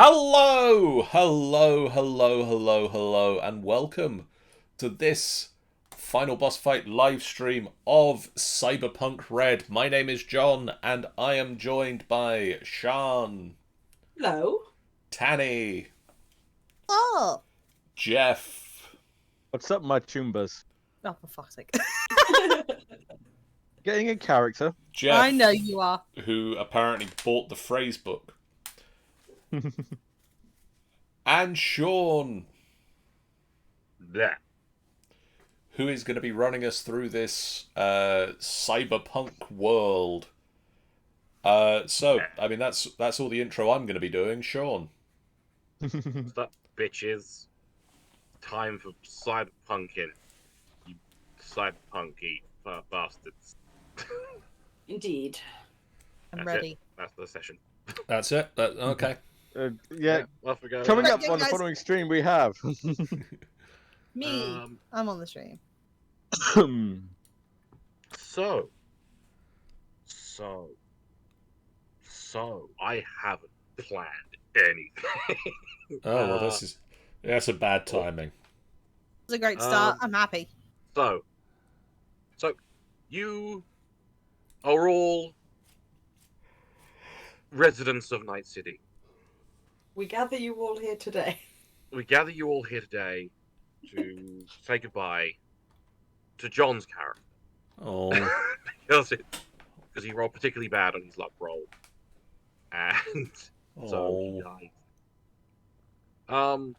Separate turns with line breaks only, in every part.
Hello, hello, hello, hello, hello, and welcome to this final boss fight live stream of Cyberpunk Red. My name is John, and I am joined by Sean,
Hello.
Tanny,
Oh,
Jeff,
What's up, my chumbas?
oh, for fuck's sake.
Getting in character.
Jeff,
I know you are.
who apparently bought the phrase book, and Sean,
Blech.
who is going to be running us through this cyberpunk world. I mean, that's all the intro I'm going to be doing. Sean.
What's up, bitches? Time for cyberpunking. You cyberpunky bastards.
Indeed.
I'm
That's
ready.
It. That's the session.
That's it. Okay.
Yeah,
off we go.
coming
Right,
up
yeah,
on the
guys.
following stream we have.
Me. I'm on the stream.
So, I haven't planned anything.
Oh well, that's a bad timing.
It's a great start. I'm happy.
So, you are all residents of Night City.
We gather you all here today.
We gather you all here today to say goodbye to John's character.
Oh,
because he rolled particularly bad on his luck roll. And so he died. I'm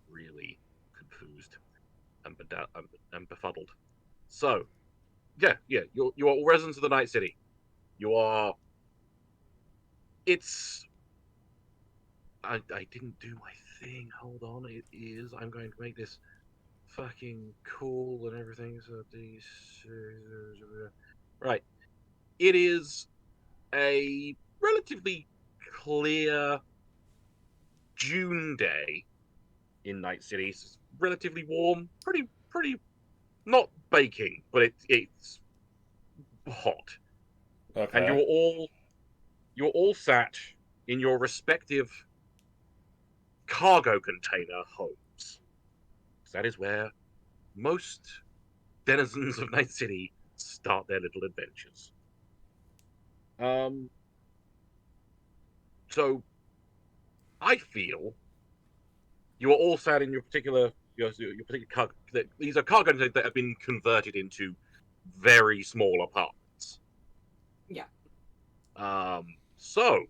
really confused and befuddled. So, yeah, you are all residents of the Night City. You are. I didn't do my thing. Hold on, it is. I'm going to make this fucking cool and everything. So these. Right. It is a relatively clear June day in Night City. It's relatively warm, pretty not baking, but it's hot.
okay.
And you're all sat in your respective cargo container homes. That is where most denizens of Night City start their little adventures. So I feel you are all sat in your particular cargo. These are cargo containers that have been converted into very small apartments.
Yeah.
So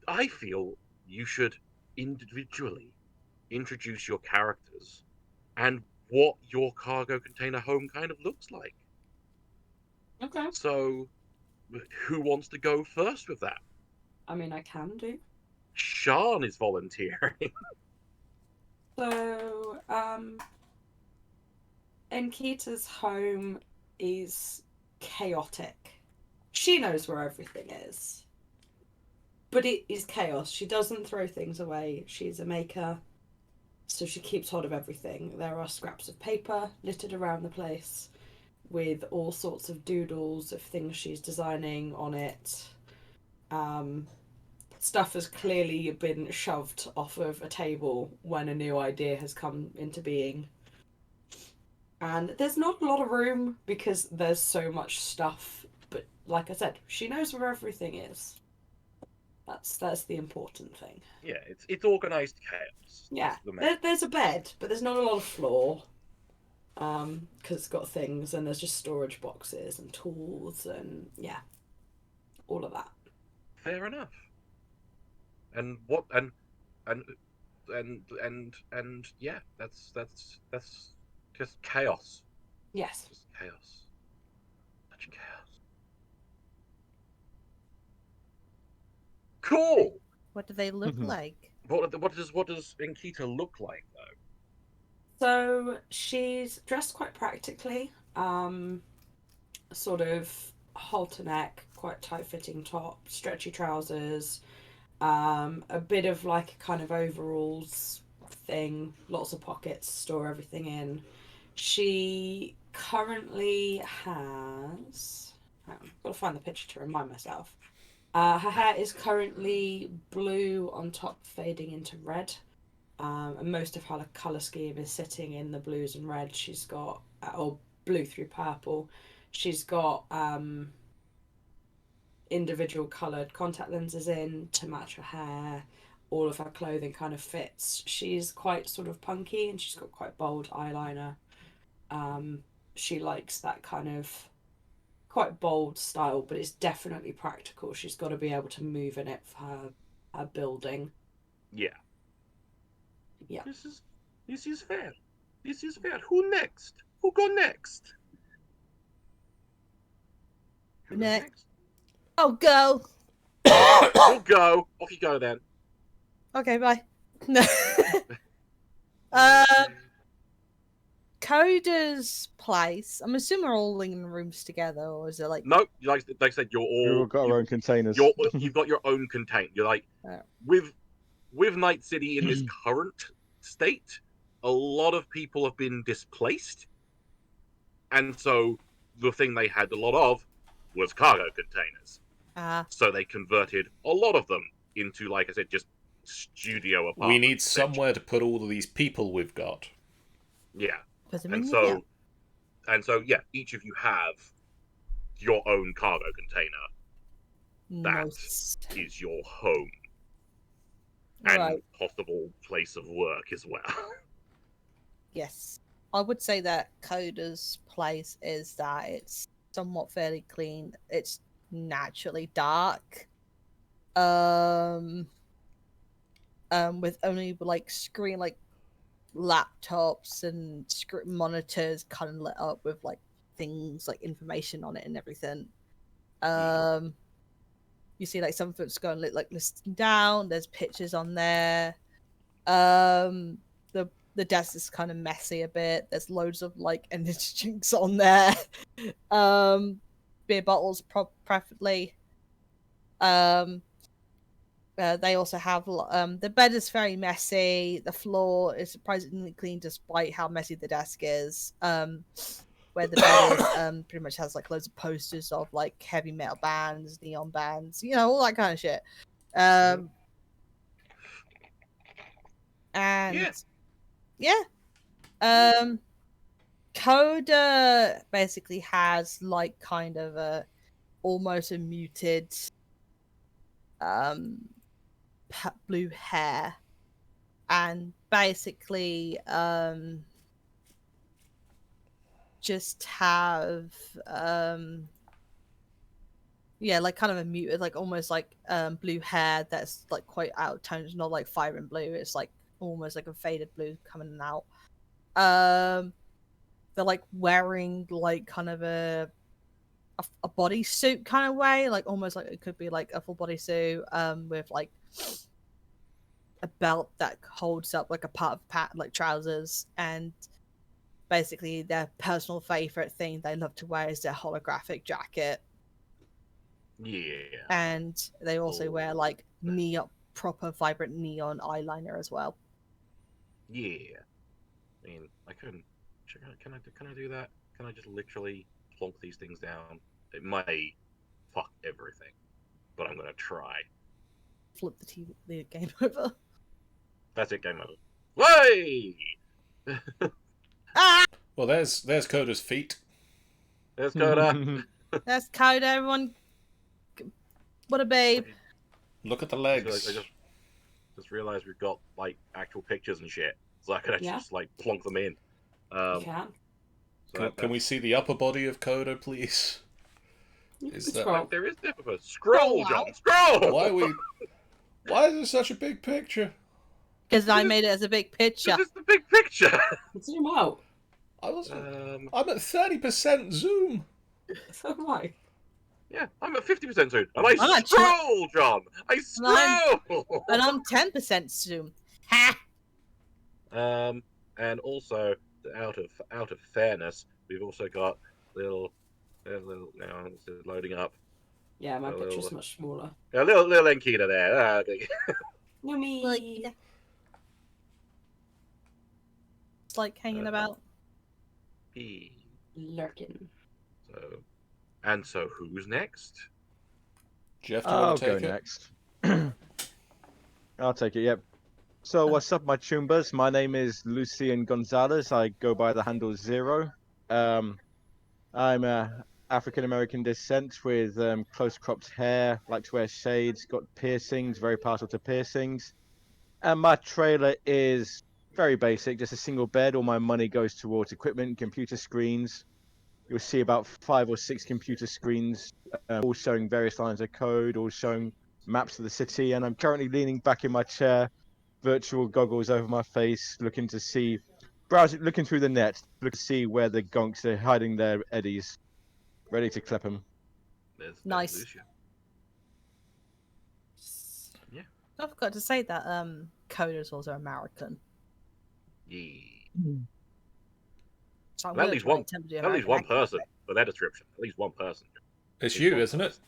I feel you should individually introduce your characters and what your cargo container home kind of looks like.
Okay.
So, who wants to go first with that?
I mean, I can do.
Sean is volunteering.
So, Enkita's home is chaotic. She knows where everything is. But it is chaos. She doesn't throw things away. She's a maker. So she keeps hold of everything. There are scraps of paper littered around the place with all sorts of doodles of things she's designing on it. Stuff has clearly been shoved off of a table when a new idea has come into being. And there's not a lot of room because there's so much stuff. But like I said, she knows where everything is. That's the important thing.
Yeah, it's organized chaos.
Yeah,
The
there's a bed, but there's not a lot of floor. Because it's got things, and there's just storage boxes and tools, and yeah, all of that.
Fair enough. And what and yeah, that's just chaos.
Yes.
Just chaos. Such chaos. Cool.
What do they look
Mhm.
like?
What does Enkita look like though?
So she's dressed quite practically. Sort of halter neck, quite tight fitting top, stretchy trousers, a bit of like a kind of overalls thing, lots of pockets to store everything in. She currently has Gotta find the picture to remind myself. Her hair is currently blue on top, fading into red. And most of her colour scheme is sitting in the blues and reds. She's got, or blue through purple. She's got individual coloured contact lenses in to match her hair. All of her clothing kind of fits. She's quite sort of punky and she's got quite bold eyeliner. She likes that kind of quite bold style, but it's definitely practical. She's got to be able to move in it for her building.
Yeah.
Yeah.
This is fair. This is fair. Who next? Who go next? Who goes
Next. Oh, go.
We'll go. Off you go then.
Okay, bye. No. Coda's place. I'm assuming we're all in rooms together, or is it like?
No, like I said, you're
We've all
all
got our own containers.
you've got your own contained. You're like
Oh.
with Night City in this current state, a lot of people have been displaced, and so the thing they had a lot of was cargo containers. So they converted a lot of them into, like I said, just studio apartments.
We need somewhere to put all of these people we've got.
Yeah.
Put them
And
in
so, yeah, each of you have your own cargo container. That
Most.
is your home and
Right.
possible place of work as well.
Yes. I would say that Coda's place is that it's somewhat fairly clean. It's naturally dark. With only like screen like laptops and monitors kind of lit up with like things like information on it and everything. You see like some folks going like listing down. There's pictures on there. The desk is kind of messy a bit. There's loads of like energy drinks on there. Beer bottles preferably. They also have the bed is very messy. The floor is surprisingly clean despite how messy the desk is. Where the bed is pretty much has like loads of posters of like heavy metal bands, neon bands, you know, all that kind of shit. And Coda basically has like kind of a almost a muted blue hair, and basically just have like kind of a muted, like almost like blue hair that's like quite out of tone. It's not like fire and blue, it's like almost like a faded blue coming out. They're like wearing like kind of a bodysuit kind of way, like almost like it could be like a full bodysuit with like a belt that holds up like a part of like trousers, and basically their personal favorite thing they love to wear is their holographic jacket.
Yeah.
And they also wear like proper vibrant neon eyeliner as well.
Yeah. I mean, I couldn't. Can I do that? Can I just literally plonk these things down? It may fuck everything, but I'm gonna try.
Flip the game over.
That's it. Game over. Way.
Ah!
Well, there's Coda's feet.
There's Coda.
That's Coda, everyone. What a babe.
Look at the
I
legs.
just realized we've got like actual pictures and shit, so I could actually just like plonk them in.
You can.
So
Can we see the upper body of Coda, please? Is that
Scroll.
there is different. Scroll, John. Scroll.
Why is it such a big picture?
Because I made it as a big picture.
This is the big picture.
Zoom out.
I'm at 30% zoom.
So am I.
Yeah, I'm at 50% soon. And I
I'm
scroll, John. I scroll.
And I'm 10% zoom. Ha!
And also out of fairness, we've also got little now it's loading up.
Yeah, my picture's much smaller.
A little Enkita there.
Yummy.
It's like hanging about.
Lurking.
So And so, who's next?
Jeff, do you want
I'll
to
go
take it?
next. I'll take it. Yep. So what's up, my chumbas? My name is Lucian Gonzalez. I go by the handle Zero. I'm African American descent with close cropped hair, like to wear shades, got piercings, very partial to piercings. And my trailer is very basic, just a single bed. All my money goes towards equipment, computer screens. You'll see about 5 or 6 computer screens, all showing various lines of code, all showing maps of the city. And I'm currently leaning back in my chair, virtual goggles over my face, looking to see, browsing, looking through the net, looking to see where the gonks are hiding their eddies, ready to clip them.
There's
Nice.
Lucia. Yeah.
I forgot to say that coders also American.
Yeah.
So I'm
Well, at
really
least one.
tempted to do
At least one
American accent.
person for their description. At least one person.
It's
It's
you,
one
isn't it?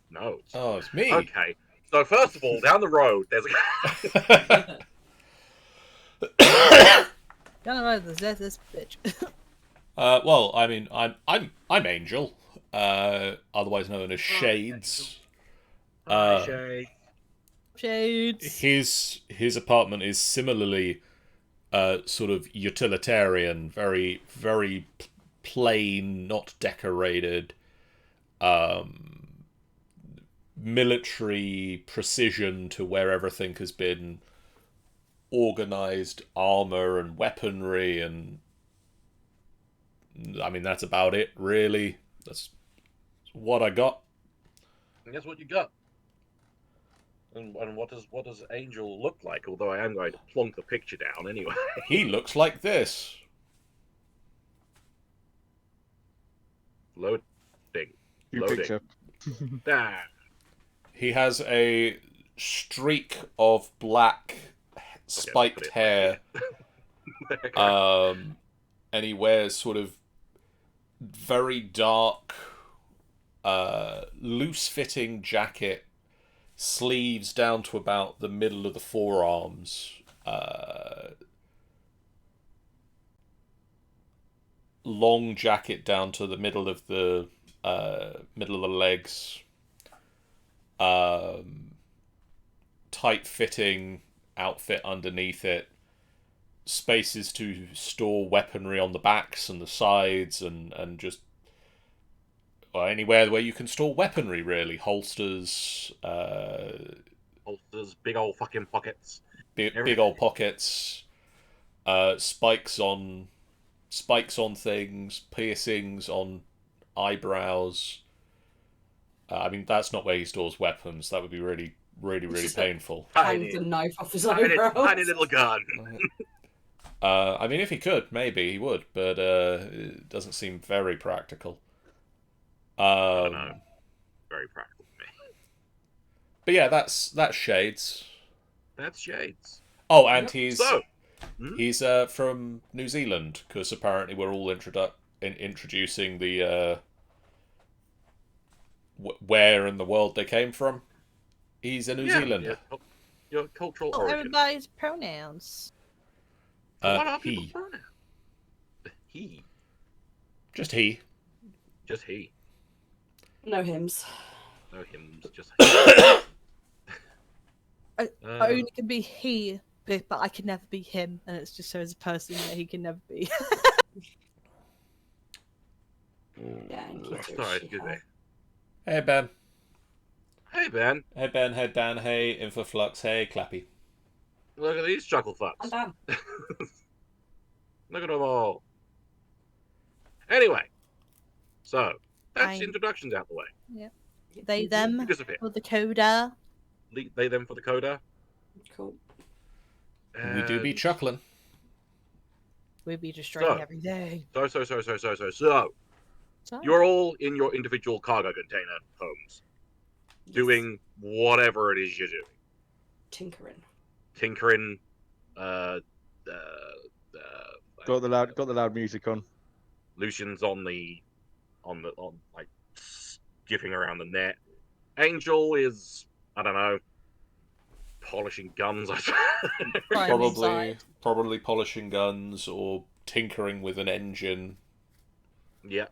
No. It's
Oh, it's me.
Okay. So first of all, down the road, there's a
Down the road, there's this bitch.
Well, I mean, I'm Angel, otherwise known as Shades.
Shade.
Shades.
His apartment is similarly sort of utilitarian, very very plain, not decorated, military precision to where everything has been organized, armor and weaponry, and I mean that's about it really. That's what I got.
And that's what you got. And what does Angel look like? Although I am going to plonk the picture down anyway.
He looks like this.
Loading.
New
Loading.
picture.
Ah.
He has a streak of black spiked hair, and he wears sort of very dark, loose-fitting jacket, sleeves down to about the middle of the forearms, long jacket down to the middle of the legs, tight-fitting outfit underneath it, spaces to store weaponry on the backs and the sides, and just anywhere where you can store weaponry, really. Holsters,
Holsters, big old fucking pockets.
big old pockets, spikes on things, piercings on eyebrows. I mean, that's not where he stores weapons. That would be really painful.
Hangs a knife off his
Tiny
eyebrows.
little gun.
I mean, if he could, maybe he would, but it doesn't seem very practical.
I don't know. Very practical for me.
But yeah, that's Shades.
That's Shades.
Oh, and
Yep.
he's from New Zealand, because apparently we're all introducing the where in the world they came from. He's a New Zealander.
Yeah. Your cultural
Oh,
origin.
everybody's pronouns.
What are
He.
people's pronouns? He.
Just he.
Just he.
No hymns.
No hymns. Just
I
Uh,
only can be he, but I can never be him, and it's just so as a person that he can never be.
Yeah, and keep it
Sorry,
she
excuse me.
has.
Hey Ben.
Hey Ben,
Hey Ben. Hey Dan. Hey Infoflux. Hey Clappy.
look at these chuckle
I'm
fucks.
done.
Look at them all. Anyway, so that's
Fine.
introductions out the way.
They, them,
You disappear.
for the coda.
They them for the coda.
Cool.
We do be
And
chuckling.
We'd be destroying
So-
everything.
So, you're all in your individual cargo container homes, doing whatever it is you're doing.
Tinkering.
Tinkering,
Got the loud music on.
Lucian's on like skipping around the net. Angel is, I don't know, polishing guns.
Probably polishing guns or tinkering with an engine.
Yeah,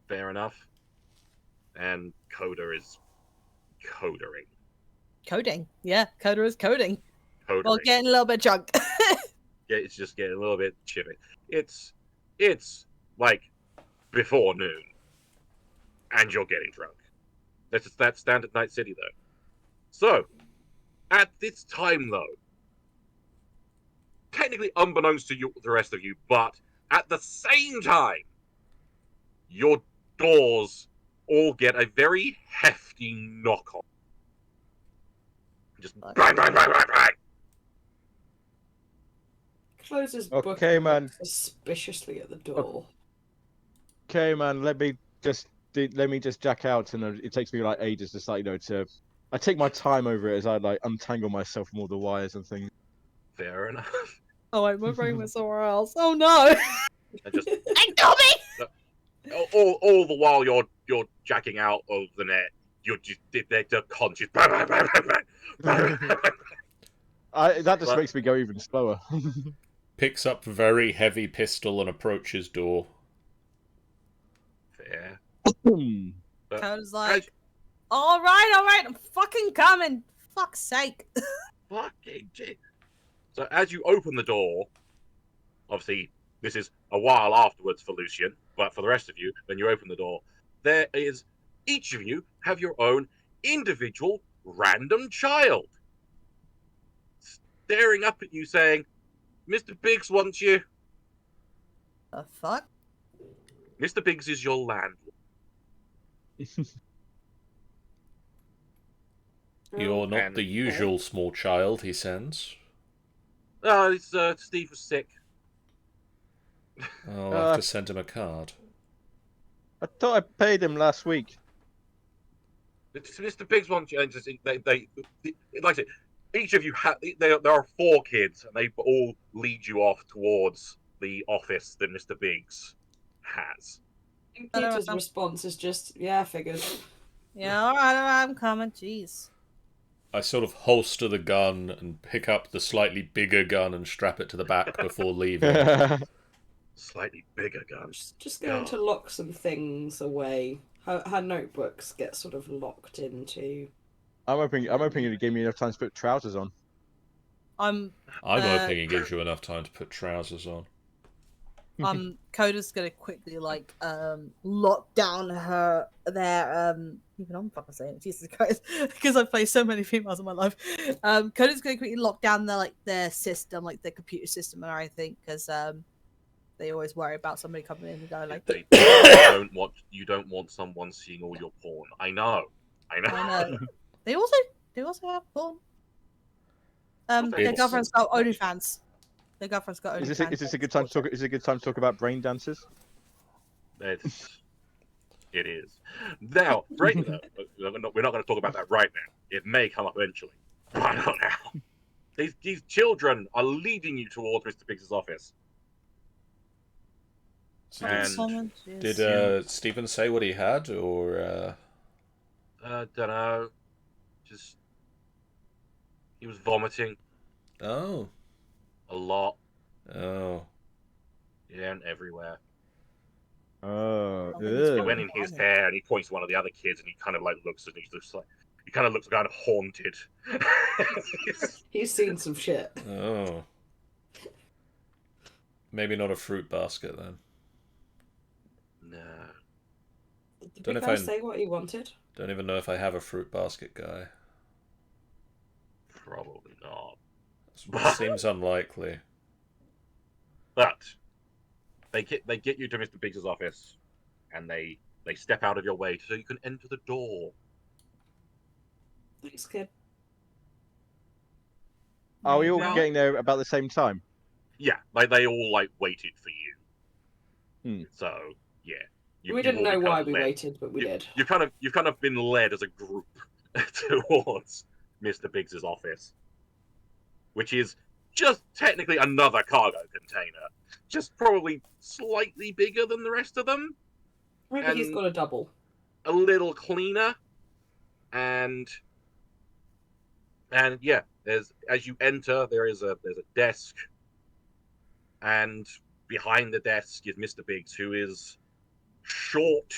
fair enough. and Coda is codering.
Coding. Yeah, Coda is coding.
Codering.
Well, getting a little bit drunk.
Yeah, it's just getting a little bit chippy. It's like before noon, and you're getting drunk. That's standard Night City though. So, at this time though, technically unbeknownst to you, the rest of you, but at the same time, your doors all get a very hefty knock on. Just bang, bang, bang, bang, bang.
Closes book
Okay,
and
man.
looks suspiciously at the door.
Okay, man. Let me just jack out, and it takes me like ages, just like to. I take my time over it as I like untangle myself from all the wires and things.
Fair enough.
Oh wait, my brain went somewhere else. Oh no!
And just
Hey, Tommy!
all the while you're jacking out of the net, you're just they're conscious. Bang, bang, bang, bang, bang, bang, bang.
That just
But-
makes me go even slower.
Picks up very heavy pistol and approaches door.
Fair. But
Coda's like, all right, I'm fucking coming. Fuck's sake.
fucking shit. So as you open the door, obviously this is a while afterwards for Lucian, but for the rest of you, when you open the door, there is each of you have your own individual random child staring up at you saying, Mr. Biggs wants you.
The fuck?
Mr. Biggs is your landlord.
You're not
And-
the usual small child he sends.
Oh, it's Steve was sick.
Oh, I'll have to send him a card.
I thought I paid him last week.
Mr. Biggs wants you. And just, they like I said, each of you there are 4 kids, and they all lead you off towards the office that Mr. Biggs has.
Peter's response is just, yeah, figured.
Yeah, all right, I'm coming. Jeez.
I sort of holster the gun and pick up the slightly bigger gun and strap it to the back before leaving.
Slightly bigger gun.
Just going to lock some things away. Her notebooks get sort of locked into.
I'm hoping it gave me enough time to put trousers on.
I'm
hoping he gives you enough time to put trousers on.
Coda's gonna quickly lock down even I'm fucking saying it, Jesus Christ, because I've played so many females in my life. Coda's gonna quickly lock down their system, like their computer system and everything, because they always worry about somebody coming in and going like,
you don't want someone seeing all your porn. I know.
I know. They also have porn. Their girlfriend's got OnlyFans. Their girlfriend's got OnlyFans.
Is this a good time to talk? Is it a good time to talk about brain dancers?
It is. Now, right now, we're not going to talk about that right now. It may come up eventually. But not now. These children are leading you towards Mr. Biggs' office.
So
And
did Stephen say what he had, or?
don't know. Just he was vomiting
Oh.
a lot.
Oh.
Yeah, and everywhere.
Oh,
He went in his hair and he points to one of the other kids and he kind of like looks and he kind of looks kind of haunted.
He's seen some shit.
Oh. Maybe not a fruit basket then.
No.
Did
Don't
the
know
guy
if I-
say what he wanted?
Don't even know if I have a fruit basket guy.
Probably not.
Seems unlikely.
But they get you to Mr. Biggs' office, and they step out of your way so you can enter the door.
Thanks, kid.
Are we all
Now-
getting there about the same time?
Yeah, like they all like waited for you.
Hmm.
So yeah,
We didn't know why we waited, but we did.
You've kind of been led as a group towards Mr. Biggs' office, which is just technically another cargo container, just probably slightly bigger than the rest of them,
Maybe he's
and-
got a double.
a little cleaner, and yeah, as you enter, there's a desk, and behind the desk is Mr. Biggs, who is short,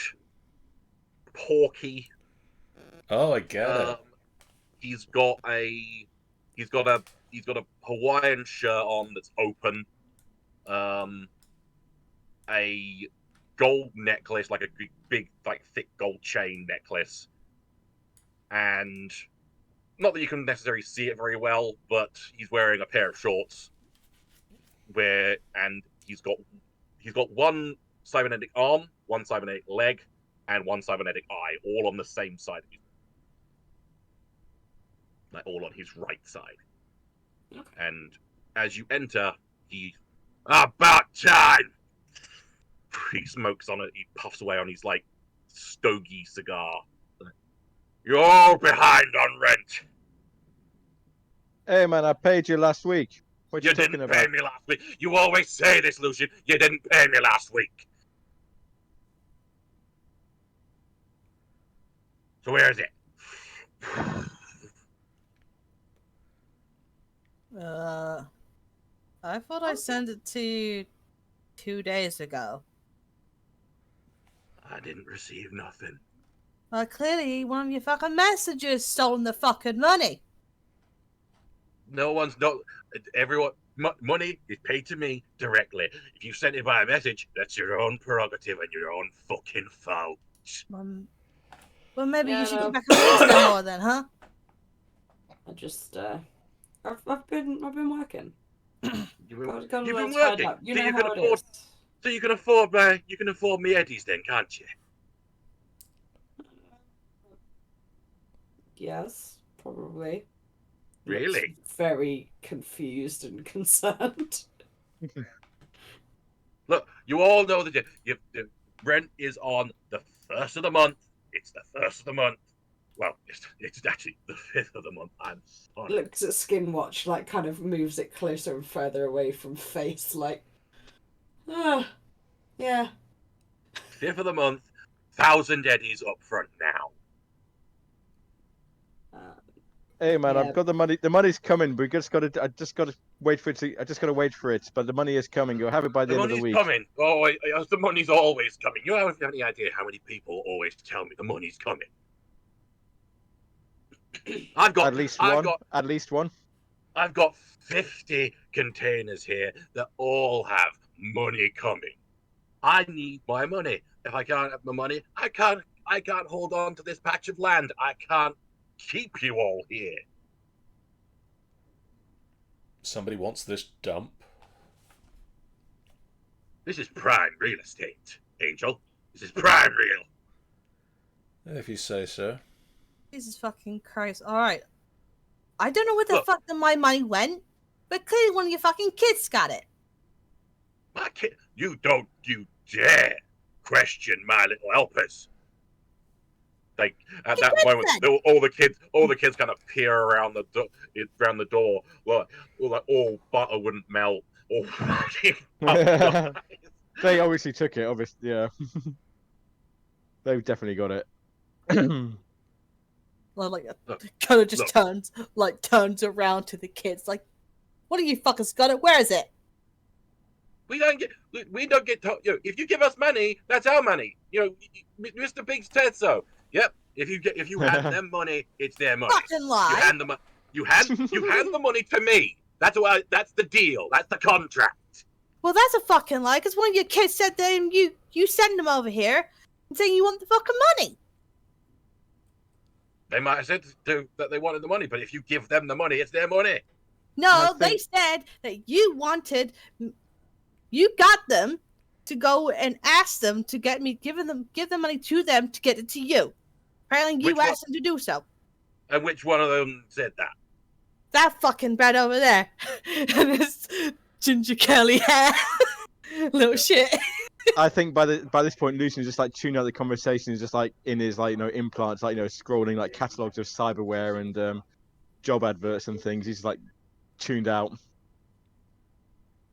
porky.
Oh, I get it.
He's got a Hawaiian shirt on that's open. A gold necklace, like a big, like thick gold chain necklace, and not that you can necessarily see it very well, but he's wearing a pair of shorts. And he's got one cybernetic arm, one cybernetic leg, and one cybernetic eye, all on the same side of his, like all on his right side.
Okay.
And as you enter, he about time. He smokes on it. He puffs away on his like stogie cigar. You're all behind on rent.
Hey man, I paid you last week. What
You
you talking
didn't
about?
pay me last week. You always say this, Lucian. You didn't pay me last week. So where is it?
I thought I sent it to you 2 days ago.
I didn't receive nothing.
Well, clearly one of your fucking messengers stolen the fucking money.
No one's everyone. Money is paid to me directly. If you sent it by a message, that's your own prerogative and your own fucking fault.
Well, maybe
Yeah,
you should
no.
get back on Wednesday more then, huh?
I just I've been working.
You've
Got a
been
little tied
working,
up. You
so
know
you can
how it
afford.
is.
So you can afford me Eddies then, can't you?
Yes, probably.
Really?
Looks very confused and concerned.
Look, you all know that the rent is on the 1st of the month. It's the 1st of the month. Well, it's actually the 5th of the month. I'm sorry.
Looks at Skin Watch, like kind of moves it closer and further away from face, like, yeah.
5th of the month, 1,000 Eddies up front now.
Hey man,
Yeah.
I've got the money. The money's coming. I just got to wait for it. I just got to wait for it. But the money is coming. You'll have it by the end of the
money's
week.
coming. Oh, the money's always coming. You don't have any idea how many people always tell me the money's coming. I've got
At least one.
I've got 50 containers here that all have money coming. I need my money. If I can't have my money, I can't hold on to this patch of land. I can't keep you all here.
Somebody wants this dump.
This is prime real estate, Angel. This is prime real.
If you say so.
Jesus fucking Christ. Alright. I don't know where the
Look.
fuck my money went, but clearly one of your fucking kids got it.
My kid, you dare question my little helpers. Like at that moment, all the kids kind of peer around the door, like all butter wouldn't melt. All
They obviously took it. Obviously, yeah. They've definitely got it.
Well, like,
Look,
kind of just
look.
turns around to the kids, like, what are you fuckers got it? Where is it?
We don't get told. If you give us money, that's our money. Mr. Big said so. Yep. If you hand them money, it's their money.
Fucking lie.
You hand the money to me. That's the deal. That's the contract.
Well, that's a fucking lie, because one of your kids said that you send them over here and saying you want the fucking money.
They might have said that they wanted the money, but if you give them the money, it's their money.
No, they said that you got them to go and ask them to give the money to them to get it to you. Apparently you asked them to do so.
And which one of them said that?
That fucking brat over there. And his ginger curly hair. Little shit.
I think by this point, Lucian's just like tuning out the conversation. He's just like in his implants, scrolling like catalogs of cyberware and job adverts and things. He's like tuned out.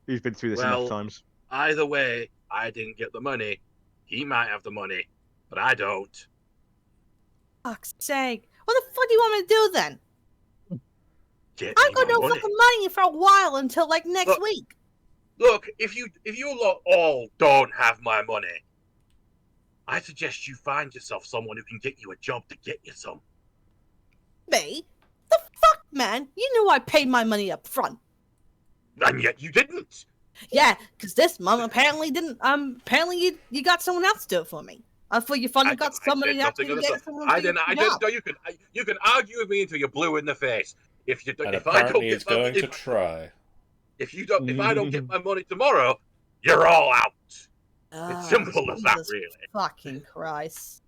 He's been through this enough times.
Either way, I didn't get the money. He might have the money, but I don't.
Fuck's sake. What the fuck do you want me to do then?
Get
I ain't got
me
no
money.
fucking money for a while until like next week.
Look, if you lot all don't have my money, I suggest you find yourself someone who can get you a job to get you some.
Me? The fuck, man? You knew I paid my money up front.
And yet you didn't.
Yeah, because this month apparently didn't. Apparently you got someone else to do it for me. I thought you finally got somebody
did
to
nothing
actually
of the
get
sort.
someone
I
to do
didn't. I
the
didn't
job.
know you can argue with me until you're blue in the face. If you
And
if I don't
apparently
get
he's going to
if,
try.
if I don't get my money tomorrow, you're all out. It's simple as that,
Jesus
really.
Fucking Christ.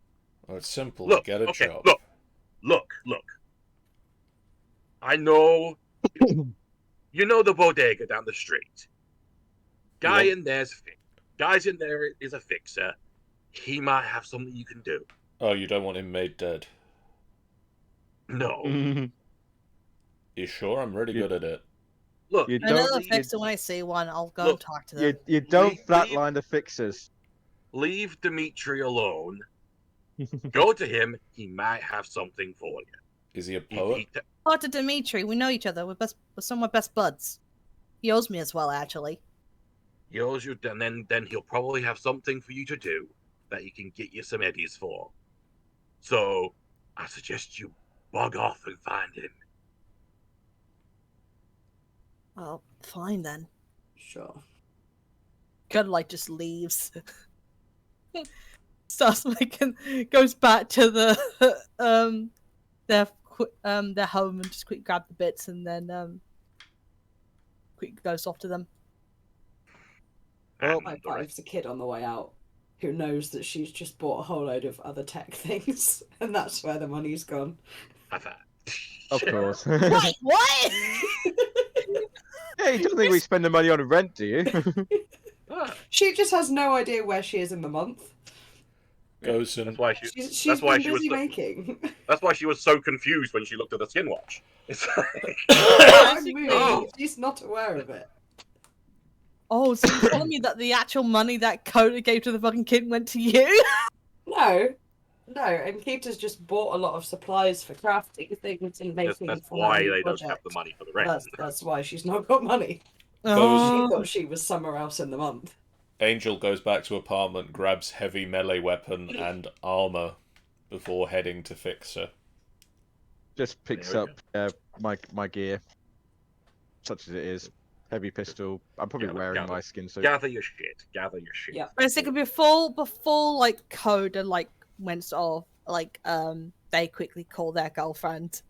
Well, it's simple.
Look,
Get a
okay,
job.
look. I know. You know the bodega down the street. Guys in there is a fixer. He might have something you can do.
Oh, you don't want him made dead.
No.
You sure? I'm really
You-
good at it.
Look,
You
I know
don't.
the fixer when I see one. I'll go
Look,
and talk to them.
You don't
Leave-
flatline the fixers.
leave Dimitri alone. Go to him. He might have something for you.
Is he a
He-
poet?
he-
Talk to Dimitri. We know each other. We're some of my best buds. He owes me as well, actually.
he owes you, and then he'll probably have something for you to do that he can get you some eddies for. So, I suggest you bug off and find him.
Well, fine then.
Sure.
Kind of like just leaves. Starts making, goes back to their home and just quick grab the bits and then quick goes off to them.
Well,
And
I
the rest-
there's a kid on the way out who knows that she's just bought a whole load of other tech things, and that's where the money's gone.
have that.
Of course.
Wait, what?
Hey, you don't think we spend the money on rent, do you?
Ah,
She just has no idea where she is in the month.
Goes
that's
and
why
She's
that's why
been
she was
busy
so,
making.
that's why she was so confused when she looked at the skin watch. It's like,
I'm
Basically-
moving. She's not aware of it.
Oh, so you're telling me that the actual money that Coda gave to the fucking kid went to you?
No, and Keita's just bought a lot of supplies for crafting things and making.
that's
for her
why
new
they don't
project.
have the money for the rent.
That's why she's not got money. She
Oh.
thought she was somewhere else in the month.
Angel goes back to apartment, grabs heavy melee weapon and armor before heading to Fixer.
Just picks
There
up my gear, such as it is. Heavy pistol. I'm probably wearing my skin suit.
Gather your shit.
Yeah.
Basically, before like Coda like went off, like they quickly call their girlfriend.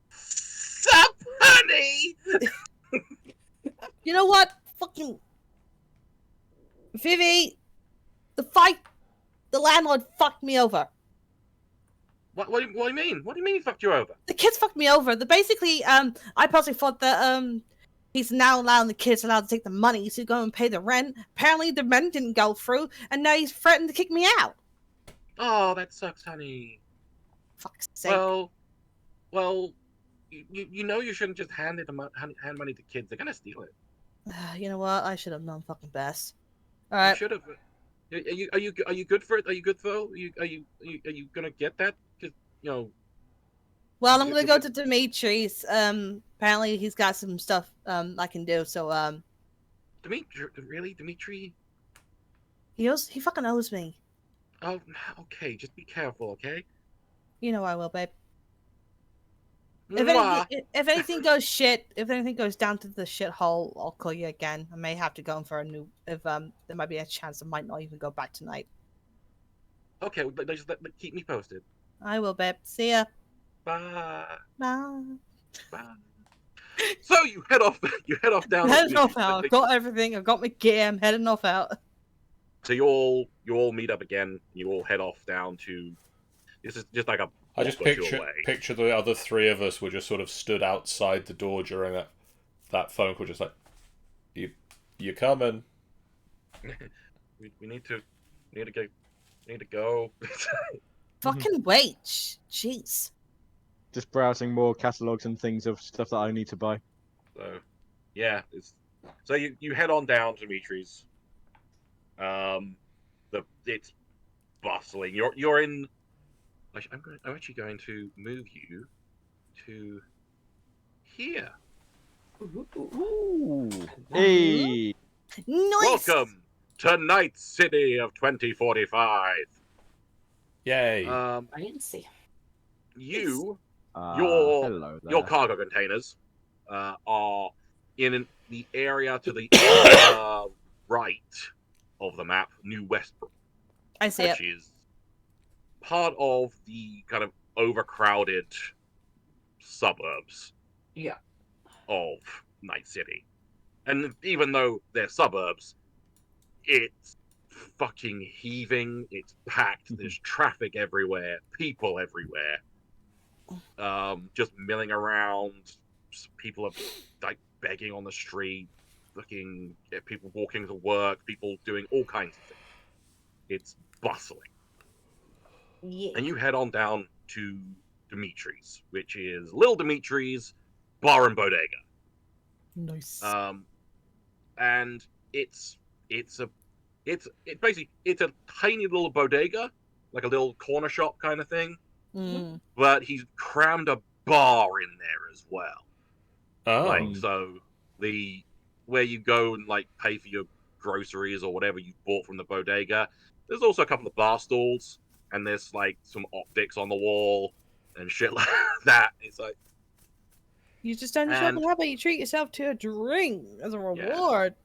Sup, honey?
You know what? Fucking Vivi, the landlord fucked me over.
What do you mean? What do you mean he fucked you over?
The kids fucked me over. I personally thought that he's now allowing the kids allowed to take the money to go and pay the rent. Apparently the rent didn't go through, and now he's threatened to kick me out.
Oh, that sucks, honey.
Fuck's sake.
Well, you know you shouldn't just hand money to kids. They're gonna steal it.
You know what? I should have known fucking best. All
You
right.
should have. Are you good for it? Are you good though? Are you gonna get that? Because
Well, I'm gonna go to Dimitri's. Apparently he's got some stuff I can do. So
Dimitri?
he fucking owes me.
Oh, okay. Just be careful, okay?
You know I will, babe.
Mwah.
If anything goes shit, if anything goes down to the shithole, I'll call you again. I may have to go in for a new. If there might be a chance I might not even go back tonight.
Okay, well, just keep me posted.
I will, babe. See ya.
Bye.
Bye.
Bye. So you head off. You head off down.
Heading off out. I've got everything. I've got my gear. I'm heading off out.
So you all meet up again. You all head off down to. This is just like a.
I just
block or two away.
picture the other three of us were just sort of stood outside the door during that phone call, just like, you coming?
We need to go.
Fucking wait. Jeez.
Just browsing more catalogs and things of stuff that I need to buy.
So, yeah, so you head on down to Dimitri's. It's bustling. You're in. I'm actually going to move you to here.
Ooh. Hey.
Nice.
Welcome to Night City of 2045.
Yay.
Fancy.
You,
Hello there.
your cargo containers are in the area to the upper right of the map, New Westbrook,
I see it.
which is part of the kind of overcrowded suburbs
Yeah.
of Night City. And even though they're suburbs, it's fucking heaving, it's packed, there's traffic everywhere, people everywhere. Just milling around, people are like begging on the street, looking at people walking to work, people doing all kinds of things. It's bustling.
Yeah.
And you head on down to Dimitri's, which is Little Dimitri's Bar and Bodega.
Nice.
And it's basically a tiny little bodega, like a little corner shop kind of thing.
Mm.
But he's crammed a bar in there as well.
Oh.
Like, so where you go and like pay for your groceries or whatever you bought from the bodega, there's also a couple of bar stools, and there's like some optics on the wall and shit like that. It's like,
You just done your shopping. How about you treat yourself to a drink as a reward?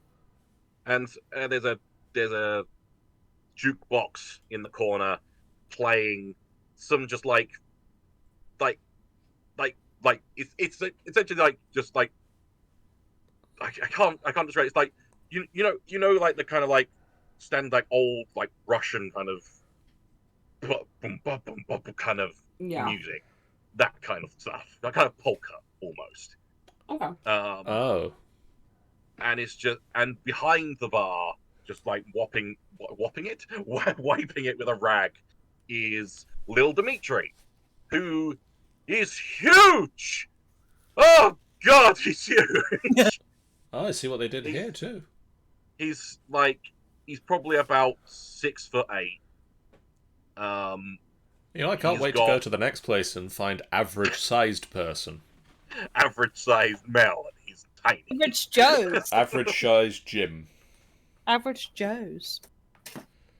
and there's a jukebox in the corner playing some just like it's essentially like just like I can't describe it. It's like you know like the kind of like standard like old like Russian kind of boom boom boom boom kind of music, that kind of stuff, that kind of polka almost.
Okay.
Oh.
And it's just, and behind the bar, just like wiping it with a rag, is Lil Dimitri, who is huge. Oh God, he's huge.
Oh, I see what they did here too.
He's probably about 6'8".
You know, I can't wait to go to the next place and find average-sized person.
Average-sized male, and he's tiny.
Average Joe's.
Average-sized Jim.
Average Joe's.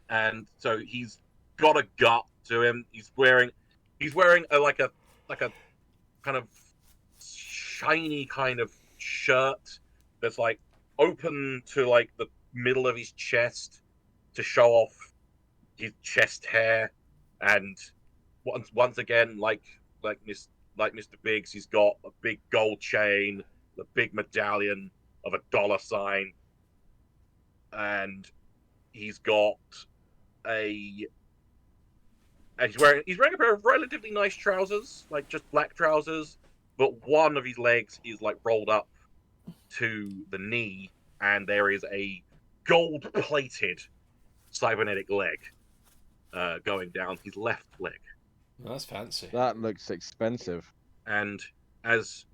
And so he's got a gut to him. He's wearing a like a kind of shiny kind of shirt that's like open to like the middle of his chest to show off his chest hair. And once again, like Mr. Biggs, he's got a big gold chain, a big medallion of $sign, and he's got he's wearing a pair of relatively nice trousers, like just black trousers, but one of his legs is like rolled up to the knee, and there is a gold-plated cybernetic leg going down his left leg.
That's fancy.
That looks expensive.
And as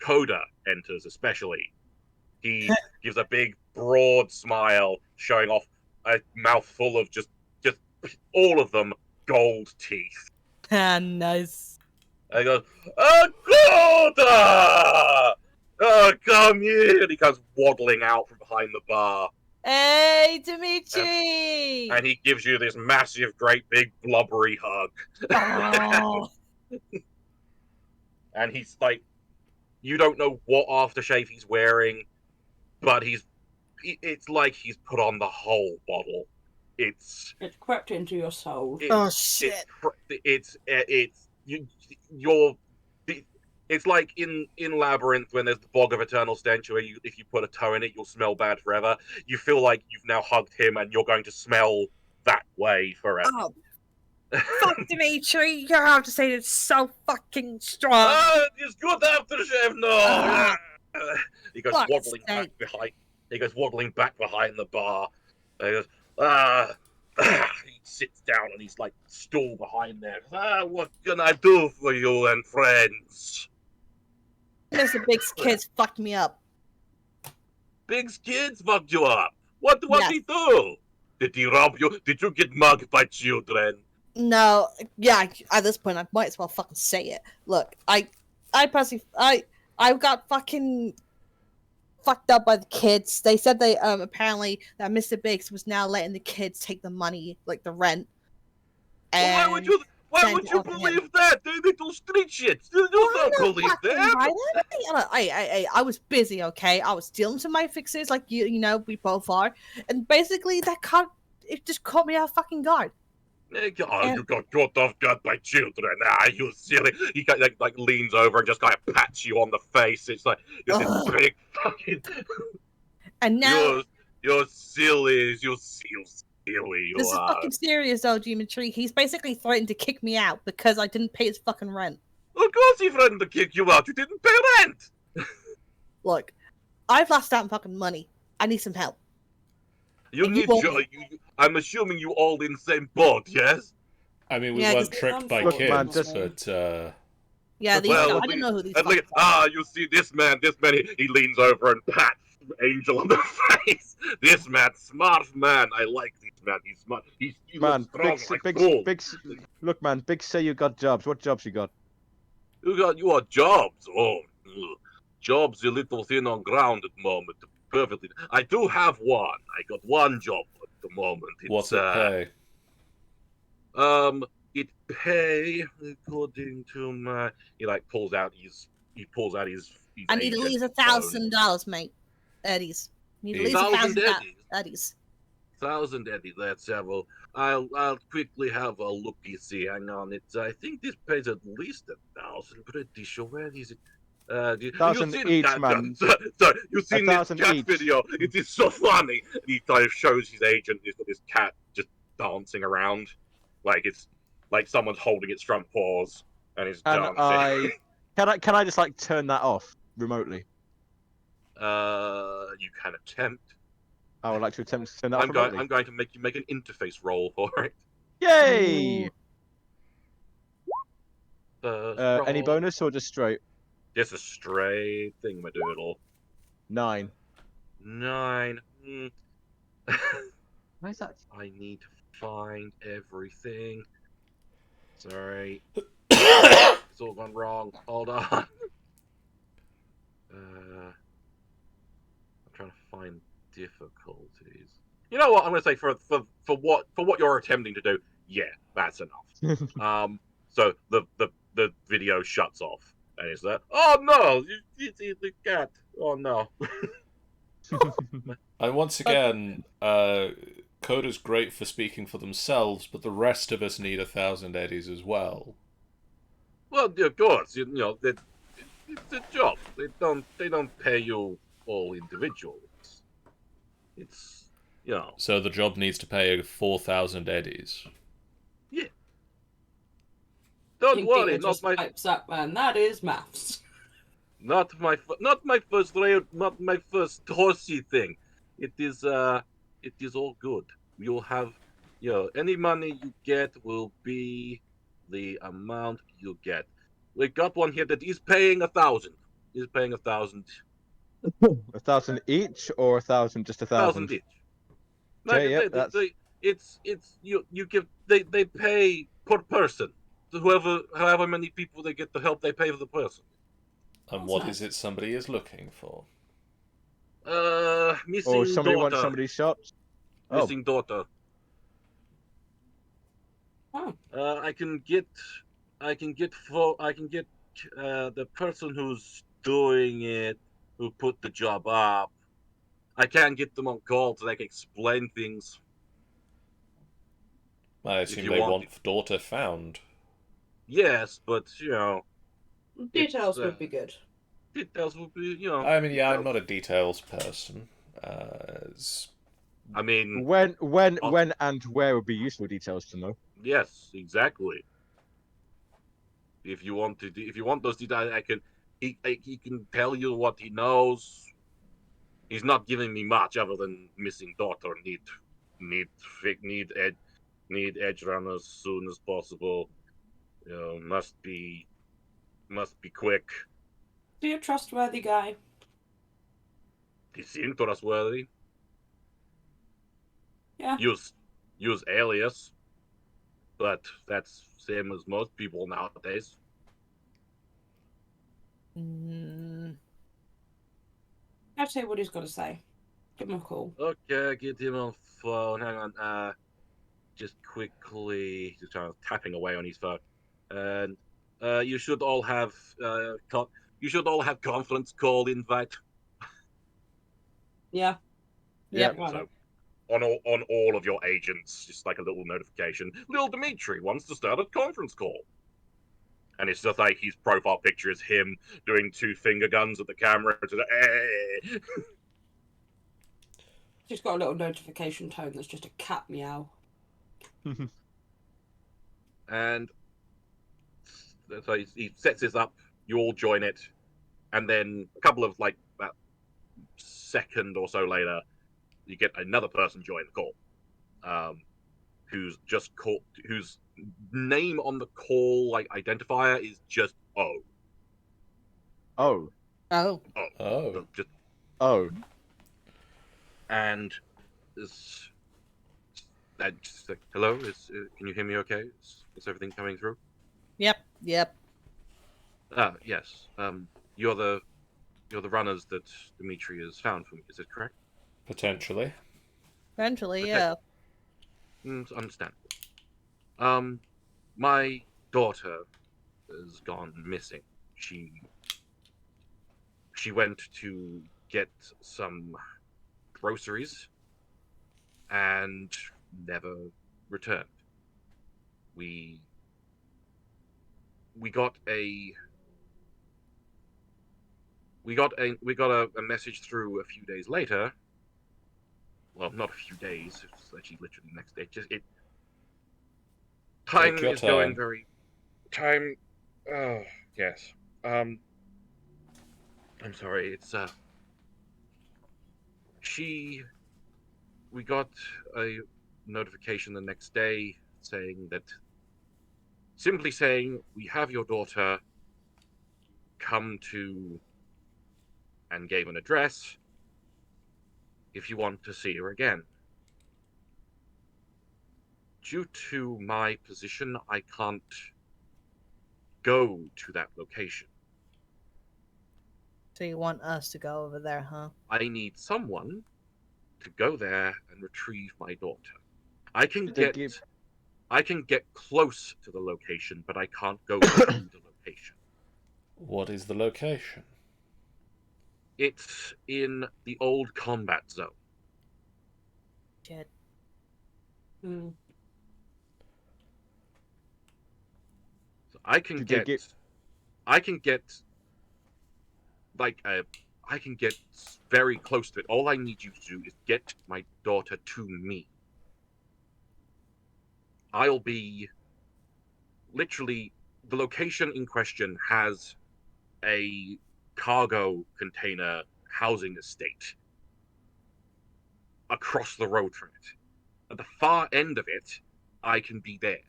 Coda enters, especially, he gives a big, broad smile, showing off a mouthful of just all of them gold teeth.
Ah, nice.
And he goes, Coda! Oh, come here! And he comes waddling out from behind the bar.
Hey, Dimitri!
And he gives you this massive, great, big, blubbery hug.
Oh.
And he's like, you don't know what aftershave he's wearing, but it's like he's put on the whole bottle. It's
crept into your soul.
Oh shit!
It's like in Labyrinth when there's the bog of eternal stench, where if you put a toe in it, you'll smell bad forever. You feel like you've now hugged him, and you're going to smell that way forever.
Oh. Fuck Dimitri, you have to say it's so fucking strong.
It's good aftershave, no. He goes waddling back behind. He goes waddling back behind the bar. He goes, he sits down on his like stool behind there. What can I do for you and friends?
Mr. Big's kids fucked me up.
Big's kids fucked you up. What he do? Did he rob you? Did you get mugged by children?
No, yeah. At this point, I might as well fucking say it. Look, I personally, I got fucking fucked up by the kids. They said they apparently that Mr. Biggs was now letting the kids take the money, like the rent.
Well,
And
why
send
would
it
you
on to him.
believe that? They little street shits. You don't believe them.
I was busy, okay? I was dealing with my fixes like you know, we both are. And basically that it just caught me off fucking guard.
Oh, you got caught off guard by children. Ah, you silly. He like leans over and just kind of pats you on the face. It's like this big fucking.
And now
You're silly. You're silly. You
this is
are.
fucking serious though, Geometry. He's basically threatened to kick me out because I didn't pay his fucking rent.
Of course he threatened to kick you out. You didn't pay rent.
Look, I've lost out on fucking money. I need some help.
You
And you
need
won't-
I'm assuming you all in the same boat, yes?
I mean, we
Yeah, 'cause
weren't tricked by
Look, man,
kids,
just-
but
Yeah, these
Well,
I didn't know who these
And look,
fucking
you see this man, he leans over and pats Angel on the face. This man, smart man. I like this man. He's smart. He
Man,
looks strong like gold.
look, man, Big say you got jobs. What jobs you got?
You are jobs. Oh, jobs a little thin on ground at the moment. Perfectly. I do have one. I got one job at the moment.
what's it pay?
It pay according to my. He pulls out his.
I need at least
agent
$1,000, mate. Eddies. Need at least
$1,000
$1,000 Eddies.
1,000 Eddie. Let's have a. I'll quickly have a looky see. Hang on, I think this pays at least 1,000. Pretty sure. Where is it?
1,000
you've
each,
seen
man.
Sorry, you've seen this
1,000
cat
each.
video. It is so funny. And he kind of shows his agent. He's got this cat just dancing around, like it's like someone's holding its front paws and it's
And
dancing.
can I just like turn that off remotely?
You can attempt.
I would like to attempt to turn that off
I'm
remotely.
going to make you make an interface roll for it.
Yay! Any
Roll.
bonus or just straight?
Just a straight thing, my doodle.
9.
9.
Where's that?
I need to find everything. Sorry. It's all gone wrong. Hold on. I'm trying to find difficulties. You know what? I'm gonna say for what you're attempting to do, yeah, that's enough. So the video shuts off, and it's that. Oh no, it's the cat. Oh no.
And once again, Coda's great for speaking for themselves, but the rest of us need 1,000 eddies as well.
Well, of course, you know that it's a job. They don't pay you all individuals. It's
So the job needs to pay 4,000 eddies.
yeah. Don't
Think
worry,
Peter
not
just
my
pipes up, and that is maths.
not my first horsey thing. It is all good. You'll have any money you get will be the amount you get. We got one here that is paying 1,000. He's paying 1,000.
1,000 each or 1,000 just 1,000?
1,000 each.
Okay, yep, that's...
It's you give they pay per person. However many people they get the help, they pay for the person.
And what is it somebody is looking for?
Missing
Or somebody
daughter.
wants somebody shot? Oh,
Missing daughter.
Oh.
I can get the person who's doing it, who put the job up. I can't get them on call so they can explain things.
I assume
you
they
want
want daughter found.
Yes, but
Details would be good.
details would be
I mean, yeah, I'm
details.
not a details person.
I mean,
when and where would be useful details to know.
yes, exactly. If you want those details, he can tell you what he knows. He's not giving me much other than missing daughter. Need edge runners soon as possible. Must be quick.
Be a trustworthy guy.
He seemed trustworthy.
Yeah.
Use alias, but that's same as most people nowadays.
Mm,
I I'll tell you what he's got to say. Give him a call.
Okay, get him on phone. Hang on. Just quickly, just tapping away on his phone. And you should all have conference call invite.
Yeah.
Yep.
Got
So
it.
on all of your agents, just like a little notification. Little Dimitri wants to start a conference call. And it's just like his profile picture is him doing 2 finger guns at the camera.
She's got a little notification tone that's just a cat meow.
And so he sets this up. You all join it, and then a couple of like about second or so later, you get another person join the call, who's just called, whose name on the call like identifier is just O.
Oh.
Oh.
Oh.
Just
Oh.
and is just like, hello, can you hear me? Okay, is everything coming through?
Yep. Yep.
Yes. You're the runners that Dimitri has found for me. Is it correct?
Potentially.
Eventually,
Okay.
yeah.
Understandable. My daughter has gone missing. She went to get some groceries and never returned. We got a a message through a few days later. Well, not a few days. It's actually literally the next day. Time
Take your
is going
time.
very time. Oh yes. I'm sorry. It's she. We got a notification the next day simply saying we have your daughter. Come to, and gave an address if you want to see her again. Due to my position, I can't go to that location.
So you want us to go over there, huh?
I need someone to go there and retrieve my daughter. I can
Did they
get
give?
I can get close to the location, but I can't go to the location.
What is the location?
It's in the old combat zone.
Shit.
Hmm.
So I can
Did they
get
give?
I can get like I can get very close to it. All I need you to do is get my daughter to me. I'll be literally the location in question has a cargo container housing estate across the road from it. At the far end of it, I can be there,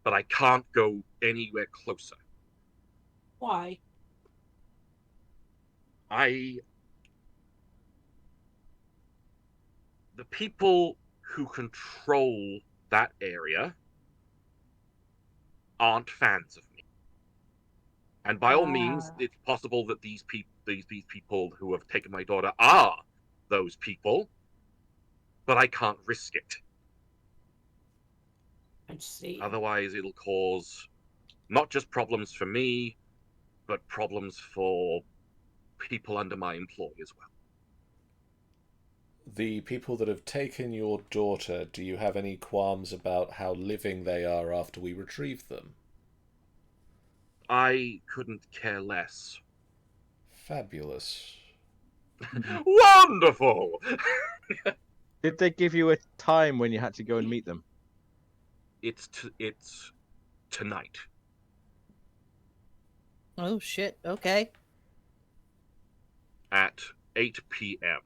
but I can't go anywhere closer.
Why?
The people who control that area aren't fans of me. And by all means, it's possible that these people who have taken my daughter are those people, but I can't risk it.
I see.
Otherwise, it'll cause not just problems for me, but problems for people under my employ as well.
The people that have taken your daughter, do you have any qualms about how living they are after we retrieve them?
I couldn't care less.
Fabulous.
Wonderful!
Did they give you a time when you had to go and meet them?
It's tonight.
Oh shit. Okay.
At 8 p.m.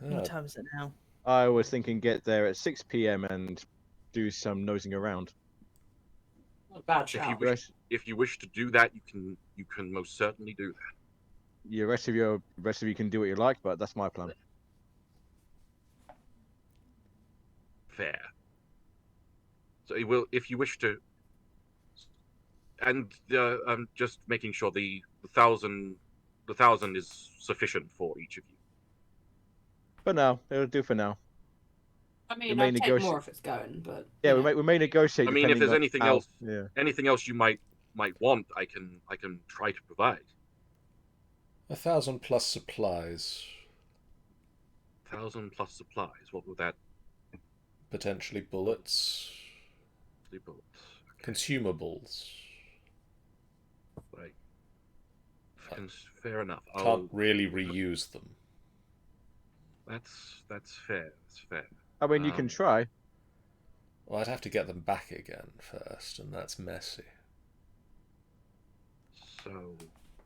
What time is it now?
I was thinking get there at 6 p.m. and do some nosing around.
Not a bad shout.
If you wish to do that, you can most certainly do that.
The rest of you can do what you like, but that's my plan.
Fair. So it will, if you wish to, and I'm just making sure the 1,000 the 1,000 is sufficient for each of you.
For now, it'll do for now.
I mean,
may
I'd take
negotiate-
more if it's going, but
Yeah,
you
we
know.
may negotiate.
I mean, if
depending
there's
on
anything
how-
else,
Yeah.
anything else you might want, I can try to provide.
1,000 plus supplies.
1,000 plus supplies. What would that
Potentially bullets.
be?
Consumables.
Right. Fair enough.
Can't really reuse them.
That's fair. That's fair.
I mean, you can try.
Well, I'd have to get them back again first, and that's messy.
So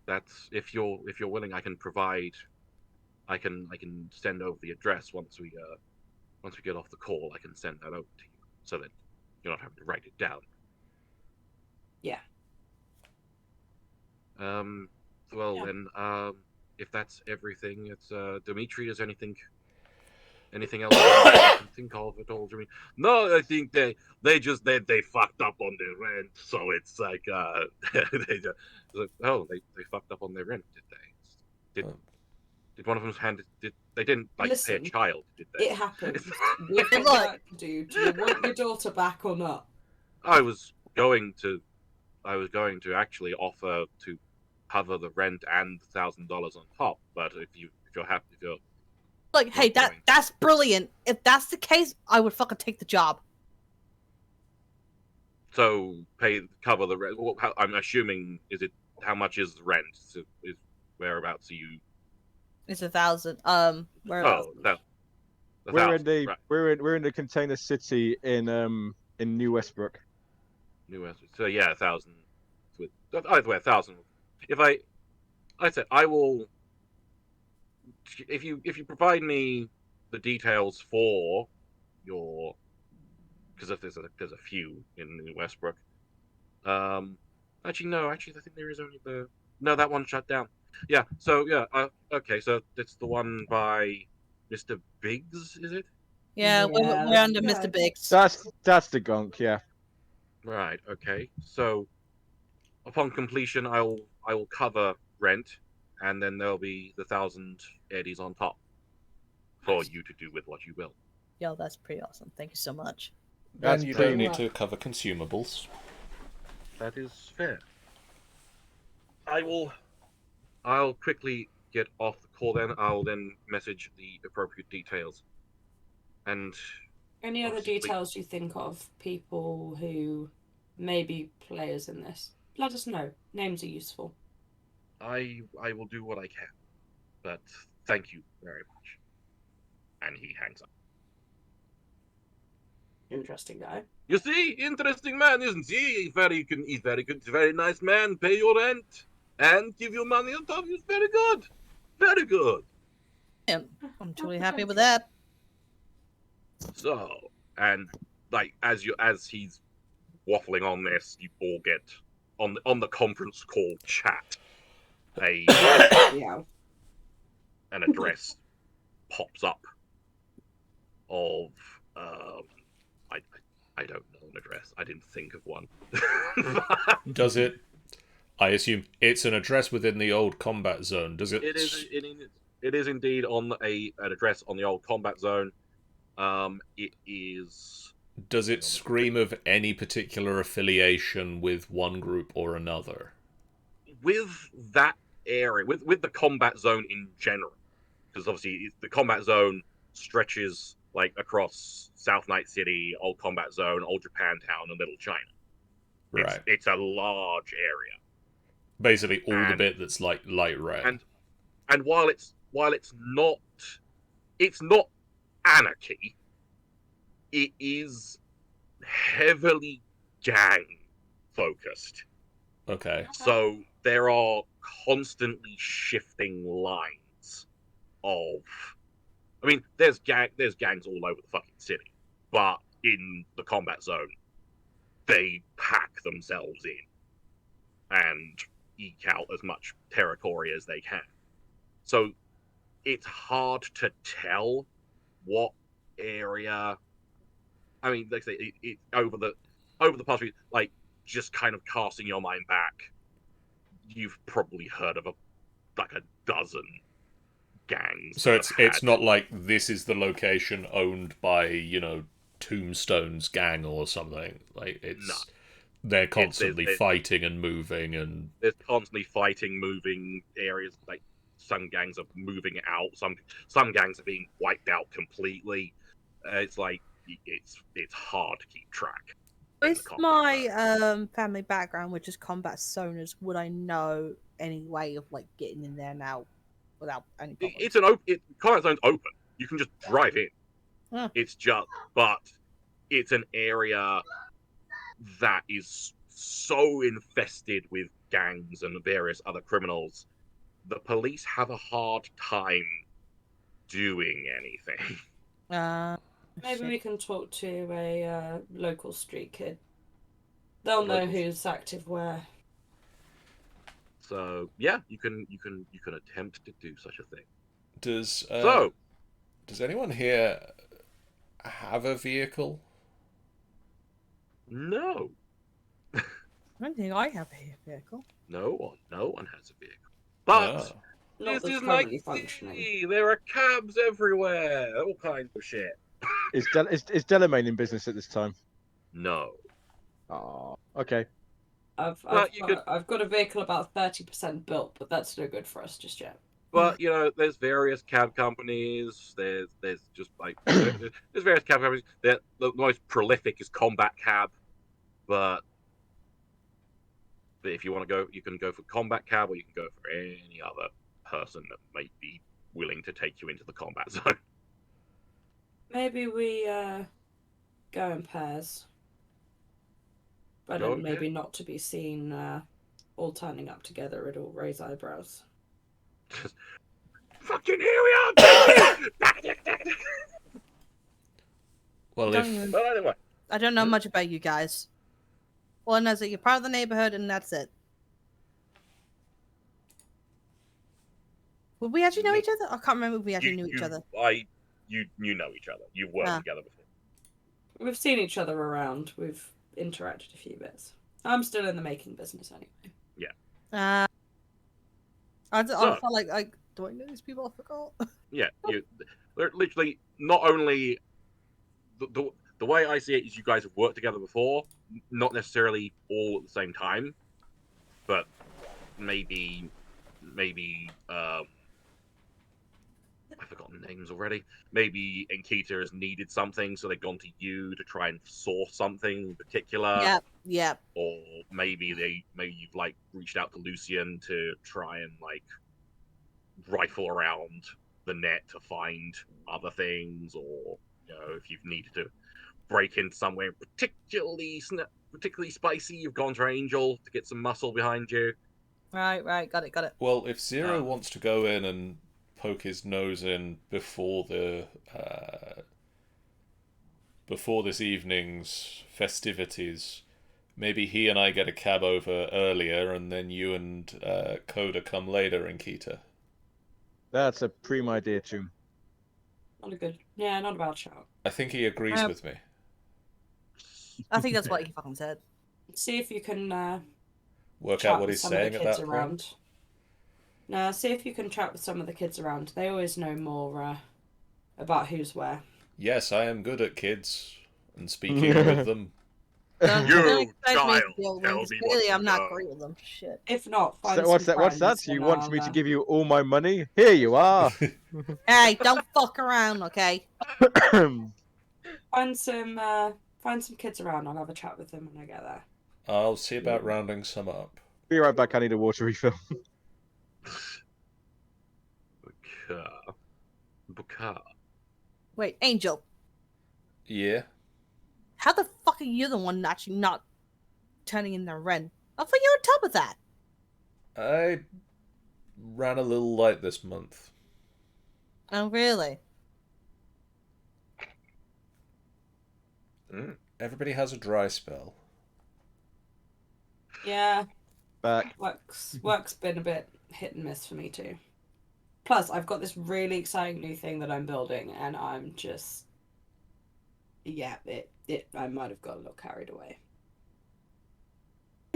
that's if you're willing, I can provide. I can send over the address once we get off the call. I can send that over to you so that you're not having to write it down.
Yeah.
Well
Yeah.
then, if that's everything, it's Dimitri. Is anything else you can think of at all? No, I think they fucked up on their rent, so it's like they fucked up on their rent, did they? Did one of them they didn't like
Listen,
pay a child, did they?
It happens. We've got
Look.
work to do. Do you want your daughter back or not?
I was going to actually offer to cover the rent and $1,000 on top, but if you're happy, if you're
Like, hey, that's brilliant. If that's the case, I would fucking take the job.
so cover the rent. Well, I'm assuming how much is the rent? Is whereabouts are you?
It's 1,000. Whereabouts?
Oh, that.
We're in the container city in New Westbrook.
New West. So yeah, 1,000. Either way, 1,000. Like I said, I will. If you provide me the details for your, because if there's a few in New Westbrook. Actually, I think there is only that one shut down. Yeah. So yeah. Okay. So it's the one by Mr. Biggs, is it?
Yeah, we're under
Yeah.
Mr. Biggs.
That's the gunk, yeah.
Right. Okay. So upon completion, I will cover rent, and then there'll be the 1,000 eddies on top for you to do with what you will.
Yo, that's pretty awesome. Thank you so much.
That's
And you
pretty
don't need
much.
to cover consumables.
That is fair. I'll quickly get off the call. Then I'll message the appropriate details. And
Any other
Obviously,
details you think of people who may be players in this? Let us know. Names are useful.
I will do what I can. But thank you very much. And he hangs up.
Interesting guy.
You see, interesting man, isn't he? He's very good, very nice man. Pay your rent and give you money on top. He's very good, very good.
Yeah, I'm truly happy with that.
So, and like as he's waffling on this, you all get on the conference call chat.
Yeah.
An address pops up of I don't know an address. I didn't think of one.
Does it? I assume it's an address within the old combat zone. Does it?
It is indeed on an address on the old combat zone. It is.
Does it scream of any particular affiliation with one group or another?
With that area, with the combat zone in general, because obviously the combat zone stretches like across South Night City, Old Combat Zone, Old Japantown, and Little China.
Right.
It's a large area.
Basically, all the bit that's like light red.
And while it's not anarchy. It is heavily gang focused.
Okay.
So there are constantly shifting lines of. I mean, there's gangs all over the fucking city, but in the combat zone, they pack themselves in and eke out as much territory as they can. So it's hard to tell what area. I mean, like I say, it over the past week, like just kind of casting your mind back, you've probably heard of a like a dozen gangs.
So
that
it's
have
it's
had-
not like this is the location owned by, Tombstone's gang or something. Like it's they're constantly
there's-
fighting and moving and
there's constantly fighting, moving areas. Like some gangs are moving out, some gangs are being wiped out completely. It's like it's hard to keep track. in the
With
combat
my
zone.
family background, which is combat sonars, would I know any way of like getting in there now without any problems?
It's an open. Combat zone's open. You can just drive in.
Huh.
But it's an area that is so infested with gangs and various other criminals. The police have a hard time doing anything.
Maybe
Shit.
we can talk to a local street kid. They'll know
Local-
who's active where.
So yeah, you can attempt to do such a thing.
does
So
does anyone here have a vehicle?
no,
I don't think I have a vehicle.
no one has a vehicle. But
Ah.
Not
this
that's
is
currently
Night
functioning.
City. There are cabs everywhere, all kinds of shit.
Is Delamain in business at this time?
No,
Oh, okay.
But you could-
I've got a vehicle about 30% built, but that's no good for us just yet.
but there's various cab companies. There's just like there's various cab companies. The most prolific is Combat Cab, but if you want to go, you can go for Combat Cab, or you can go for any other person that might be willing to take you into the combat zone.
Maybe we go in pairs. But
Go
then
in
maybe
pairs?
not to be seen all turning up together. It'll raise eyebrows.
Fucking here we are!
Well,
Don't
if
even-
But anyway,
I don't know
Hmm?
much about you guys. All I know is that you're part of the neighborhood, and that's it. Would we actually know each other? I can't remember if we actually knew each other.
You know each other. You've worked
Ah.
together before.
We've seen each other around. We've interacted a few bits. I'm still in the making business anyway.
I
So-
felt like do I know these people? I forgot.
Yeah, they're literally not only the way I see it is you guys have worked together before, not necessarily all at the same time, but maybe I've forgotten names already. Maybe Enkita has needed something, so they've gone to you to try and source something in particular.
Yeah.
Or maybe you've like reached out to Lucian to try and like rifle around the net to find other things, or if you've needed to break in somewhere particularly spicy, you've gone to Angel to get some muscle behind you.
Right. Got it.
well, if Zero
Um,
wants to go in and poke his nose in before this evening's festivities, maybe he and I get a cab over earlier, and then you and Coda come later, Nkita.
That's a prime idea, Toom.
Not a bad shout.
I think he agrees with me.
I think that's what he fucking said.
See if you can
Work
chat
out what
with
he's
some of
saying
the
at
kids
that
around.
point.
No, see if you can chat with some of the kids around. They always know more about who's where.
Yes, I am good at kids and speaking with them.
You,
expect me to
child,
deal with
tell
them, 'cause
me what
clearly
to
I'm not
know.
great with them. Shit.
If not, find
So,
some
what's that? What's that?
friends
You
and
want
I'll,
me to give you all my money? Here you are.
Hey, don't fuck around, okay?
find some kids around. I'll have a chat with them when I get there.
I'll see about rounding some up.
Be right back. I need a water refill.
Bukar.
Wait, Angel,
Yeah.
how the fuck are you the one actually not turning in the rent? I thought you were on top of that.
I ran a little light this month.
Oh, really?
Everybody has a dry spell.
Yeah,
Back.
work's been a bit hit and miss for me too. Plus, I've got this really exciting new thing that I'm building, and I'm just, I might have got a little carried away.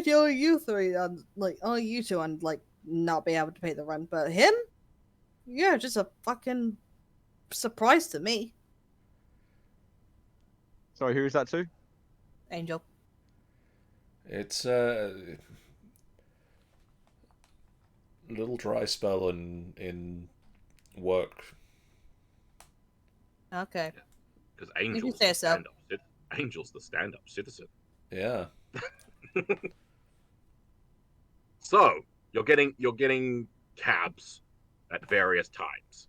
Only you three, only you two, and like not be able to pay the rent, but him, yeah, just a fucking surprise to me.
Sorry, who is that to?
Angel.
It's little dry spell in work.
Okay.
Because
You
Angel's
say
the
so.
stand-up. Angel's the stand-up citizen.
Yeah.
So you're getting cabs at various times.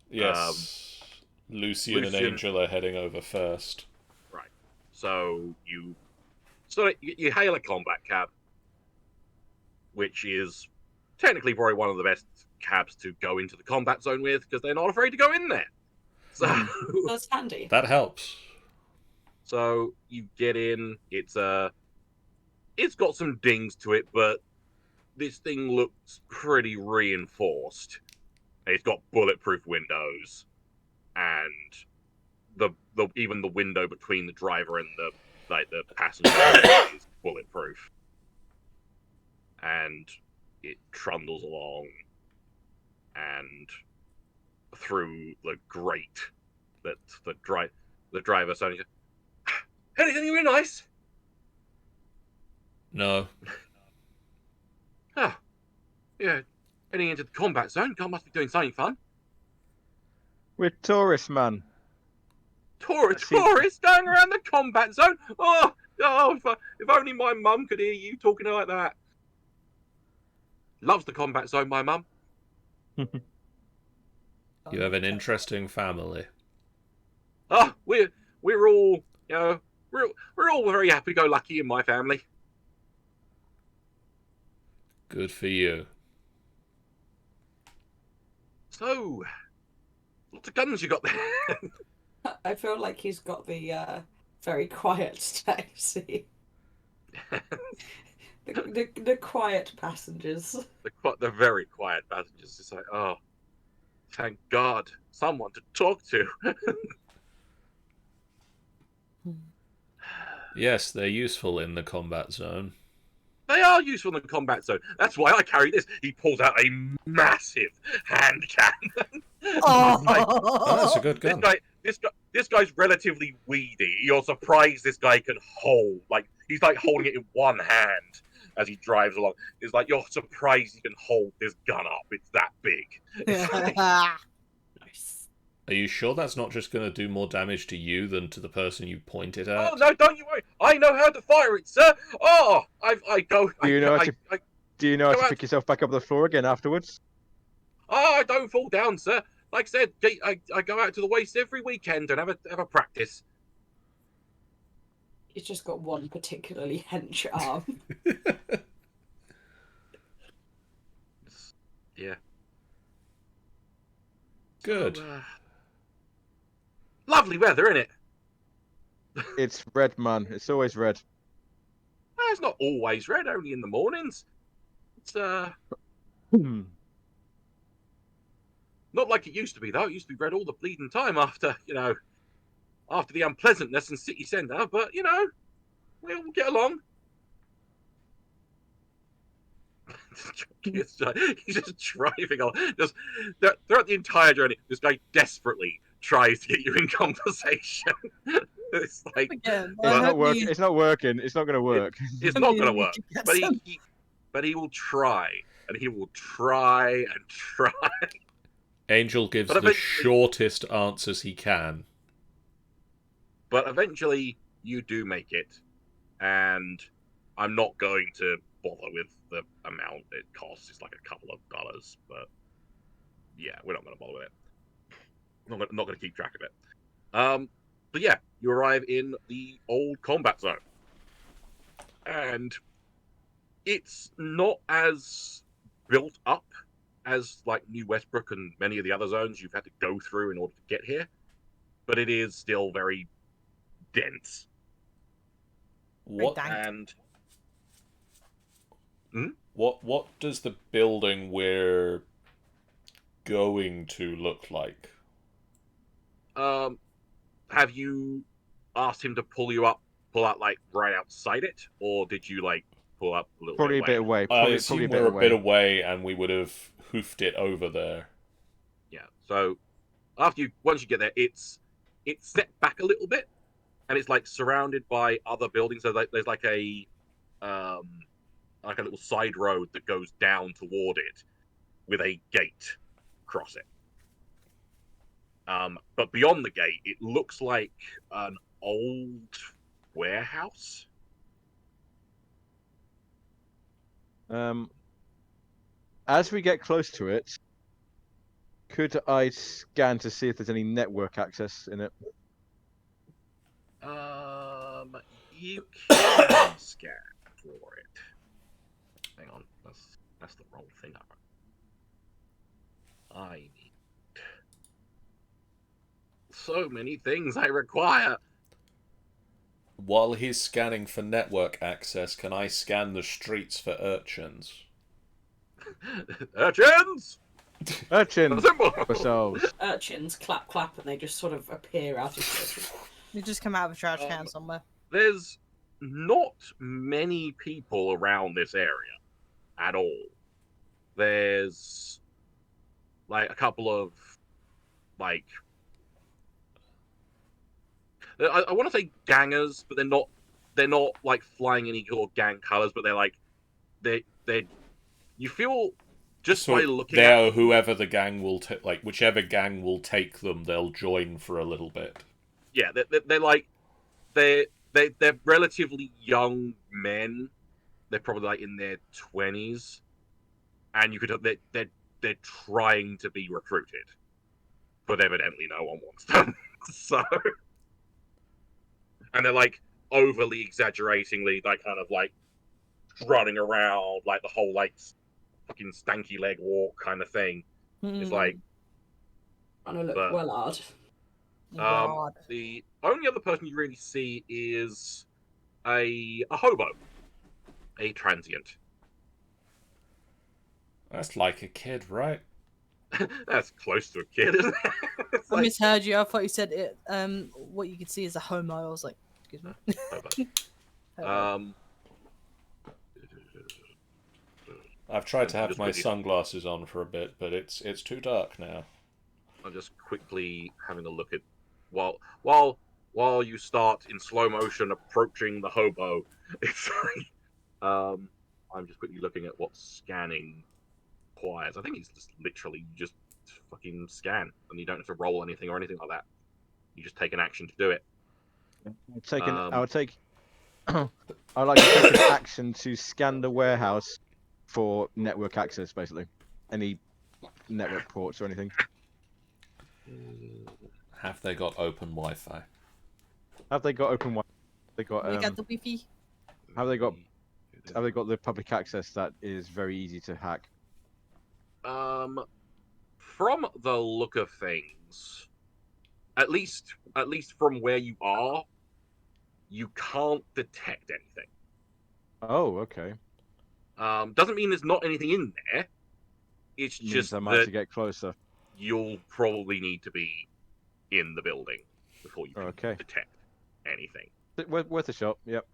Yes. Lucian and
Lucian-
Angel are heading over first.
Right. So you hail a combat cab, which is technically probably one of the best cabs to go into the combat zone with because they're not afraid to go in there. So
That's handy.
That helps.
so you get in. It's got some dings to it, but this thing looks pretty reinforced. It's got bulletproof windows, and the even the window between the driver and the passenger is bulletproof. And it trundles along and through the grate that the driver suddenly goes, anything really nice?
No.
Ah, yeah, heading into the combat zone. God must be doing something fun.
We're tourists, man.
Tourists
See-
going around the combat zone. Oh, if only my mum could hear you talking like that. Loves the combat zone, my mum.
You have an interesting family.
Oh, we're all, we're all very happy-go-lucky in my family.
Good for you.
So, lots of guns you got there.
I feel like he's got the very quiet taxi. the quiet passengers.
The very quiet passengers. It's like, oh, thank God, someone to talk to.
Yes, they're useful in the combat zone.
They are useful in the combat zone. That's why I carry this. He pulls out a massive hand cannon.
Oh, that's a good gun.
This guy's relatively weedy. You're surprised this guy can hold. Like, he's like holding it in one hand as he drives along. It's like you're surprised he can hold this gun up. It's that big. It's like,
Nice.
Are you sure that's not just going to do more damage to you than to the person you point it at?
oh no, don't you worry. I know how to fire it, sir. Oh,
Do you know how to
Go out-
pick yourself back up the floor again afterwards?
I don't fall down, sir. Like I said, I go out to the waste every weekend and have a practice.
He's just got one particularly hench arm.
Yeah.
Good.
So, lovely weather, isn't it?
It's red, man. It's always red.
It's not always red, only in the mornings. It's not like it used to be, though. It used to be red all the bleeding time after the unpleasantness in city centre. But we'll get along. He's just driving on. Just throughout the entire journey, this guy desperately tries to get you in conversation. It's like
Again,
It's not working. It's not working. It's not going to work.
it's not going to work. But he will try, and he will try and try.
Angel gives
But
the
eventually-
shortest answers he can.
But eventually, you do make it, and I'm not going to bother with the amount it costs. It's like a couple of dollars, but yeah, we're not going to bother with it. I'm not going to keep track of it. But yeah, you arrive in the old combat zone, and it's not as built up as like New Westbrook and many of the other zones you've had to go through in order to get here, but it is still very dense.
What
dank.
And
what does the building we're going to look like?
have you asked him to pull out like right outside it, or did you like pull up a little
Probably a bit
away.
away.
I
Probably
assume
a bit
we're a
away.
bit away, and we would have hoofed it over there.
Yeah. So once you get there, it's set back a little bit, and it's like surrounded by other buildings. So there's like a little side road that goes down toward it with a gate across it. But beyond the gate, it looks like an old warehouse.
As we get close to it, could I scan to see if there's any network access in it?
You can scan for it. Hang on, that's the wrong thing. I need so many things I require.
While he's scanning for network access, can I scan the streets for urchins?
Urchins!
Urchins!
Assemble!
Ourselves.
Urchins clap clap and they just sort of appear out of churches.
You just come out of a trash can somewhere.
There's not many people around this area at all. There's like a couple of like I want to say gangers, but they're not like flying any or gang colors, but they're like they you feel just by looking
they're
at
whoever the gang will like whichever gang will take them, they'll join for a little bit.
Yeah, they're like they're relatively young men. They're probably like in their 20s, and you could they're trying to be recruited, but evidently no one wants them. So, and they're like overly exaggeratingly like kind of like running around like the whole like fucking stanky leg walk kind of thing. It's like
Trying to look well-odd.
The only other person you really see is a hobo, a transient.
That's like a kid, right?
That's close to a kid, isn't it?
I misheard you. I thought you said it. What you could see is a homo. I was like, excuse me.
Hobo.
I've tried to have my sunglasses on for a bit, but it's too dark now.
I'm just quickly having a look at while you start in slow motion approaching the hobo. It's like I'm just quickly looking at what scanning requires. I think it's just literally just fucking scan, and you don't have to roll anything or anything like that. You just take an action to do it.
I would take. I'd like to take an action to scan the warehouse for network access, basically. Any network ports or anything.
Have they got open Wi-Fi?
Have they got open Wi-Fi? They got.
We got the Wi-Fi.
Have they got the public access that is very easy to hack?
From the look of things, at least from where you are, you can't detect anything.
Oh, okay.
Doesn't mean there's not anything in there. It's just
I might have
that
to get closer.
you'll probably need to be in the building before you can detect anything.
Worth a shot. Yep.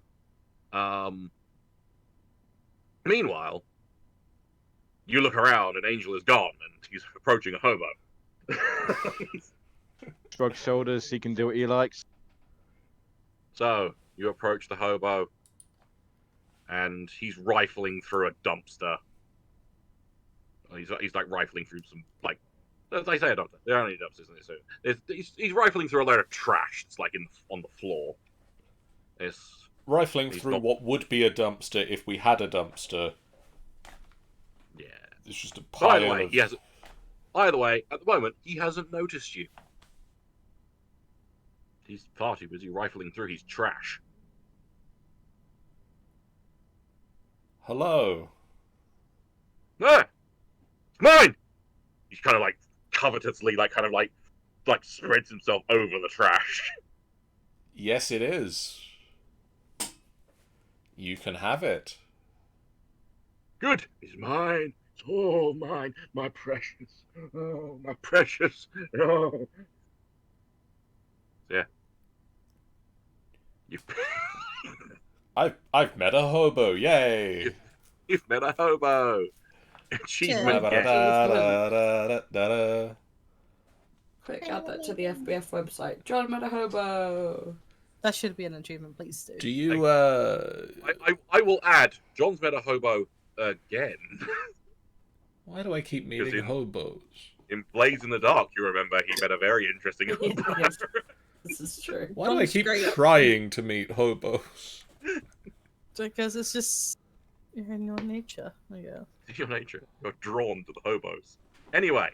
Meanwhile, you look around and Angel is gone and he's approaching a hobo.
Shrug shoulders. He can do what he likes.
So you approach the hobo, and he's rifling through a dumpster. He's like rifling through some like they say a dumpster. There aren't any dumpsters in this. So he's rifling through a load of trash. It's like on the floor.
Rifling through what would be a dumpster if we had a dumpster.
Yeah.
It's just a pile of...
Either way, at the moment, he hasn't noticed you. He's far too busy rifling through his trash.
Hello.
Ah! It's mine! He's kind of like covetously, like spreads himself over the trash.
Yes, it is. You can have it.
Good. It's mine. It's all mine. My precious. Oh, my precious. Oh. Yeah.
I've met a hobo, yay!
You've met a hobo. Achievement
Yeah.
get.
Quick, add that to the FBF website. John met a hobo.
That should be an achievement, please do.
Do you
I will add John's met a hobo again.
Why do I keep meeting
in-
hobos?
In Blaze in the Dark, you remember he met a very interesting hobo.
Yes. This is true.
Why do I
John's
keep
great.
trying to meet hobos?
Because it's just in your nature, I guess.
Your nature. You're drawn to the hobos. Anyway,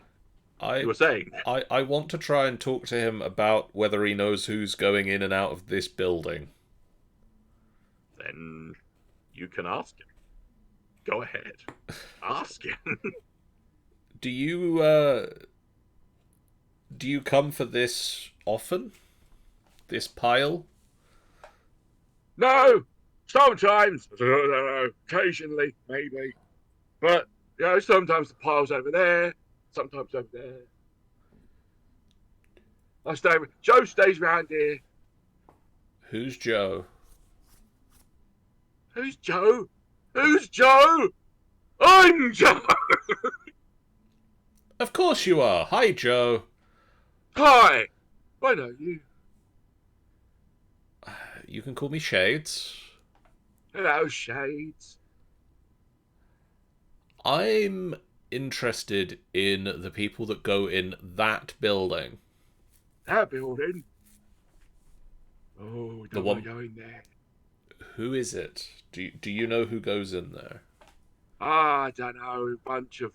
I
you were saying.
I want to try and talk to him about whether he knows who's going in and out of this building.
Then you can ask him. Go ahead. Ask him.
Do you come for this often? This pile?
No! Sometimes. Occasionally, maybe. But, sometimes the pile's over there. Sometimes over there. Joe stays around here.
Who's Joe?
Who's Joe? Who's Joe? I'm Joe!
Of course you are. Hi, Joe.
Hi! I know you.
You can call me Shades.
Hello, Shades.
I'm interested in the people that go in that building.
That building. Oh,
The
don't
one-
want to go in there.
Who is it? Do you know who goes in there?
I don't know, a bunch of...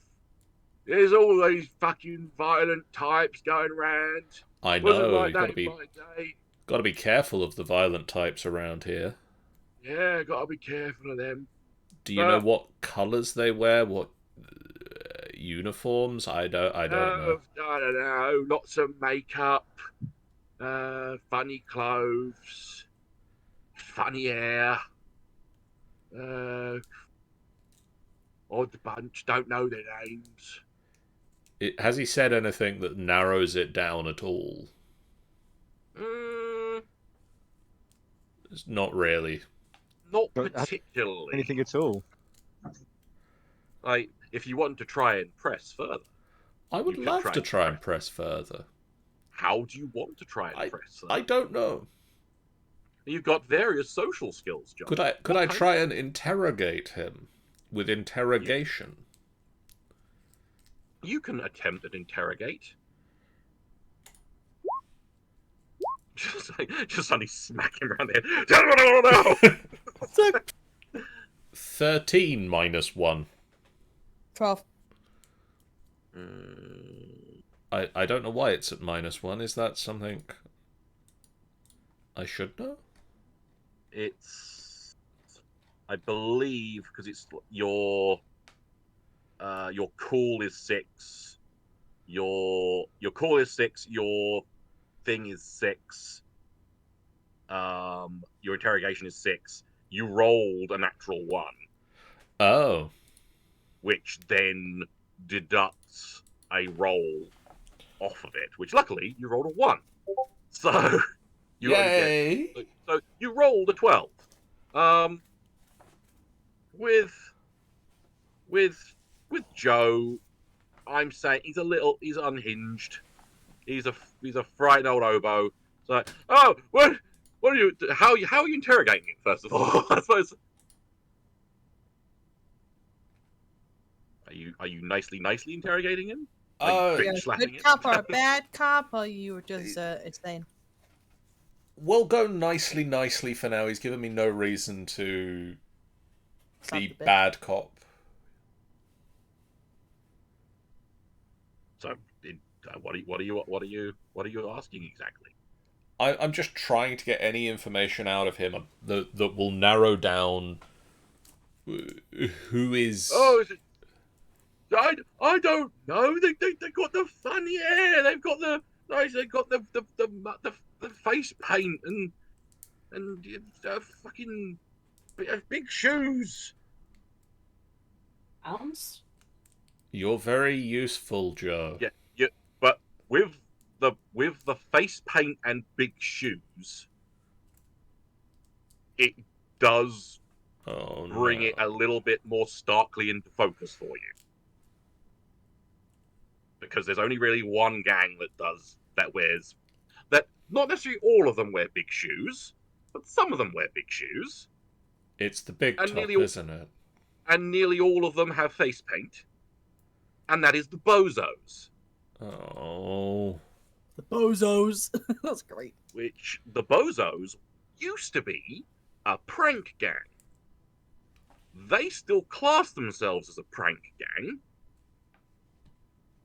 There's all these fucking violent types going around.
I
Wasn't
know.
like
You've
that in my day.
got to be careful of the violent types around here.
Yeah, gotta be careful of them.
Do you know what colours they wear? What uniforms? I don't know.
I don't know. Lots of makeup. Funny clothes. Funny hair. Odd bunch. Don't know their names.
Has he said anything that narrows it down at all? It's not really.
Not
Don't-
particularly.
Anything at all?
Like, if you want to try and press further,
I would
You could
love
try
to
and
try and press further.
how do you want to try and press further?
I don't know.
You've got various social skills, John.
Could I try and interrogate him with interrogation?
You can attempt an interrogate. Just suddenly smack him around the head.
13 minus 1.
12.
I don't know why it's at minus 1. Is that something I should know?
It's, I believe, because it's your cool is 6. Your cool is 6. Your thing is 6. Your interrogation is 6. You rolled a natural 1,
Oh.
which then deducts a roll off of it. Which luckily you rolled a 1, so you only get.
Yay!
So you rolled a 12. With Joe, I'm saying he's unhinged. He's a frightened old oboe. It's like, oh, what are you? How are you interrogating him? First of all, I suppose. Are you nicely interrogating him? Are you
Yeah,
bitch slapping
good
him?
cop or a bad cop, or you were just insane?
We'll go nicely for now. He's given me no reason to
Slap
be
the bitch.
bad cop.
So, what are you asking exactly?
I'm just trying to get any information out of him that will narrow down who is.
Oh, is it, I don't know. They got the funny hair. They've got the face paint and fucking big shoes.
Ounce?
You're very useful, Joe.
Yeah. But with the face paint and big shoes, it does
Oh,
bring
no.
it a little bit more starkly into focus for you. Because there's only really one gang that wears that. Not necessarily all of them wear big shoes, but some of them wear big shoes,
It's the big
and
top, isn't it?
nearly all of them have face paint, and that is the bozos.
Oh.
The bozos. That's great.
Which the bozos used to be a prank gang. They still class themselves as a prank gang,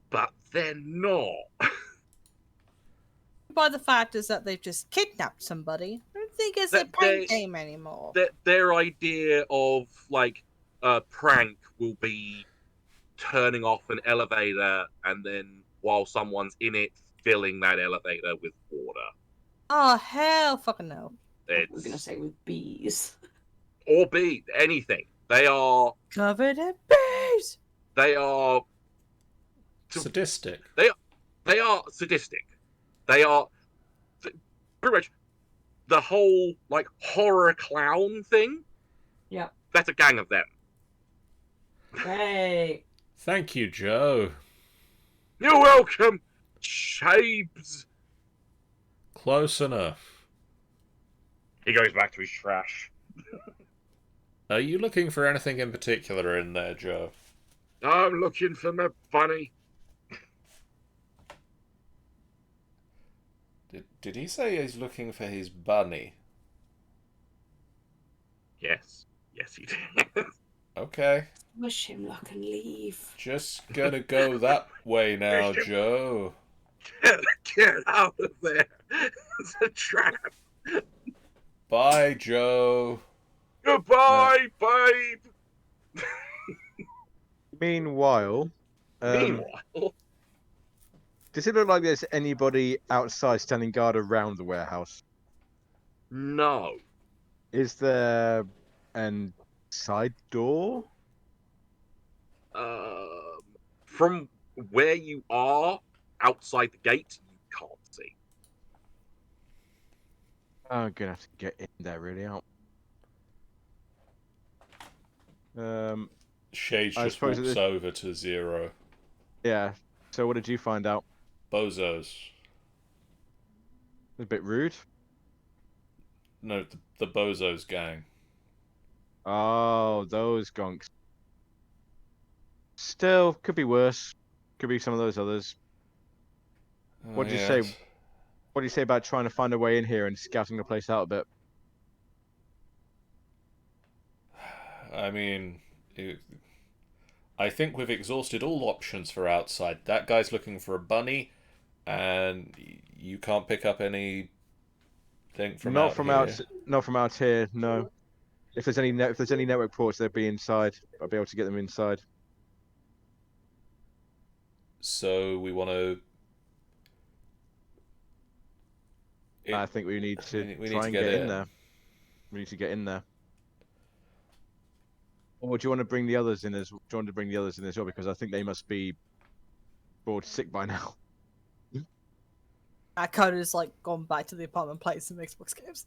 but they're not.
By the fact is that they've just kidnapped somebody. I don't think it's a prank game anymore.
Their idea of like a prank will be turning off an elevator and then while someone's in it, filling that elevator with water.
Oh hell, fucking no!
We're gonna say with bees.
Or be anything. They are
Covered in bees.
They are
Sadistic.
They are sadistic. They are pretty much the whole like horror clown thing.
Yep.
That's a gang of them.
Great.
Thank you, Joe.
You're welcome, Shabes.
Close enough.
He goes back to his trash.
Are you looking for anything in particular in there, Joe?
I'm looking for my bunny.
Did he say he's looking for his bunny?
Yes. Yes, he did.
Okay.
Wish him luck and leave.
Just gonna go that way now, Joe.
Get out of there. It's a trap.
Bye, Joe.
Goodbye, babe.
Meanwhile,
Meanwhile,
does it look like there's anybody outside standing guard around the warehouse?
no.
Is there an side door?
From where you are outside the gate, you can't see.
I'm gonna have to get in there, really, aren't
Shades
I
just
suppose
walks
it-
over to Zero.
yeah. So what did you find out?
Bozos.
A bit rude.
No, the Bozos gang.
Oh, those gonks. Still, could be worse. Could be some of those others. What'd you say? What do you say about trying to find a way in here and scouting the place out a bit?
I mean, I think we've exhausted all options for outside. That guy's looking for a bunny, and you can't pick up anything from
Not
out
from
here.
not from out here. No. If there's any network ports, they'd be inside. I'll be able to get them inside.
So we want to.
I think we need to
we need
try
to
and
get
get in
in.
there. We need to get in there. Or do you want to bring the others in as? Do you want to bring the others in as well? Because I think they must be bored sick by now.
Coda's like gone back to the apartment playing some Xbox games.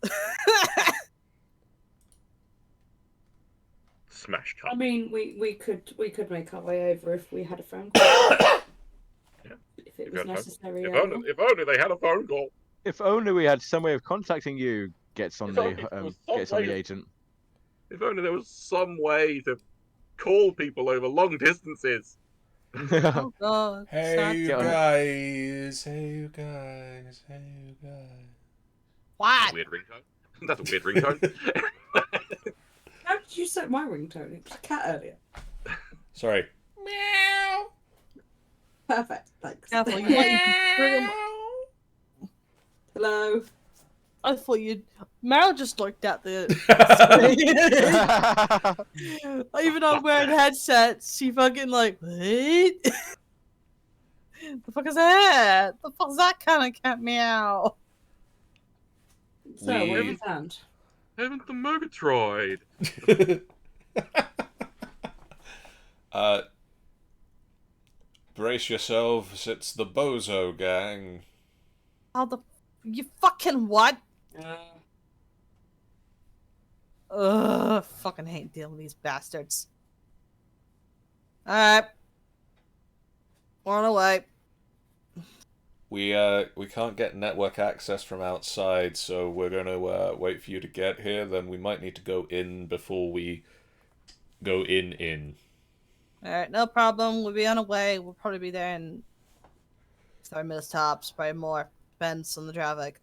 Smash
I
cut.
mean, we could make our way over if we had a phone call.
Yeah.
If it
If
was
you had a phone-
necessary.
If only they had a phone call.
If only we had some way of contacting you. Gets on
If
the
only there was some
gets on
way
the
of-
agent.
If only there was some way to call people over long distances.
Oh god.
Hey,
sad
you
Get on it.
guys. Hey, you guys. Hey, you guys.
What?
Weird ringtone. That's a weird ringtone.
How did you set my ringtone? It was a cat earlier.
Sorry. Meow.
Perfect. Thanks.
Careful, you might bring him.
Hello.
I thought you'd. Meryl just looked at the. Even though I'm wearing headsets, she fucking like, what? The fuck is that? The fuck is that kind of cat meow?
So, what have
We-
you found?
Haven't the Murgatroyd?
Brace yourselves, it's the Bozo gang.
How the. You fucking what? Ugh, fucking hate dealing with these bastards. Alright. On away.
We can't get network access from outside, so we're gonna wait for you to get here. Then we might need to go in before we go in.
Alright, no problem. We'll be on our way. We'll probably be there in 30 minutes tops, probably more. Depends on the traffic.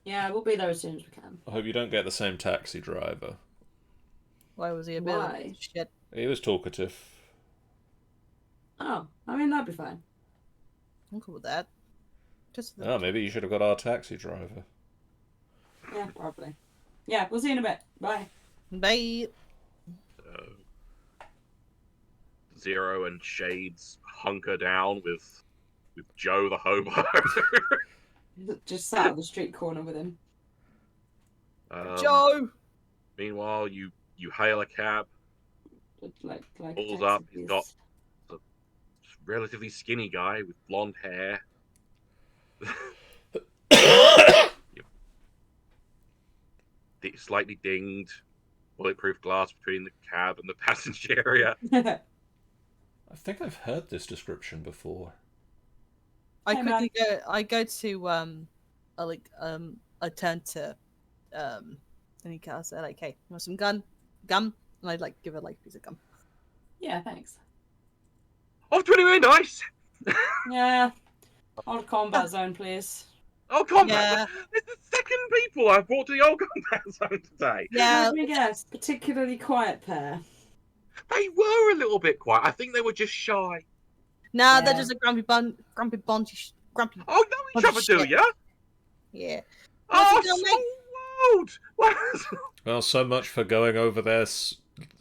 Yeah, we'll be there as soon as we can.
I hope you don't get the same taxi driver.
Why was he a bit of
Why?
shit?
He was talkative.
Oh, I mean, that'd be fine.
I'm cool with that. Just
Oh, maybe you should have got our taxi driver.
Yeah, probably. Yeah, we'll see you in a bit. Bye.
Bye.
Zero and Shades hunker down with Joe the hobo.
Just sat at the street corner with him.
Joe!
Meanwhile, you hail a cab.
Like
Pulls
taxi,
up. He's
please.
got a relatively skinny guy with blonde hair. Slightly dinged, bulletproof glass between the cab and the passenger area.
I think I've heard this description before.
I
Hey,
quickly go. I go to I turn to any car. I say like, "Hey, you want some gum?" And I like give it like a piece of gum.
Yeah, thanks.
Oh, doing really nice.
Yeah. Old combat zone, please.
Oh, combat.
Yeah.
It's the second people I've brought to the old combat zone today.
Yeah,
Let me guess. Particularly quiet pair.
They were a little bit quiet. I think they were just shy.
nah, they're
Yeah.
just a grumpy grumpy.
Oh, know each other, do
shit.
ya?
Yeah.
Oh,
What's it gonna
small world.
Well, so much for going over there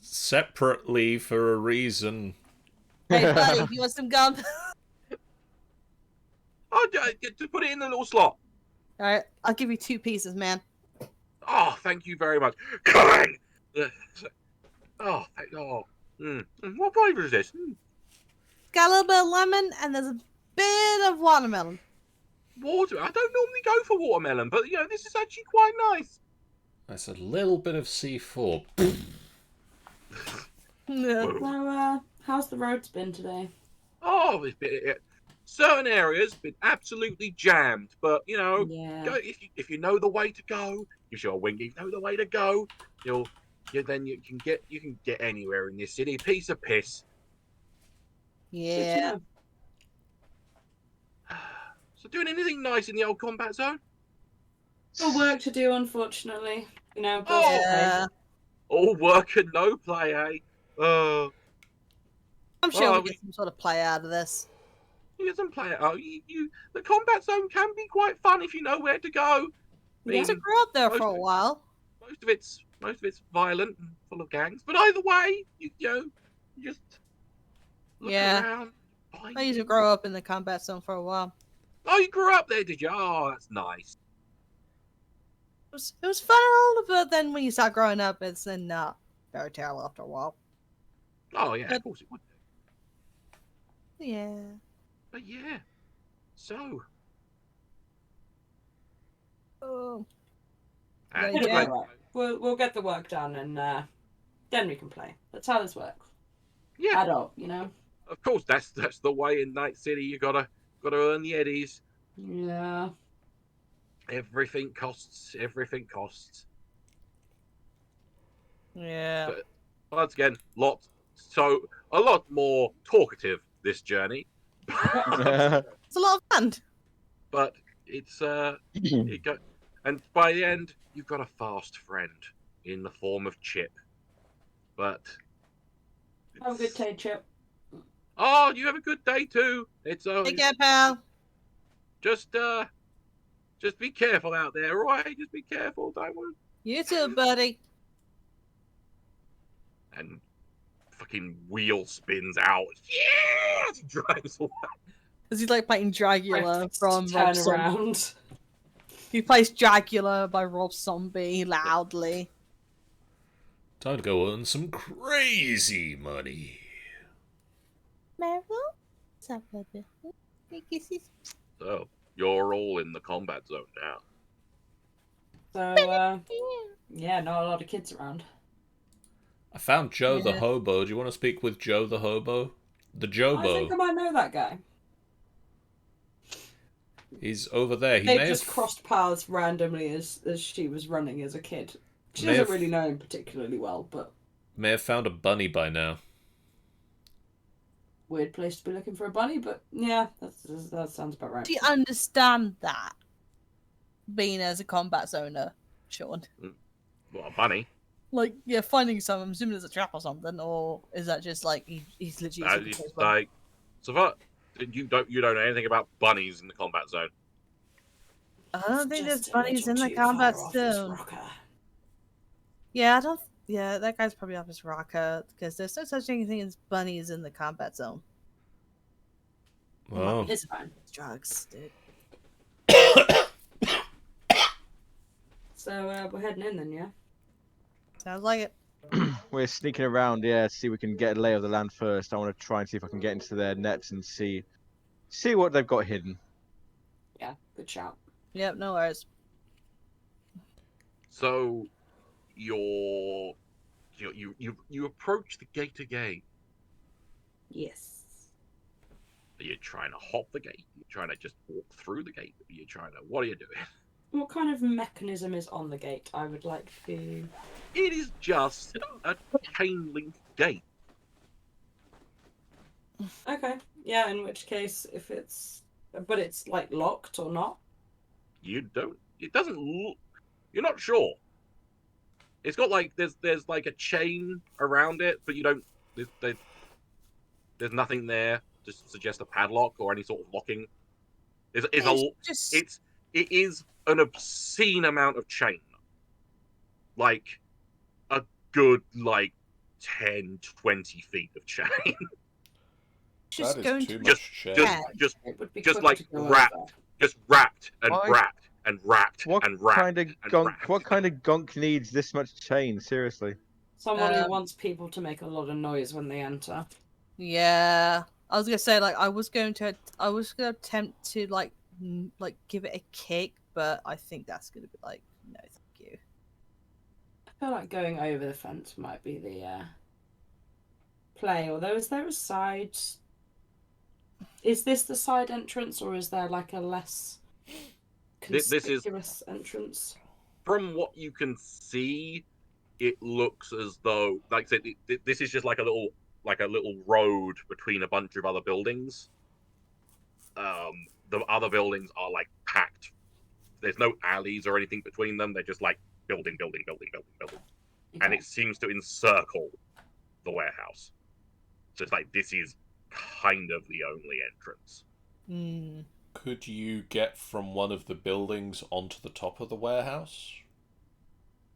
separately for a reason.
Hey, buddy, you want some gum?
Oh, just put it in the little slot.
All right, I'll give you 2 pieces, man.
Oh, thank you very much. Clang! Oh, what flavour is this?
It's got a little bit of lemon and there's a bit of watermelon.
Water. I don't normally go for watermelon, but this is actually quite nice.
That's a little bit of C4.
Yeah.
So, how's the roads been today?
Oh, certain areas been absolutely jammed, but
Yeah.
go, if you know the way to go, if you're a wing, you know the way to go, then you can get anywhere in this city. Piece of piss.
Yeah.
So doing anything nice in the old combat zone?
Still work to do, unfortunately. Bills to
Oh.
pay.
Yeah.
All work and no play, eh?
I'm sure
Well,
we get some sort of play out of this.
You get some play. Oh, the combat zone can be quite fun if you know where to go. I
Yeah.
I grew up there
most
for a
of it-
while.
Most of it's violent and full of gangs, but either way, you just look
Yeah.
around. Find
I used to
things.
grow up in the combat zone for a while.
Oh, you grew up there, did you? Oh, that's nice.
It was fun and all, but then when you start growing up, it's then very terrible after a while.
Oh yeah,
But-
of course it would.
Yeah.
But yeah, so
Oh.
and
Yeah,
you
yeah.
play-
We'll get the work done and then we can play. That's how this works.
yeah,
Adult,
of course that's the way in Night City. You gotta earn the eddies.
Yeah.
Everything costs. Everything costs.
Yeah.
But once again, a lot more talkative this journey.
It's a lot of fun.
But it's and by the end you've got a fast friend in the form of Chip. But
Have a good day, Chip.
oh, you have a good day too. It's
Take care, pal.
just be careful out there, right? Just be careful, don't worry.
You too, buddy.
And fucking wheel spins out. Yeah, he drives away.
Is he like playing Dracula from
turn
Rob Zombie?
around.
He plays Dracula by Rob Zombie loudly.
Time to go earn some crazy money.
So you're all in the combat zone now.
So, yeah, not a lot of kids around.
I found Joe the
Yeah.
hobo. Do you want to speak with Joe the hobo? The
I think I
Jobo.
might know that guy.
He's over there. He
They
may
just
have
crossed paths randomly as she was running as a kid. She
May
doesn't
have-
really know him particularly well, but
may have found a bunny by now.
weird place to be looking for a bunny. But yeah, that sounds about right.
Do you understand that? Being as a combat zoner, Sean.
What, a bunny?
Like, yeah, finding some, I'm assuming there's a trap or something, or is that just like he's literally just
It's
looking for his
like, so far, you don't know anything about bunnies in the combat zone.
I don't think there's
Just a
bunnies
little
in the
too
combat
far off this
zone.
rocker.
Yeah, I don't. Yeah, that guy's probably off his rocker because there's no such thing as bunnies in the combat zone.
Oh.
It's fine.
It's drugs, dude.
So we're heading in then, yeah.
Sounds like it.
We're sneaking around, yeah, to see if we can get a lay of the land first. I want to try and see if I can get into their nets and see what they've got hidden.
Yeah, good shout.
Yep, no worries.
So, you approach the gate again.
Yes.
Are you trying to hop the gate? Are you trying to just walk through the gate? Are you trying to? What are you doing?
What kind of mechanism is on the gate? I would like to.
It is just a chain link gate.
Okay. Yeah. In which case, if it's, but it's like locked or not.
You don't. It doesn't look. You're not sure. It's got like there's like a chain around it, but you don't. There's nothing there to suggest a padlock or any sort of locking. It is an obscene amount of chain. Like a good 10, 20 feet of chain.
Just
That is
going
too
to
much chain.
It would be
just
quick
like
to go
wrapped,
over.
just wrapped and
Why?
wrapped and wrapped
What
and wrapped.
kind of
and
gunk?
wrapped.
What kind of gunk needs this much chain? Seriously.
Someone who wants people to make a lot of noise when they enter.
Yeah, I was gonna say I was gonna attempt to give it a kick, but I think that's gonna be no, thank you.
I feel like going over the fence might be the play. Although, is there a side? Is this the side entrance, or is there like a less
This is
conspicuous entrance?
from what you can see. It looks as though, like I said, this is just like a little road between a bunch of other buildings. The other buildings are like packed. There's no alleys or anything between them. They're just like building.
Okay.
And it seems to encircle the warehouse. So it's like this is kind of the only entrance.
Hmm.
Could you get from one of the buildings onto the top of the warehouse?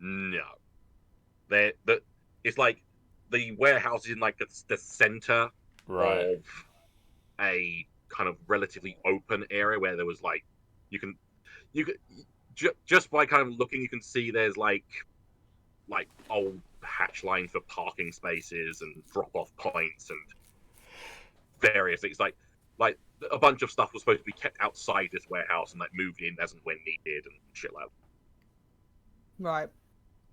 No, it's like the warehouse is in like the center
Right.
of a kind of relatively open area where there was like you can just by kind of looking you can see there's like old hatch lines for parking spaces and drop off points and various things like a bunch of stuff was supposed to be kept outside this warehouse and like moved in as and when needed and shit like that.
Right.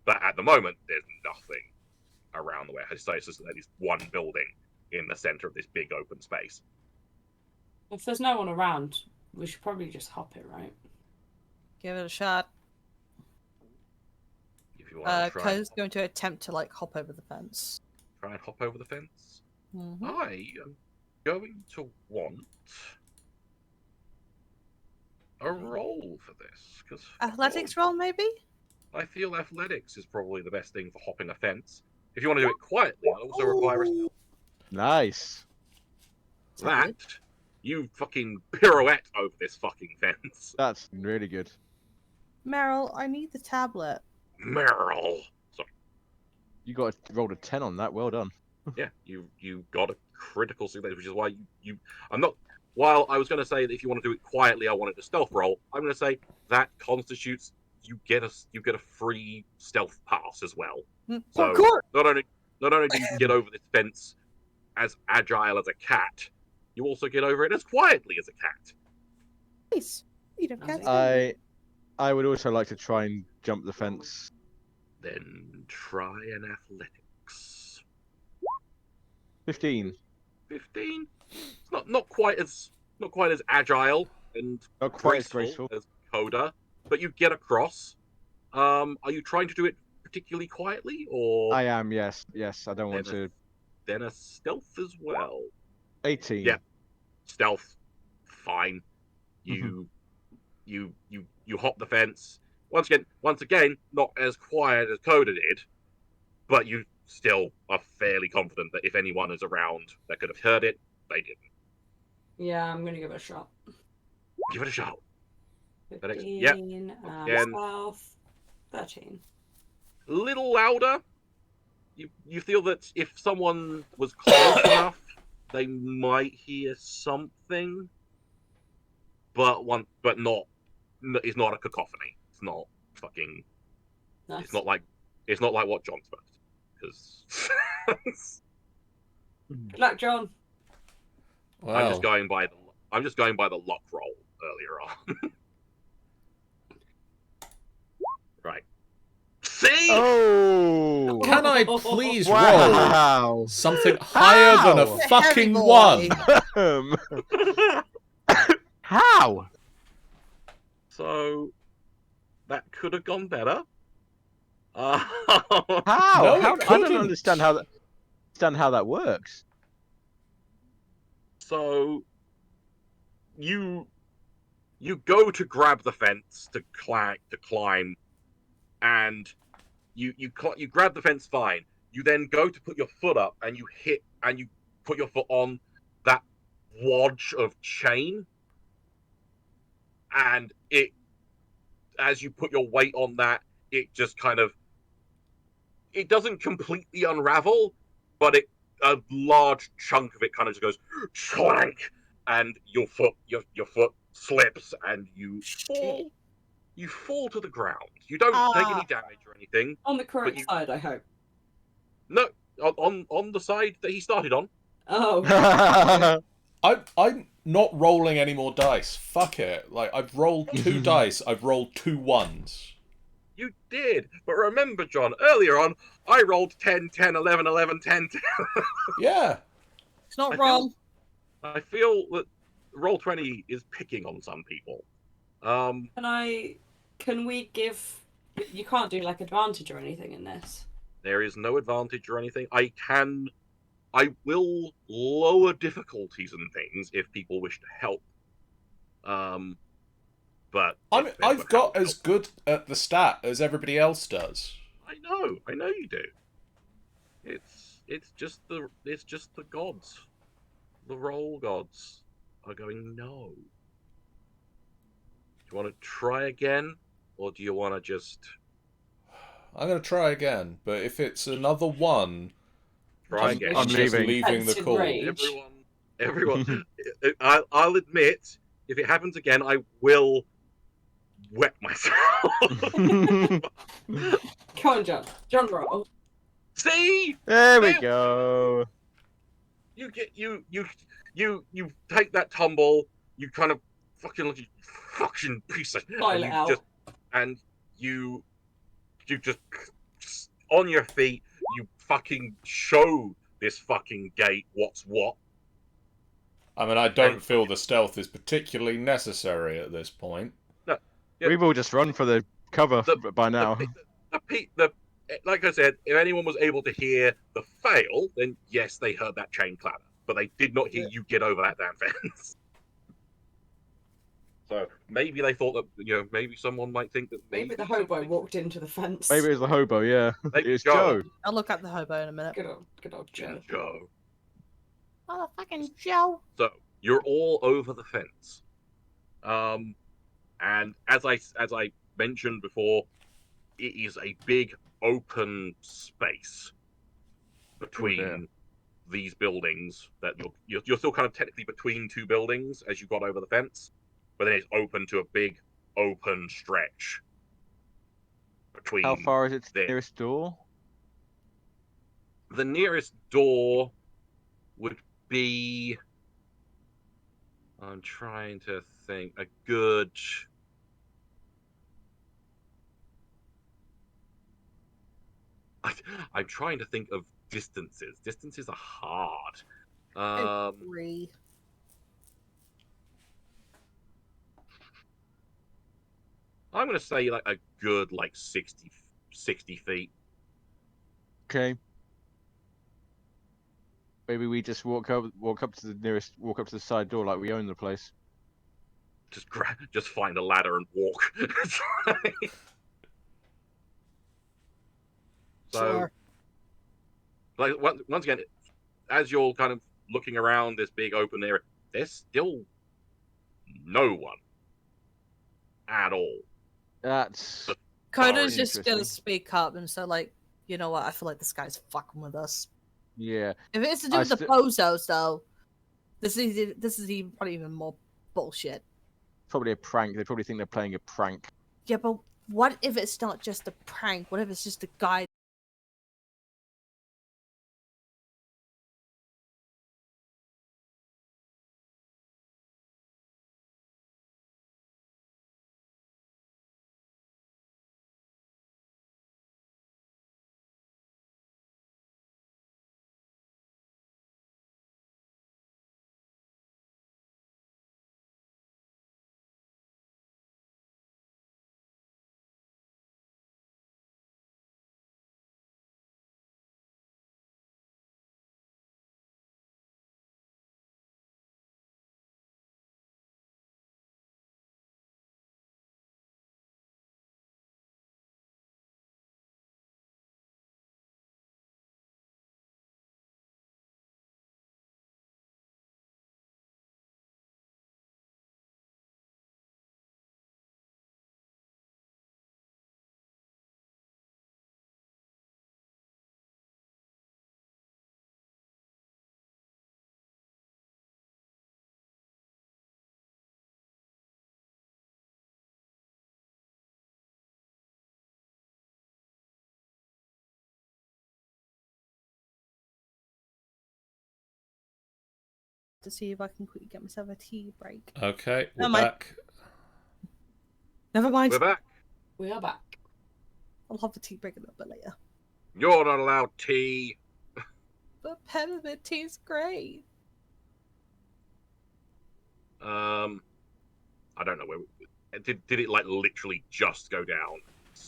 But at the moment there's nothing around the warehouse, so it's just that it's one building in the center of this big open space.
If there's no one around, we should probably just hop it, right?
Give it a shot.
If you want to try,
Ko's going to attempt to hop over the fence.
try and hop over the fence.
Mm-hmm.
I am going to want a roll for this because
Athletics roll, maybe?
I feel athletics is probably the best thing for hopping a fence. If you want to do it quietly, I'll also require a stealth.
Nice.
That you fucking pirouette over this fucking fence,
That's really good.
Meryl, I need the tablet.
Meryl. Sorry,
You got rolled a 10 on that. Well done.
yeah, you got a critical success, which is why you. I'm not. While I was going to say that if you want to do it quietly, I wanted a stealth roll. I'm going to say that constitutes you get a free stealth pass as well. So
of course.
not only do you get over this fence as agile as a cat, you also get over it as quietly as a cat.
Nice. You don't
How's
get
it?
I would also like to try and jump the fence.
Then try an athletics.
15.
15. It's not quite as agile and
Not quite as
graceful
graceful.
as Coda, but you get across. Are you trying to do it particularly quietly, or
I am, yes. Yes, I don't want
then a,
to.
then a stealth as well?
18.
Yeah, stealth, fine. You you hop the fence. Once again, not as quiet as Coda did, but you still are fairly confident that if anyone is around that could have heard it, they didn't.
Yeah, I'm gonna give it a shot.
Give it a shot.
15
Yep.
and
Again.
12, 13.
A little louder. You feel that if someone was close enough, they might hear something, but not. It's not a cacophony. It's not fucking.
Nice.
It's not like what John's supposed. Because
Good luck, John.
Well,
I'm just going by the luck roll earlier on. Right. See?
Oh!
can I please roll
Wow!
something higher than a
How?
fucking
Heavy
one?
boy.
How?
So that could have gone better.
How?
No,
How?
it
I don't
couldn't.
understand how that works.
So you go to grab the fence to climb, and you grab the fence fine. You then go to put your foot up, and you put your foot on that wodge of chain, and as you put your weight on that, it just kind of, it doesn't completely unravel, but a large chunk of it kind of just goes schlank, and your foot slips, and you fall to the ground. You don't take any damage or anything.
On the correct
you-
side, I hope.
No, on the side that he started on.
Oh.
I'm not rolling any more dice. Fuck it. Like, I've rolled 2 dice. I've rolled 2 ones.
You did, but remember, John, earlier on, I rolled 10, 10, 11, 11, 10, 10.
Yeah.
It's not
I
wrong.
I feel that Roll20 is picking on some people.
Can we give... You can't do, like, advantage or anything in this.
There is no advantage or anything. I will lower difficulties and things if people wish to help. But
I've got as good at the stat as everybody else does.
I know you do. It's just the gods, the roll gods are going no. Do you want to try again, or do you want to just
I'm going to try again, but if it's another 1,
try
I'm,
again?
I'm
I'm
just
leaving.
leaving the
Defensive
call.
rage.
Everyone. I'll admit, if it happens again, I will wet myself.
Come on, John. John, roll.
See,
There we go.
you take that tumble. You kind of fucking piece of,
File it out.
and you just on your feet. You fucking show this fucking gate what's what.
I mean, I don't feel the stealth is particularly necessary at this point.
No, yeah,
We've all just run for the cover by now.
like I said, if anyone was able to hear the fail, then yes, they heard that chain clatter, but they did not hear you get over that damn fence. So maybe they thought that maybe someone might think that
Maybe the hobo walked into the fence.
Maybe it was the hobo, yeah.
Maybe
It's
Joe.
Joe.
I'll look at the hobo in a minute.
Good old Joe.
Joe.
Motherfucking Joe.
So you're all over the fence, and as I mentioned before, it is a big open space between these buildings that you're still kind of technically between 2 buildings as you got over the fence, but then it's open to a big open stretch between.
How far is it to the
there.
nearest door?
The nearest door would be, I'm trying to think, a good I'm trying to think of distances. Distances are hard.
I agree.
I'm gonna say like a good 60 feet.
Okay. Maybe we just walk up to the side door like we own the place.
Just find a ladder and walk. So,
Sure.
like once again, as you're kind of looking around this big open area, there's still no one at all.
That's
Coda's
Sorry.
just gonna
Interesting.
speak up and say, like, you know what? I feel like this guy's fucking with us.
yeah.
If it's to do
I
with the
sti-
bozos, though, this is even probably even more bullshit.
Probably a prank. They probably think they're playing a prank.
Yeah, but what if it's not just a prank? What if it's just a guy? To see if I can quickly get myself a tea break.
Okay, we're
Never mind.
back.
Never mind.
We're back.
We are back.
I'll have a tea break a little bit later.
You're not allowed tea.
But peppermint tea is great.
I don't know where. Did it like literally just go down?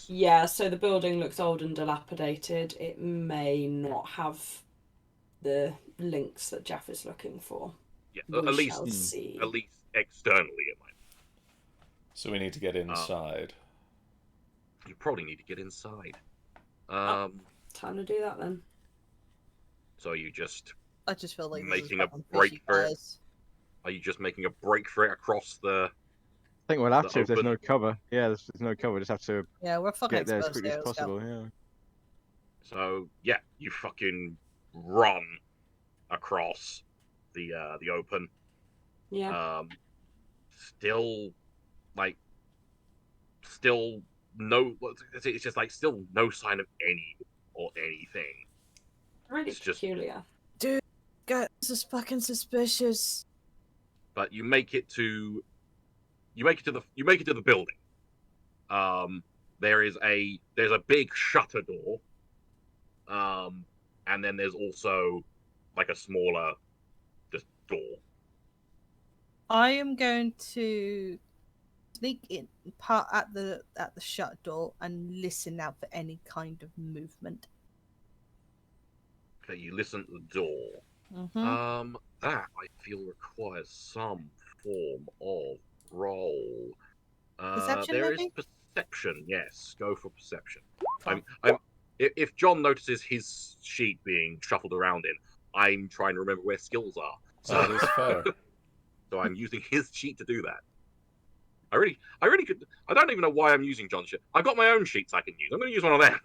Yeah, so the building looks old and dilapidated. It may not have the links that Jeff is looking for.
Yeah,
We
at least
shall see.
at least externally it might.
So we need to get inside.
You probably need to get inside.
Time to do that then.
So you just
I just feel like
making
this
a
is
break
fishy,
for it?
guys.
Are you just making a break for it across the?
I think we'll have
The
to if there's
open-
no cover. Yeah, there's no cover. Just have to
Yeah, we're fucking
get there as
exposed
quickly as
here. Let's go.
possible. Yeah.
So yeah, you fucking run across the open.
Yeah.
Still like still no. It's just like still no sign of any or anything.
Really
It's just.
peculiar.
Dude, guys, this is fucking suspicious.
But you make it to the building. There's a big shutter door. And then there's also like a smaller just door.
I am going to sneak in part at the shut door and listen out for any kind of movement.
Okay, you listen at the door.
Mm-hmm.
That I feel requires some form of roll.
Perception,
There is
maybe?
perception. Yes, go for perception.
Fine.
If John notices his sheet being shuffled around in, I'm trying to remember where skills are. So
That is fair.
so I'm using his sheet to do that. I really could. I don't even know why I'm using John's sheet. I've got my own sheets I can use. I'm going to use one of them.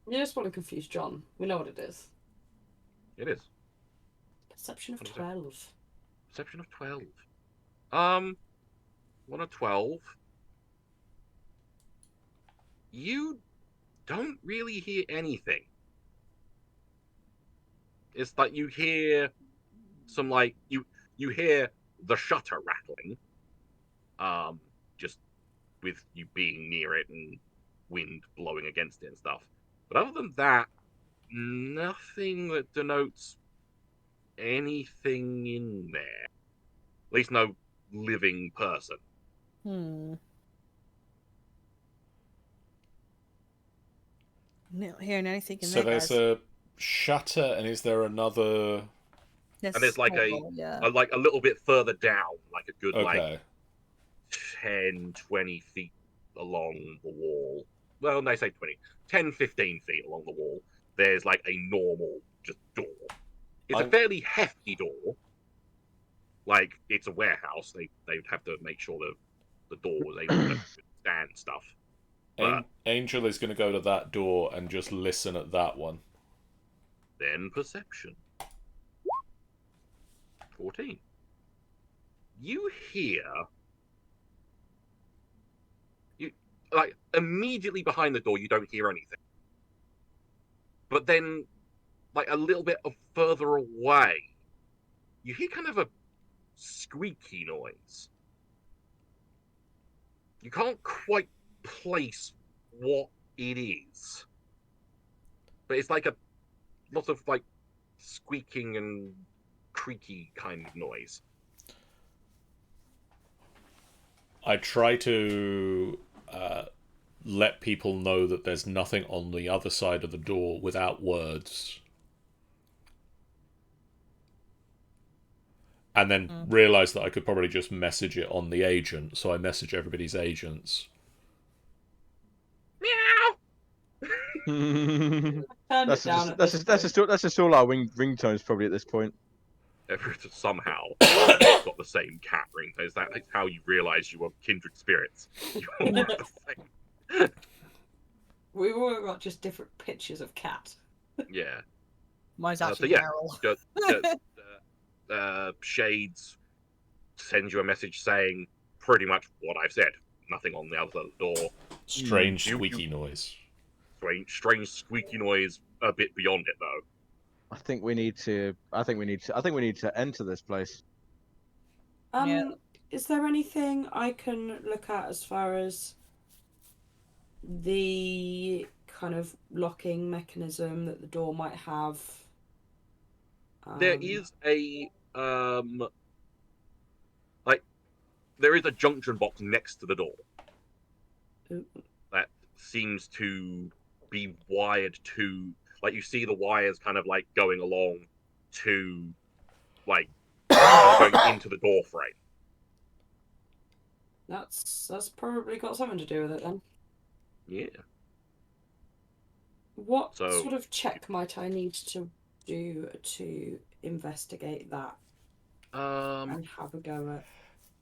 You just want to confuse John. We know what it is.
It is.
Perception of
What is it?
12.
Perception of 12. On a 12, you don't really hear anything. It's like you hear some like you hear the shutter rattling. Just with you being near it and wind blowing against it and stuff. But other than that, nothing that denotes anything in there. At least no living person.
Not hearing anything in
So
there,
there's
guys.
a shutter, and is there another?
There's
And there's like
yeah.
like a little bit further down, like a good like
Okay.
10, 20 feet along the wall. Well, they say 20, 10, 15 feet along the wall. There's like a normal just door. It's a fairly hefty door. Like it's a warehouse. They'd have to make sure that the door was able to stand stuff. But
Angel is going to go to that door and just listen at that one.
then perception. 14. You hear like immediately behind the door you don't hear anything. But then like a little bit of further away, you hear kind of a squeaky noise. You can't quite place what it is. But it's like a lot of like squeaking and creaky kind of noise.
I try to let people know that there's nothing on the other side of the door without words. And then realise that I could probably just message it on the agent, so I message everybody's agents.
Meow!
That's just all our ringtones probably at this point.
Somehow got the same cat ringtones. That's how you realise you are kindred spirits. You all have the same.
We've all got just different pictures of cat.
Yeah.
Mine's
So
actually
yeah,
Meryl.
Shades sends you a message saying pretty much what I've said. Nothing on the other side of the door.
Strange squeaky noise.
Strange squeaky noise. A bit beyond it though.
I think we need to enter this place.
Yeah.
Is there anything I can look at as far as the kind of locking mechanism that the door might have?
There is a like there is a junction box next to the door that seems to be wired to, like, you see the wires kind of like going along to like kind of going into the door frame.
That's probably got something to do with it then.
Yeah.
What sort of check might I need to do to investigate that and have a go at?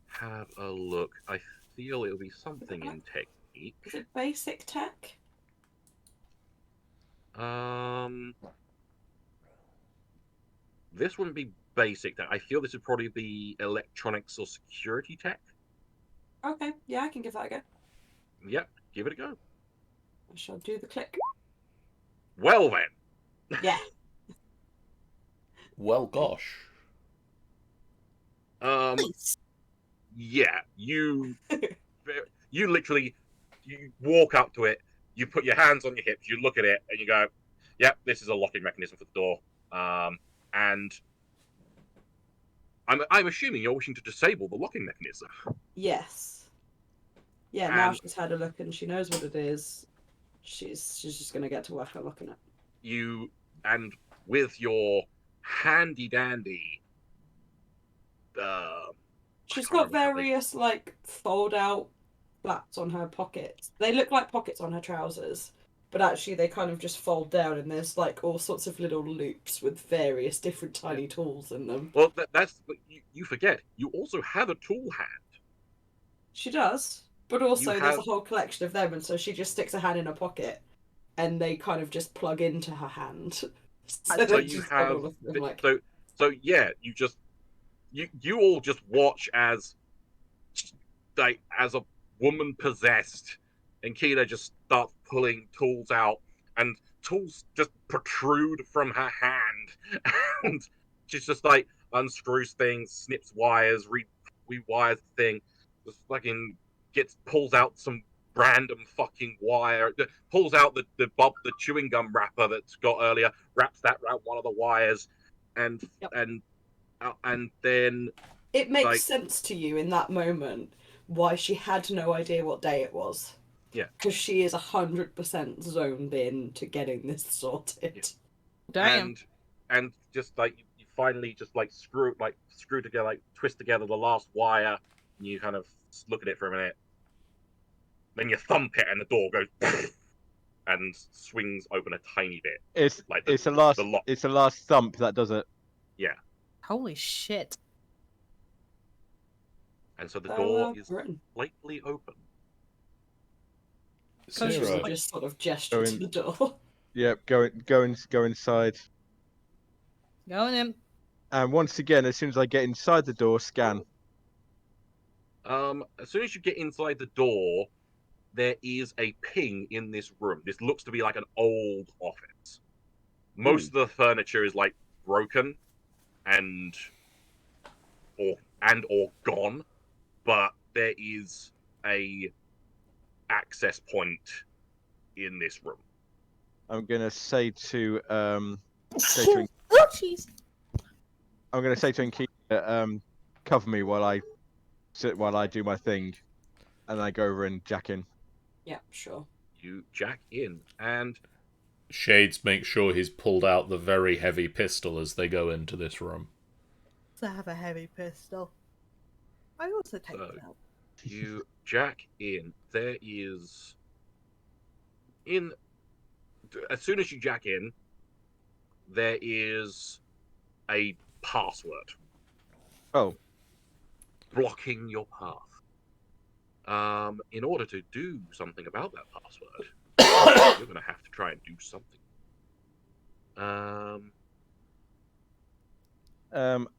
Have a look. I feel it'll be something in technique.
Is it basic tech?
This wouldn't be basic tech. I feel this would probably be electronics or security tech.
Okay, yeah, I can give that a go.
Yep, give it a go.
I shall do the click.
Well then.
Yeah.
Well, gosh.
Yeah, you literally, you walk up to it, you put your hands on your hips, you look at it, and you go, "Yep, this is a locking mechanism for the door." And I'm assuming you're wishing to disable the locking mechanism.
Yes. Yeah. Now she's had a look and she knows what it is. She's just gonna get to work on looking at.
And with your handy dandy.
She's got various like fold out flaps on her pockets. They look like pockets on her trousers, but actually they kind of just fold down and there's like all sorts of little loops with various different tiny tools in them.
Well, that's you forget. You also have a tool hand.
She does, but also there's a whole collection of them, and so she just sticks her hand in her pocket, and they kind of just plug into her hand.
So you have all of them, like... so yeah, you all just watch as like as a woman possessed, and Keela just starts pulling tools out, and tools just protrude from her hand, and she's just like unscrews things, snips wires, rewires the thing, just fucking pulls out some random fucking wire, pulls out the chewing gum wrapper that's got earlier, wraps that around one of the wires, and
Yep.
and then
It makes
like,
sense to you in that moment why she had no idea what day it was.
Yeah.
Because she is 100% zoned in to getting this sorted.
Yeah.
Damn.
and just like you finally just like screw together, like twist together the last wire, and you kind of look at it for a minute. Then you thump it, and the door goes and swings open a tiny bit.
It's
Like
it's the last
the lock.
it's the last thump that does it.
Holy shit.
And so the
So,
door is
written.
slightly open.
Consciously
Sarah,
just sort of gesture to
Going-
the door.
Yep, go inside.
Going in.
And once again, as soon as I get inside the door, scan.
As soon as you get inside the door, there is a ping in this room. This looks to be like an old office. Most of the furniture is like broken and or gone, but there is a access point in this room.
I'm gonna say to
Oh, jeez.
I'm gonna say to Nkita, cover me while I do my thing, and I go over and jack in.
Yeah, sure.
You jack in, and
Shades makes sure he's pulled out the very heavy pistol as they go into this room.
To have a heavy pistol. I also take
So-
it out.
you jack in. There is as soon as you jack in, there is a password
Oh,
blocking your path. In order to do something about that password, you're gonna have to try and do something.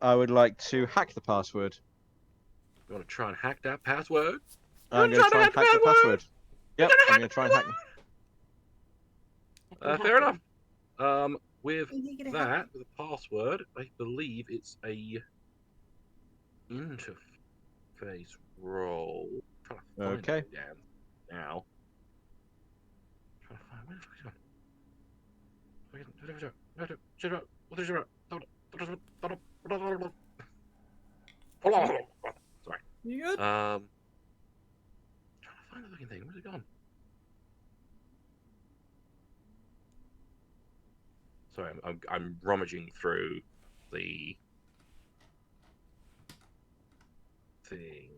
I would like to hack the password.
You want to try and hack that password?
I'm gonna try and hack the password. Yep, I'm gonna try and hack.
Fair enough. With
You get a
that, with a password, I believe it's a interface role. I'm trying to find
Okay.
it down now. Trying to find where the fuck is it? Sorry.
You good?
Trying to find the fucking thing. Where's it gone? Sorry, I'm rummaging through the thing.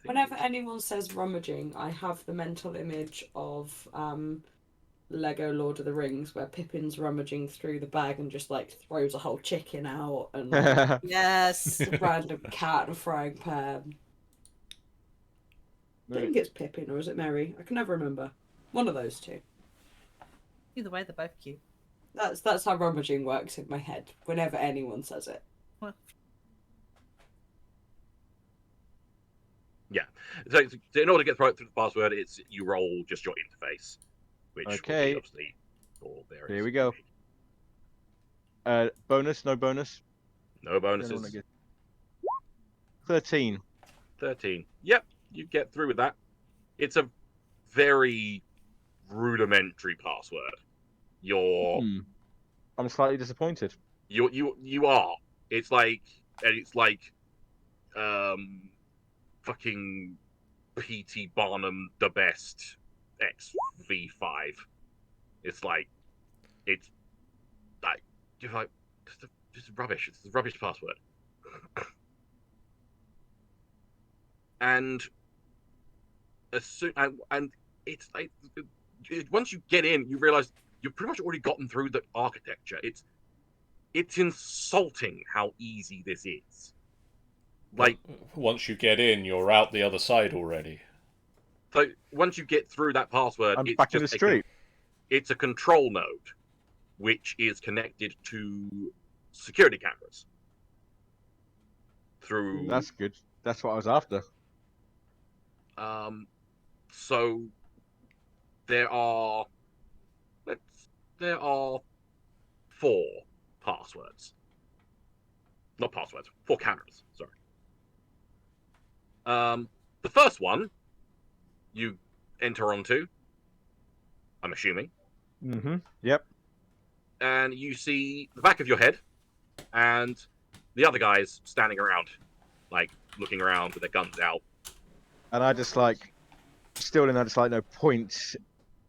Whenever anyone says rummaging, I have the mental image of Lego Lord of the Rings, where Pippin's rummaging through the bag and just like throws a whole chicken out, and like,
Yes.
a random cat and a frying pan. I think it's Pippin, or is it Merry? I can never remember. One of those two.
Either way, they're both cute.
That's how rummaging works in my head. Whenever anyone says it.
So in order to get through the password, it's you roll just your interface, which will
Okay.
be obviously all there.
Here we go. Bonus, no bonus.
No bonuses.
13.
13. Yep, you get through with that. It's a very rudimentary password.
I'm slightly disappointed.
You are. It's like fucking P.T. Barnum the best XV5. It's like you're like this is rubbish. It's a rubbish password. And as soon and it's like once you get in, you realize you've pretty much already gotten through the architecture. It's insulting how easy this is. Like
Once you get in, you're out the other side already.
so once you get through that password,
I'm
it's
back in the
just
street.
it's a control node which is connected to security cameras through
That's good. That's what I was after.
so there are 4 passwords. Not passwords, 4 cameras, sorry. The first one, you enter onto. I'm assuming.
Mm-hmm. Yep.
And you see the back of your head and the other guys standing around, like looking around with their guns out.
And I just like, still in that, just like, no point.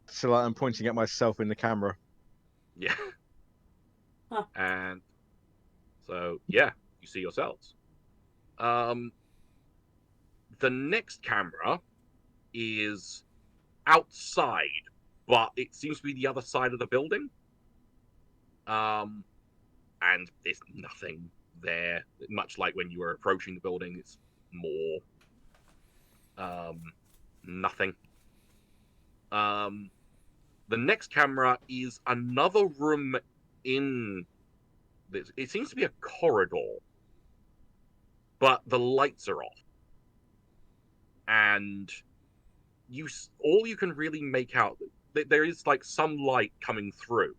So like, I'm pointing at myself in the camera.
Yeah.
Huh.
And so, yeah, you see yourselves. The next camera is outside, but it seems to be the other side of the building. And there's nothing there. Much like when you were approaching the building, it's more nothing. The next camera is another room in this. It seems to be a corridor, but the lights are off, and all you can really make out, there is like some light coming through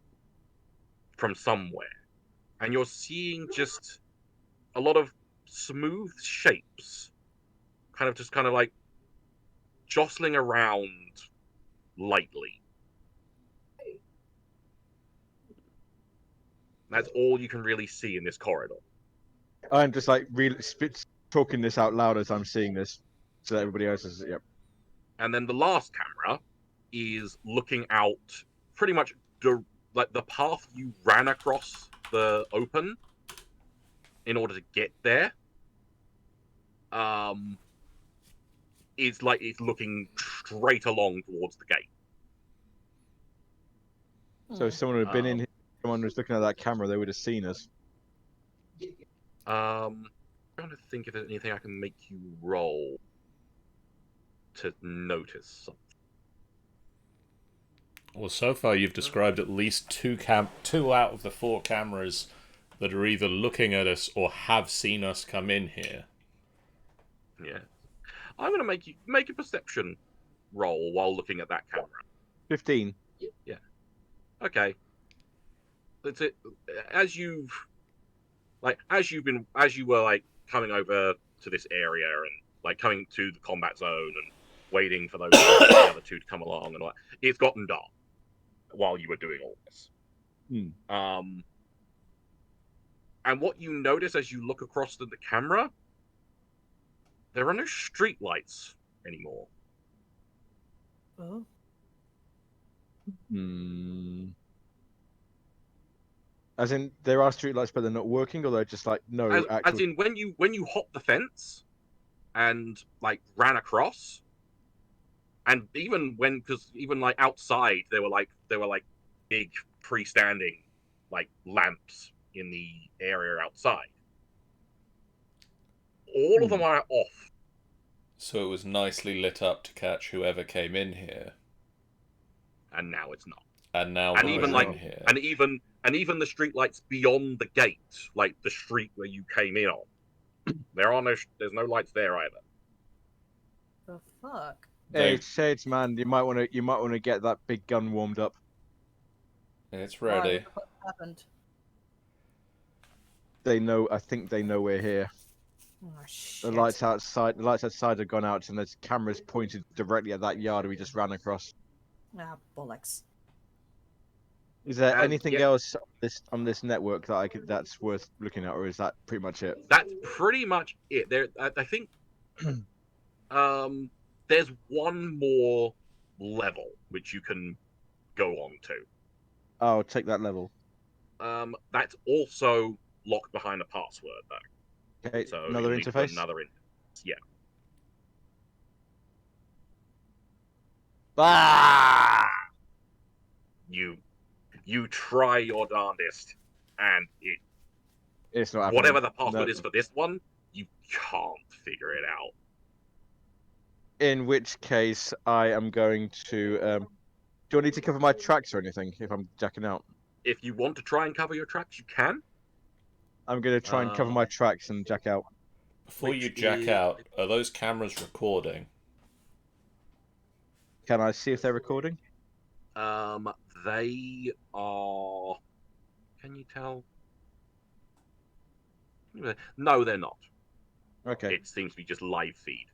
from somewhere, and you're seeing just a lot of smooth shapes, kind of like jostling around lightly. That's all you can really see in this corridor.
I'm just like really talking this out loud as I'm seeing this, so that everybody else is. Yep.
And then the last camera is looking out pretty much like the path you ran across the open in order to get there. Is like it's looking straight along towards the gate.
So if someone had been in
Um,
here, someone was looking at that camera, they would have seen us.
Trying to think if there's anything I can make you roll to notice something.
Well, so far you've described at least two out of the 4 cameras that are either looking at us or have seen us come in here.
Yeah, I'm going to make you make a perception roll while looking at that camera.
15.
Yeah. Okay. That's it. As you were like coming over to this area and like coming to the combat zone and waiting for those the other two to come along and all that, it's gotten dark while you were doing all this. And what you notice as you look across to the camera, there are no street lights anymore.
Oh.
As in, there are streetlights, but they're not working, or they're just like no actual.
As in when you hopped the fence and like ran across, and even because even like outside there were like big freestanding like lamps in the area outside. All of them are off.
So it was nicely lit up to catch whoever came in here.
And now it's not.
And now
And
we're
even
in here.
and even the streetlights beyond the gate, like the street where you came in on, there's no lights there either.
The fuck?
Hey, Shades, man, you might want to get that big gun warmed up.
It's ready.
Why? What happened?
I think they know we're here.
Oh, shit.
The lights outside have gone out, and there's cameras pointed directly at that yard we just ran across.
Ah, bollocks.
Is there
And,
anything
yeah.
else on this network that's worth looking at, or is that pretty much it?
That's pretty much it. I think there's one more level which you can go on to.
I'll take that level.
That's also locked behind a password though.
Okay,
So
another
you need to
interface.
put another interface. Yeah.
Ah!
You try your darndest, and
It's not happening.
whatever the password
No.
is for this one, you can't figure it out.
In which case, I am going to. Do I need to cover my tracks or anything if I'm jacking out?
If you want to try and cover your tracks, you can.
I'm going to try and cover my tracks and jack out.
Before you jack out, are those cameras recording?
Can I see if they're recording?
They are. Can you tell? No, they're not.
Okay.
It seems to be just live feed.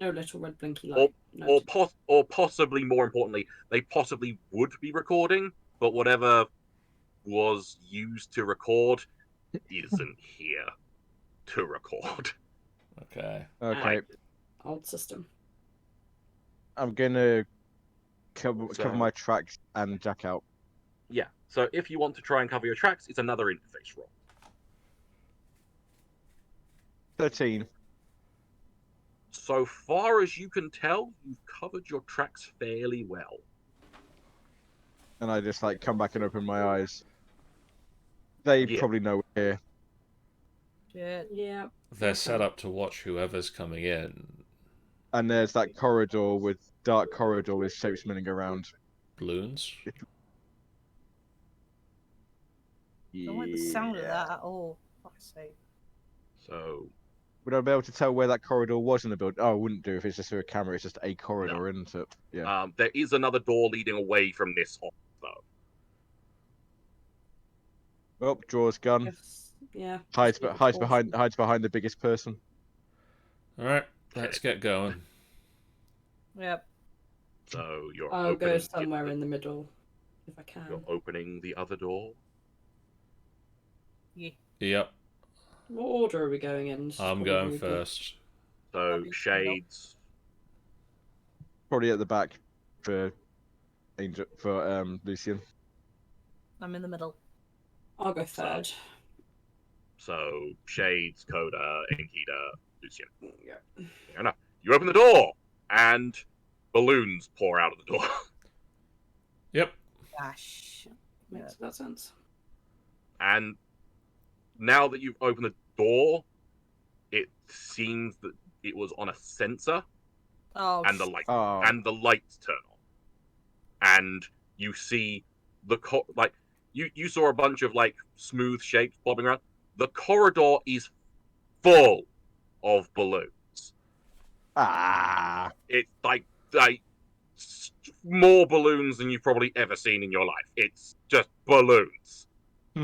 No little red blinky
or
light. No.
or possibly more importantly, they possibly would be recording, but whatever was used to record isn't here to record.
Okay.
Okay,
Right.
Old system.
I'm gonna cover
So-
my tracks and jack out.
Yeah. So if you want to try and cover your tracks, it's another interface roll.
13.
So far as you can tell, you've covered your tracks fairly well.
And I just like come back and open my eyes. They
Yeah.
probably know we're here.
Shit.
Yeah.
They're set up to watch whoever's coming in.
And there's that corridor with dark corridor with shapes spinning around.
Balloons?
I don't like the sound of that at all. Fuck's sake.
So
Would I be able to tell where that corridor was in the build? Oh, I wouldn't do if it's just through a camera. It's just a corridor, isn't it? Yeah.
there is another door leading away from this hall, though.
Oh, draws gun.
Yes. Yeah.
Hides,
Just keep
hides
it
behind,
caution.
hides behind the biggest person.
Alright, let's get going.
Yep.
So you're
I'll go
opening
somewhere in the middle if I can.
You're opening the other door.
Yeah.
Yep,
What order are we going in? This is
I'm
probably
going
really good.
first.
So
Obviously
shades.
Probably at the back for Angel for Lucian.
I'm in the middle.
I'll go third.
So shades, Coda, Inkida, Lucian.
Yeah.
Fair enough. You open the door, and balloons pour out of the door.
Yep.
Gosh.
Makes that sense.
And now that you've opened the door, it seems that it was on a sensor,
Oh.
and the light
Oh,
and the lights turn on, and you see the you saw a bunch of like smooth shapes bobbing around. The corridor is full of balloons. It's like more balloons than you've probably ever seen in your life. It's just balloons.
I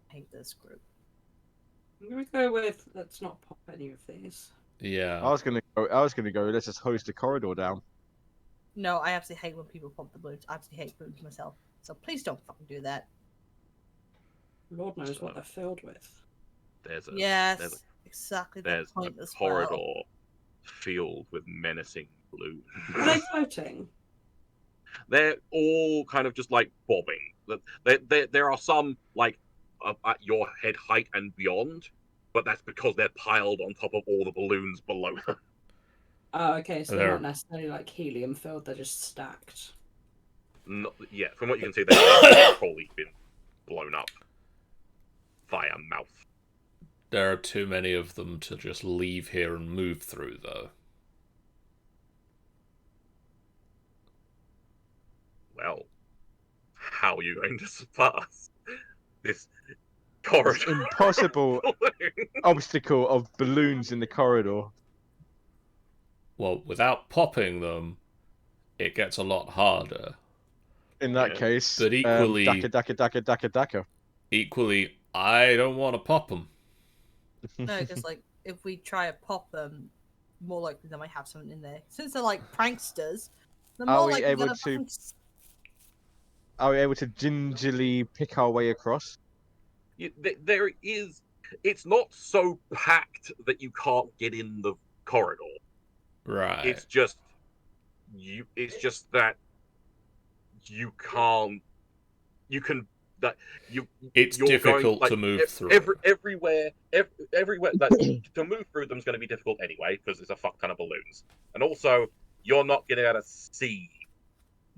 hate this group.
I'm gonna go with let's not pop any of these.
Yeah.
I was gonna go. Let's just hose the corridor down.
No, I absolutely hate when people pump the balloons. I absolutely hate balloons myself. So please don't fucking do that.
Lord knows what they're filled with.
There's a
Yes, exactly the
there's
point
a
as
corridor
well.
filled with menacing balloons.
Are they floating?
They're all kind of just like bobbing. There are some like at your head height and beyond, but that's because they're piled on top of all the balloons below them.
Oh, okay, so they're
They're-
not necessarily like helium filled, they're just stacked.
Yeah, from what you can see, they've probably been blown up via mouth.
There are too many of them to just leave here and move through, though.
Well, how are you going to surpass this corridor?
This impossible obstacle of balloons in the corridor.
Well, without popping them, it gets a lot harder.
In that
Yeah.
case,
But equally-
Daka.
Equally, I don't want to pop them.
No, because like if we try to pop them, more likely they might have something in there. Since they're like pranksters, they're
Are
more
we
likely
able
gonna
to-
fucking
Are we able to gingerly pick our way across?
There is. It's not so packed that you can't get in the corridor.
Right.
It's just you. It's just that you can't. You can. That you.
It's
you're
difficult
going, like,
to move through.
Everywhere. That to move through them is going to be difficult anyway because there's a fuck ton of balloons, and also you're not going to be able to see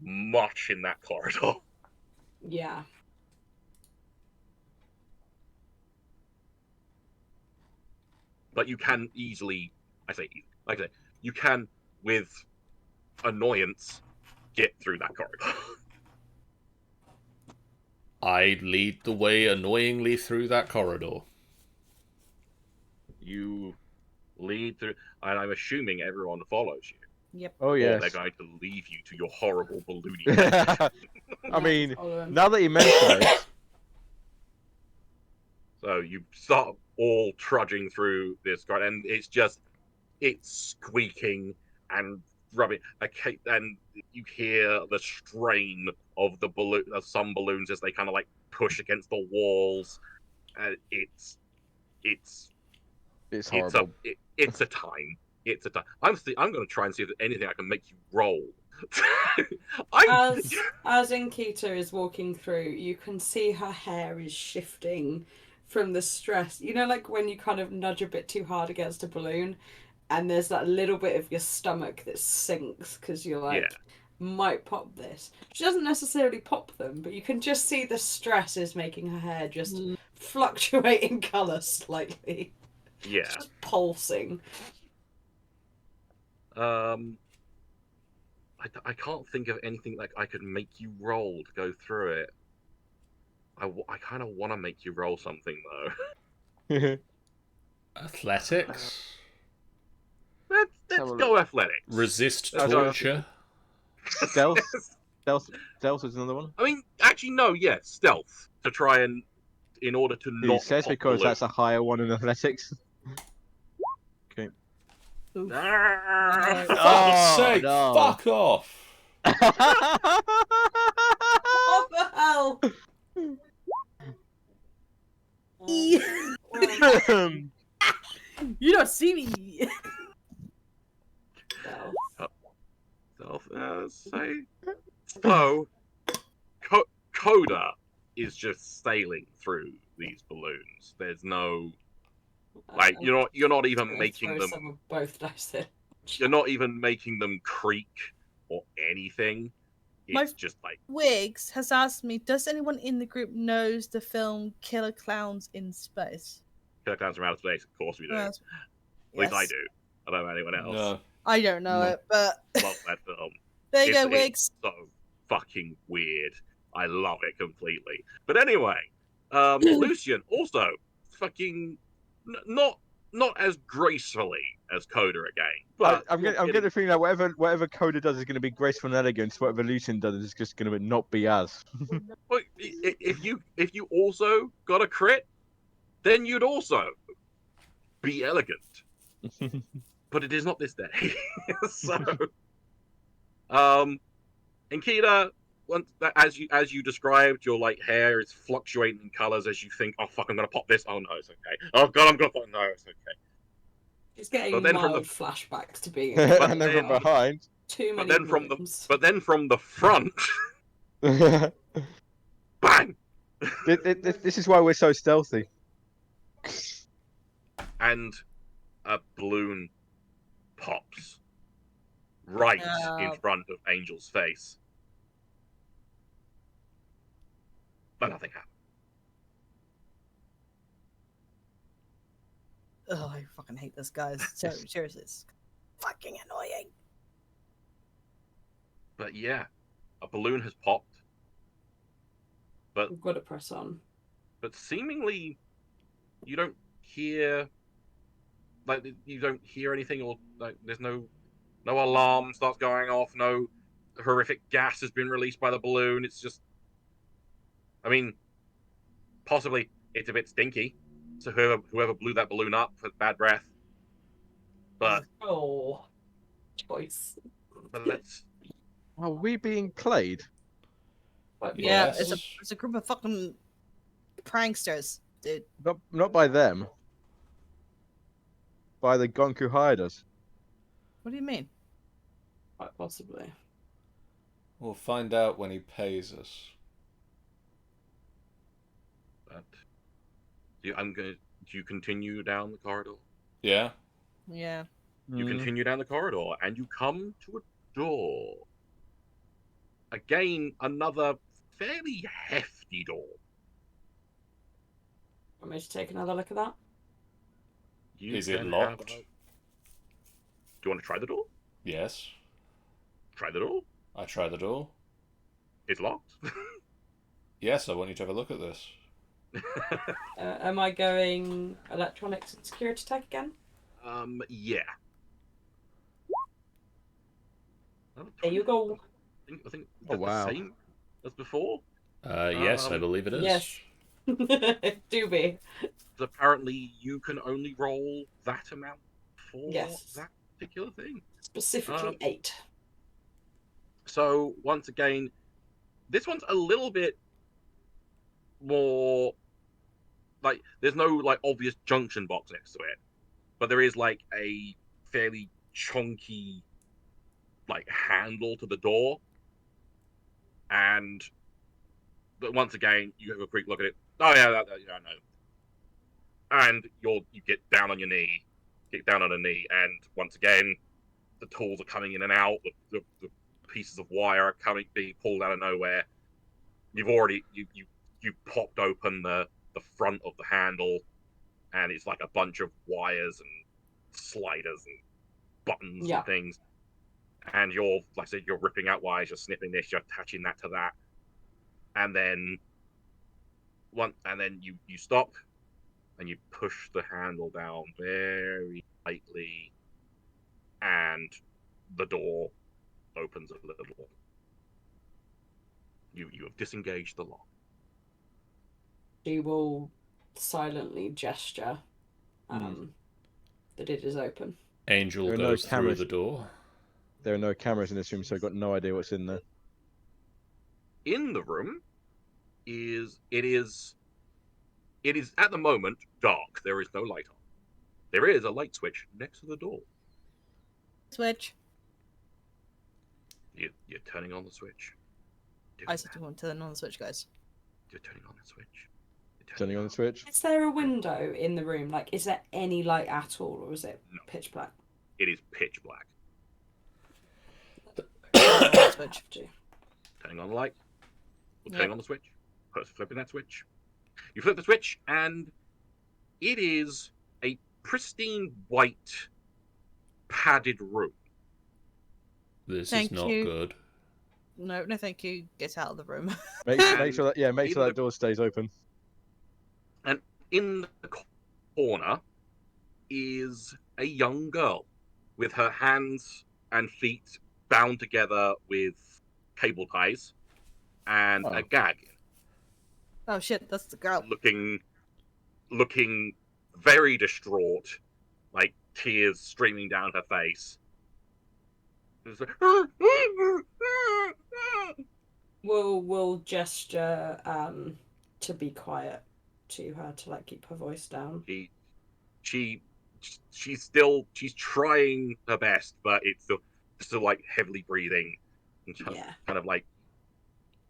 much in that corridor.
Yeah.
But you can easily. Like I say, you can with annoyance get through that corridor.
I lead the way annoyingly through that corridor.
You lead through, and I'm assuming everyone follows you.
Yep.
Oh
Or
yes.
they're going to leave you to your horrible balloony.
I mean,
Follow him.
now that you mention it,
So you start all trudging through this garden, and it's squeaking and rubbing. Okay, and you hear the strain of the balloon, of some balloons as they kind of like push against the walls. It's
It's horrible.
it's a time. It's a time. I'm going to try and see if there's anything I can make you roll.
As Inkita is walking through, you can see her hair is shifting from the stress. You know, like when you kind of nudge a bit too hard against a balloon, and there's that little bit of your stomach that sinks because you're like, might pop this. She doesn't necessarily pop them, but you can just see the stress is making her hair just fluctuate in colour slightly.
Yeah.
It's just pulsing.
I can't think of anything like I could make you roll to go through it. I kind of want to make you roll something though.
Athletics.
Let's go athletics.
Resist
Let's go
torture.
Stealth. Stealth is another one.
I mean, actually, no. Yeah, stealth to try and in order to
He
not
says
pop
because
balloon.
that's a higher one in athletics. Okay.
Oof.
Fuck's
Oh,
sake!
no.
Fuck off!
What the hell?
You don't see me.
Stealth, say. So, Coda is just sailing through these balloons. There's no like you're not even making them.
Some of both dice in.
You're not even making them creak or anything. It's
My-
just like
Wiggs has asked me, does anyone in the group knows the film Killer Clowns in Space?
Killer Clowns from Outer Space. Of course we do.
Yes.
At least I do. I don't know anyone else.
No.
I don't know
No.
it, but
Love that film.
there you go,
It's
Wiggs.
so fucking weird. I love it completely. But anyway, Lucian also fucking not as gracefully as Coda again. But
I'm getting the feeling that whatever Coda does is going to be graceful and elegant. Whatever Lucian does is just going to not be as.
Well, if you also got a crit, then you'd also be elegant. But it is not this day. So, Inkita, as you described, your like hair is fluctuating in colors as you think, oh fuck, I'm gonna pop this. Oh no, it's okay. Oh god, I'm gonna pop. No, it's okay.
She's getting
But then from
mild
the-
flashbacks to being
And then from behind.
too many
But then from
rooms.
the front, bang,
This is why we're so stealthy.
and a balloon pops right in front of Angel's face. But nothing happened.
Oh, I fucking hate this, guys. Seriously, it's fucking annoying.
But yeah, a balloon has popped. But
We've got to press on.
but seemingly you don't hear anything, or like there's no alarm starts going off, no horrific gas has been released by the balloon. It's just, I mean, possibly it's a bit stinky, so whoever blew that balloon up had bad breath, but
Choice.
let's
Are we being played?
But
Yeah,
Yes.
it's a group of fucking pranksters, dude.
Not by them. By the gonk who hired us.
What do you mean?
quite possibly.
We'll find out when he pays us.
but do you continue down the corridor?
Yeah?
Yeah.
You continue down the corridor and you come to a door. Again, another fairly hefty door.
Want me to take another look at that?
You
Is it
can
locked?
Do you want to try the door?
Yes.
Try the door.
I try the door.
It's locked.
Yes, I want you to have a look at this.
Am I going electronics and security tech again?
Yeah.
There you go.
I think
Oh, wow.
the same as before.
Yes, I believe it is.
Yes. Do be.
Apparently, you can only roll that amount for
Yes.
that particular thing.
Specifically 8.
So once again, this one's a little bit more like there's no like obvious junction box next to it, but there is like a fairly chunky like handle to the door, and but once again you have a quick look at it. Oh yeah, I know. And you get down on your knee, get down on a knee, and once again the tools are coming in and out. The pieces of wire are being pulled out of nowhere. You've already you popped open the front of the handle, and it's like a bunch of wires and sliders and buttons
Yeah.
and things. And you're, like I said, you're ripping out wires, you're snipping this, you're attaching that to that, and then you stop, and you push the handle down very lightly, and the door opens a little. You have disengaged the lock.
She will silently gesture that it is open.
Angel
There are no
goes through
cameras.
the door.
There are no cameras in this room, so I've got no idea what's in there.
In the room is at the moment dark. There is no light on. There is a light switch next to the door.
Switch.
You're turning on the switch.
I said you want to turn on the switch, guys.
You're turning on the switch.
Turning on the switch.
Is there a window in the room? Like, is there any light at all, or is it
No.
pitch black?
It is pitch black.
Switch.
Turning on the light.
Yep.
Turning on the switch. Flipping that switch. You flip the switch, and it is a pristine white padded room.
This
Thank
is not
you.
good.
No, thank you. Get out of the room.
Make sure that door stays open.
And in the corner is a young girl with her hands and feet bound together with cable ties and a gag,
Oh shit, that's the girl.
looking very distraught, like tears streaming down her face. It's like,
We'll gesture to be quiet to her, to like keep her voice down.
she's trying her best, but it's still like heavily breathing and just
Yeah.
kind of like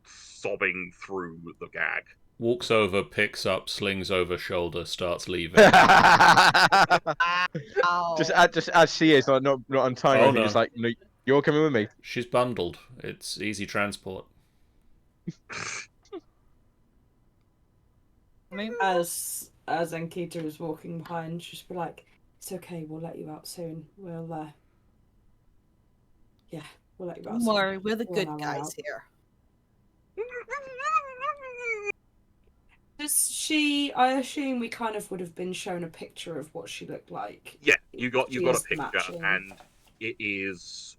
sobbing through the gag.
Walks over, picks up, slings over shoulder, starts leaving.
Ow.
just as she is, like not untying
Oh,
anything,
no.
just like, no, you're coming with me.
She's bundled. It's easy transport.
I mean,
As Ankita is walking behind, she'll just be like, "It's okay. We'll let you out soon. We'll let you out
don't
soon.
worry, we're the
We're
good
on our way
guys
out."
here.
Does she? I assume we kind of would have been shown a picture of what she looked like.
Yeah, you got
She
a
is
picture,
matching.
and it is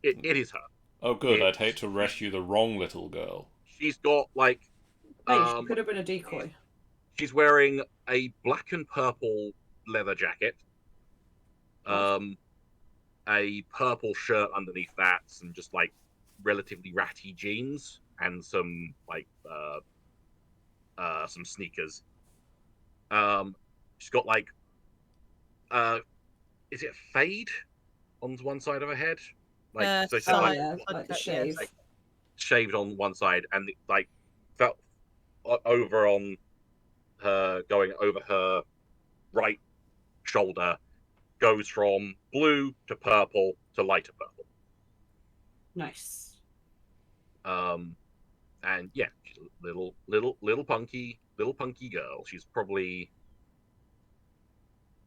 it is her.
Oh, good. I'd
It's-
hate to rescue the wrong little girl.
She's got like
Hey, she could have been a decoy.
she's wearing a black and purple leather jacket, a purple shirt underneath that, some just like relatively ratty jeans, and some like some sneakers. She's got like is it a fade on one side of her head? Like so she's
Oh
like
yeah, like the shave.
like, shaved on one side, and like felt over on her, going over her right shoulder, goes from blue to purple to lighter purple.
Nice.
And yeah, she's a little punky girl. She's probably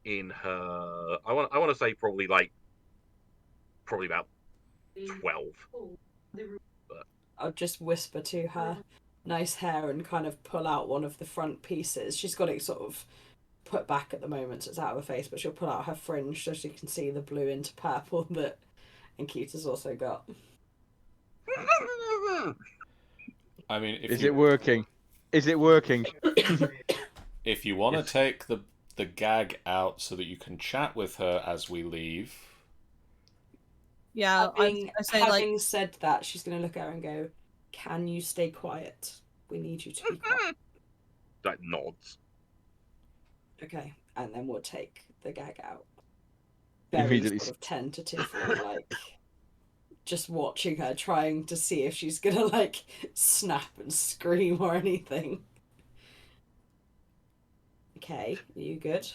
in her I want to say probably about 12.
I'll just whisper to her, "Nice hair," and kind of pull out one of the front pieces. She's got it sort of put back at the moment, so it's out of her face, but she'll pull out her fringe so she can see the blue into purple that Ankita's also got.
I mean,
Is it working? Is it working?
if you want to take the the gag out so that you can chat with her as we leave.
Yeah,
Having,
I say
having said that, she's going to look at her and go, "Can you stay quiet? We need you to be quiet."
That nods.
Okay, and then we'll take the gag out. Very
Immediately.
sort of tentatively, like just watching her, trying to see if she's gonna like snap and scream or anything. Okay, are you good?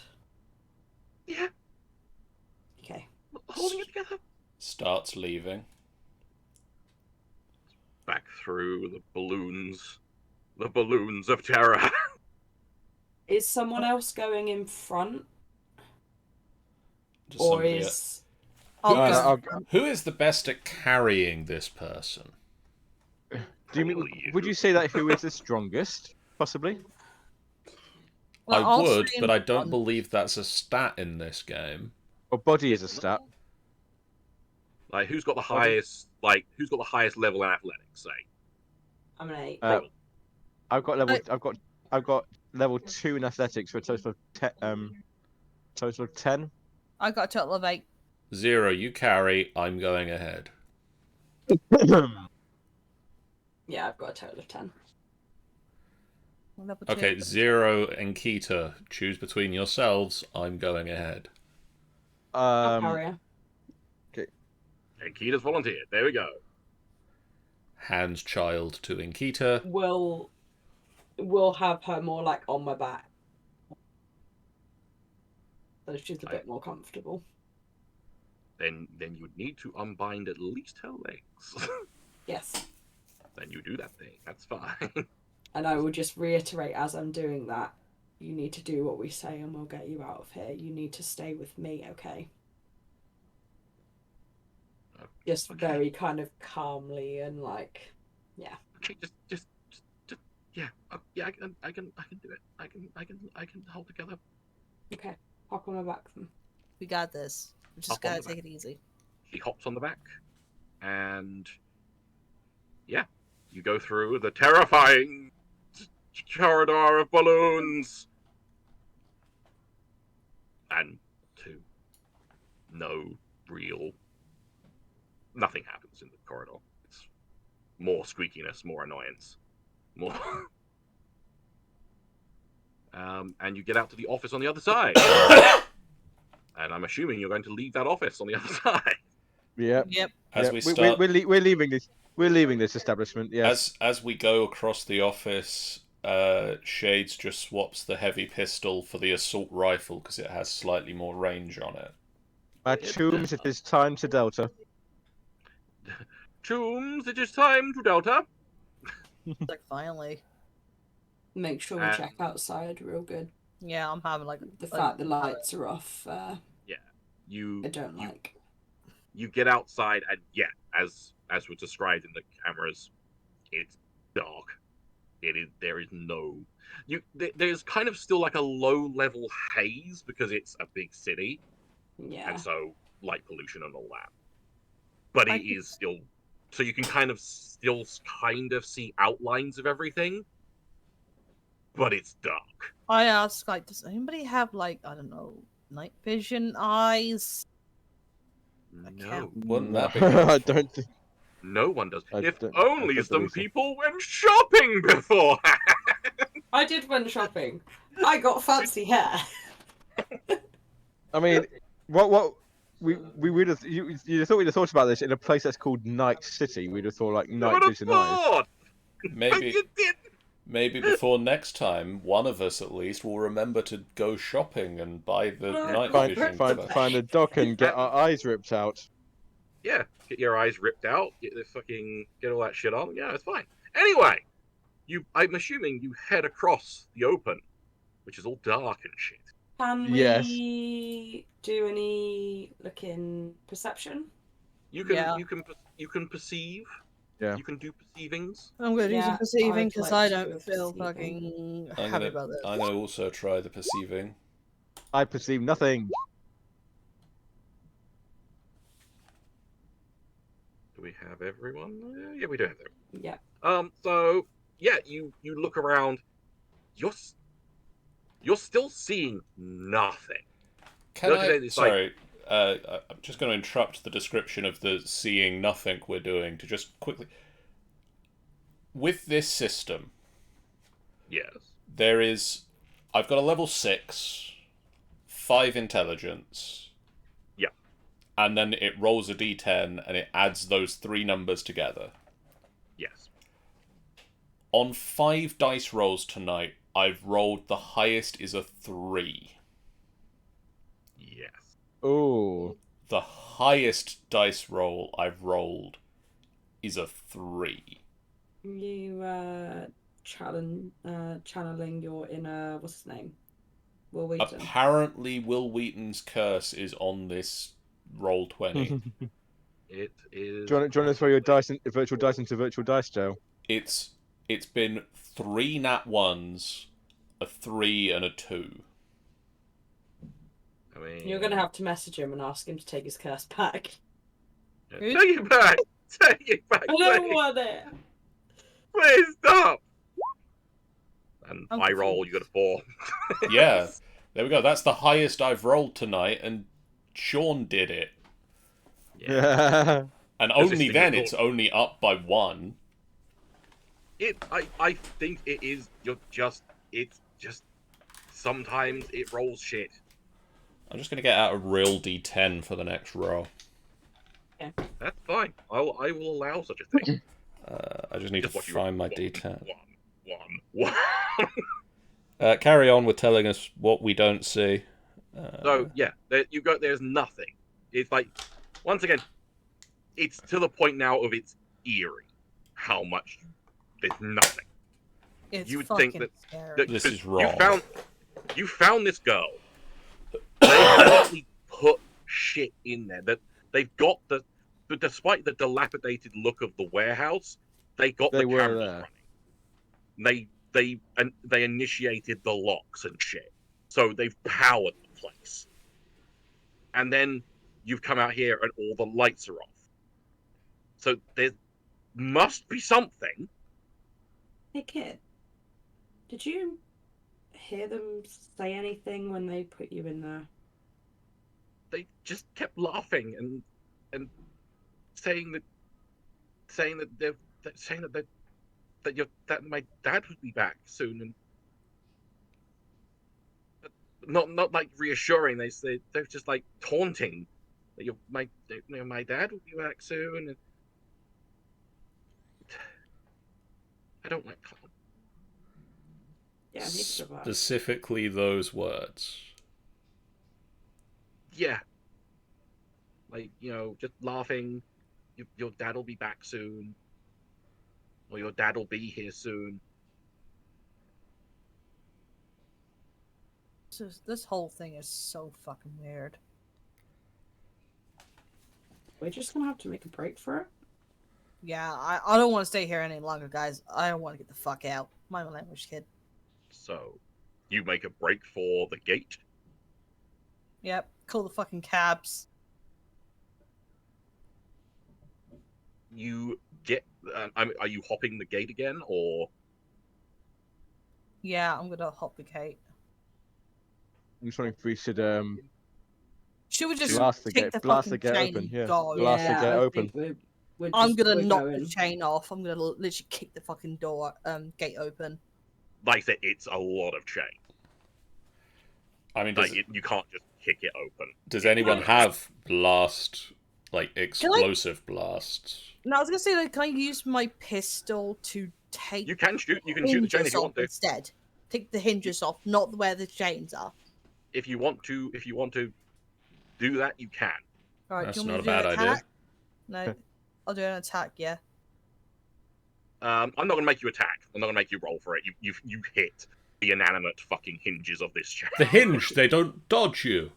Yeah,
Okay.
holding it together.
Starts leaving.
Back through the balloons of terror.
Is someone else going in front,
Does
or
somebody
is
I'll
I'll-
go.
Who is the best at carrying this person?
Do you mean?
Probably
Would you say that who is the strongest? Possibly.
Well,
I
I'll
would,
stay
but
in
I don't
front.
believe that's a stat in this game.
Or body is a stat.
Like, who's got the highest? Like, who's got the highest level in athletics? Say.
I'm an 8.
I've got level.
I-
I've got level 2 in athletics for a total of total of 10.
I got a total of 8.
0, you carry. I'm going ahead.
Yeah, I've got a total of 10.
Level 2.
Okay, 0 and Keita. Choose between yourselves. I'm going ahead.
I'll carry her.
And Kita's volunteered. There we go.
Hands child to Inkita.
We'll have her more like on my back, so she's a bit more comfortable.
Then you'd need to unbind at least her legs.
Yes.
Then you do that thing. That's fine.
And I will just reiterate as I'm doing that, you need to do what we say and we'll get you out of here. You need to stay with me, okay? Just
Okay.
very kind of calmly and like, yeah.
Okay, just yeah, yeah. I can do it. I can hold together.
Okay, hop on my back then.
We got this. We just
Up on
gotta
the
take
back.
it easy.
She hops on the back, and yeah, you go through the terrifying corridor of balloons, and to nothing happens in the corridor. It's more squeakiness, more annoyance, more. And you get out to the office on the other side. And I'm assuming you're going to leave that office on the other side.
Yep.
Yep.
As
Yep.
we start,
We're leaving this. We're leaving this establishment. Yes.
as we go across the office, Shades just swaps the heavy pistol for the assault rifle because it has slightly more range on it.
My tombs, it is time to Delta.
Tombs, it is time to Delta.
Like, finally.
Make sure we check outside real good.
Yeah, I'm having like
The fact the lights are off,
You
I don't like.
you get outside, and yeah, as was described in the cameras, it's dark. There is no there's kind of still like a low level haze because it's a big city,
Yeah.
and so light pollution and all that. But it is still, so you can kind of see outlines of everything, but it's dark.
I asked, like, does anybody have, like, I don't know, night vision eyes?
No,
Wouldn't that be
I
useful?
don't think.
no one does.
I
If
don't
only some
believe so.
people went shopping before.
I did went shopping. I got fancy hair.
I mean, what we would have you thought we'd have thought about this in a place that's called Night City. We'd have thought like
I
night
would have
vision eyes.
thought.
Maybe,
You did.
maybe before next time, one of us at least will remember to go shopping and buy the night vision stuff.
Find a dock and get our eyes ripped out.
Yeah, get your eyes ripped out, get all that shit on. Yeah, it's fine. Anyway, I'm assuming you head across the open, which is all dark and shit.
Can
Yes.
we do any looking perception?
You can
Yeah.
you can perceive.
Yeah.
You can do perceivings.
I'm gonna do
Yeah,
some perceiving
I'd
because
like
I
to do
don't
a
feel
perceiving.
fucking happy about this.
I'm gonna also try the perceiving.
I perceive nothing.
Do we have everyone? Yeah, we do have everyone.
Yeah.
So yeah, you look around. You're you're still seeing nothing.
Can
Look at
I?
it, it's
Sorry, I'm just going to interrupt the description of the seeing nothing we're doing to just quickly. With this system,
Yes.
there is. I've got a level 6, 5 intelligence.
Yeah.
And then it rolls a d10 and it adds those 3 numbers together.
Yes.
On 5 dice rolls tonight, I've rolled the highest is a 3.
Yes.
Oh.
The highest dice roll I've rolled is a 3.
You channeling your inner what's his name? Will Wheaton.
Apparently, Will Wheaton's curse is on this roll 20.
It is.
Do you want to throw your dice, virtual dice into virtual dice jail?
It's been 3 nat 1s, a 3, and a 2.
I mean,
You're gonna have to message him and ask him to take his curse back.
take it back. Take it back.
I don't
Please.
want it.
Please stop. And
I'm
I roll. You got a 4.
Yeah, there we go. That's the highest I've rolled tonight, and Sean did it.
Yeah.
And
Does this
only
thing
then
record?
it's only up by 1.
I think it is. It's just. Sometimes it rolls shit.
I'm just going to get out a real d10 for the next row.
That's fine. I will allow such a thing.
I just need
Just
to
what you
find my
want.
d10.
One.
Carry on with telling us what we don't see.
So yeah, there's nothing. It's like, once again, it's to the point now of it's eerie how much there's nothing.
It's
You would
fucking
think that
scary.
This
'cause
is wrong.
You found this girl. They actually put shit in there that they've got but despite the dilapidated look of the warehouse, they got
They
the
were
cameras
there.
running. They initiated the locks and shit. So they've powered the place. And then you've come out here and all the lights are off. So there must be something.
Hey kid, did you hear them say anything when they put you in there?
They just kept laughing and saying that that my dad would be back soon, and not like reassuring. They're just like taunting that my dad will be back soon. And I don't like clowns.
Yeah, he survived.
Specifically those words.
Yeah, like just laughing. Your dad will be back soon, or your dad will be here soon.
This whole thing is so fucking weird.
We're just gonna have to make a break for it.
Yeah, I don't want to stay here any longer, guys. I want to get the fuck out. Mind my language, kid.
So, you make a break for the gate.
Yep, call the fucking cabs.
You get. Are you hopping the gate again, or?
Yeah, I'm gonna hop the gate.
I'm just wondering if we should
Should we just
blast the
take
gate,
the
blast the
fucking
gate
chain
open.
and
Yeah,
go?
blast the gate
I
open.
think we're
I'm
just-
gonna
we're
knock
going.
the chain off. I'm gonna literally kick the fucking door, gate open.
Like I said, it's a lot of chain.
I mean,
Like you can't just kick it open.
does anyone have blast, like explosive blasts?
No, I was gonna say, like, can I use my pistol to take
You can shoot. You can shoot the chain if
hinges
you
off
want to.
instead? Take the hinges off, not where the chains are.
If you want to do that, you can.
All right,
That's
do you want
not a
me to do
bad
an
idea.
attack? No, I'll do an attack. Yeah.
I'm not gonna make you attack. I'm not gonna make you roll for it. You hit the inanimate fucking hinges of this chain.
The hinge, they don't dodge you.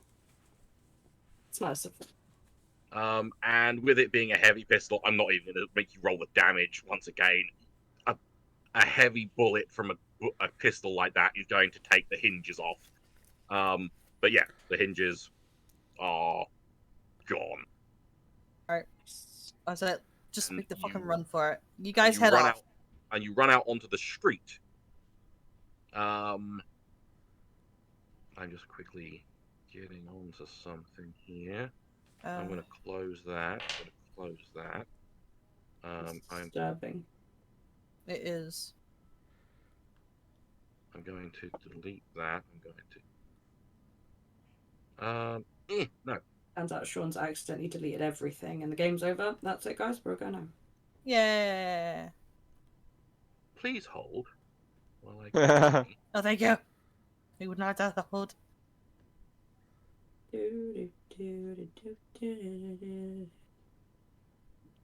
It's nice of them.
And with it being a heavy pistol, I'm not even gonna make you roll the damage once again. A heavy bullet from a pistol like that is going to take the hinges off. But yeah, the hinges are gone.
I said, just make the fucking
You-
run for it. You guys
you
head
run
off.
out, and you run out onto the street. I'm just quickly getting onto something here. I'm
Uh,
going to close that. I'm going to close that.
It's
I'm
disturbing.
it is.
going to delete that. No.
Turns out Sean's accidentally deleted everything and the game's over. That's it, guys. We're going home.
Yeah.
Please hold while I get
Oh, thank you. We would not have to hold.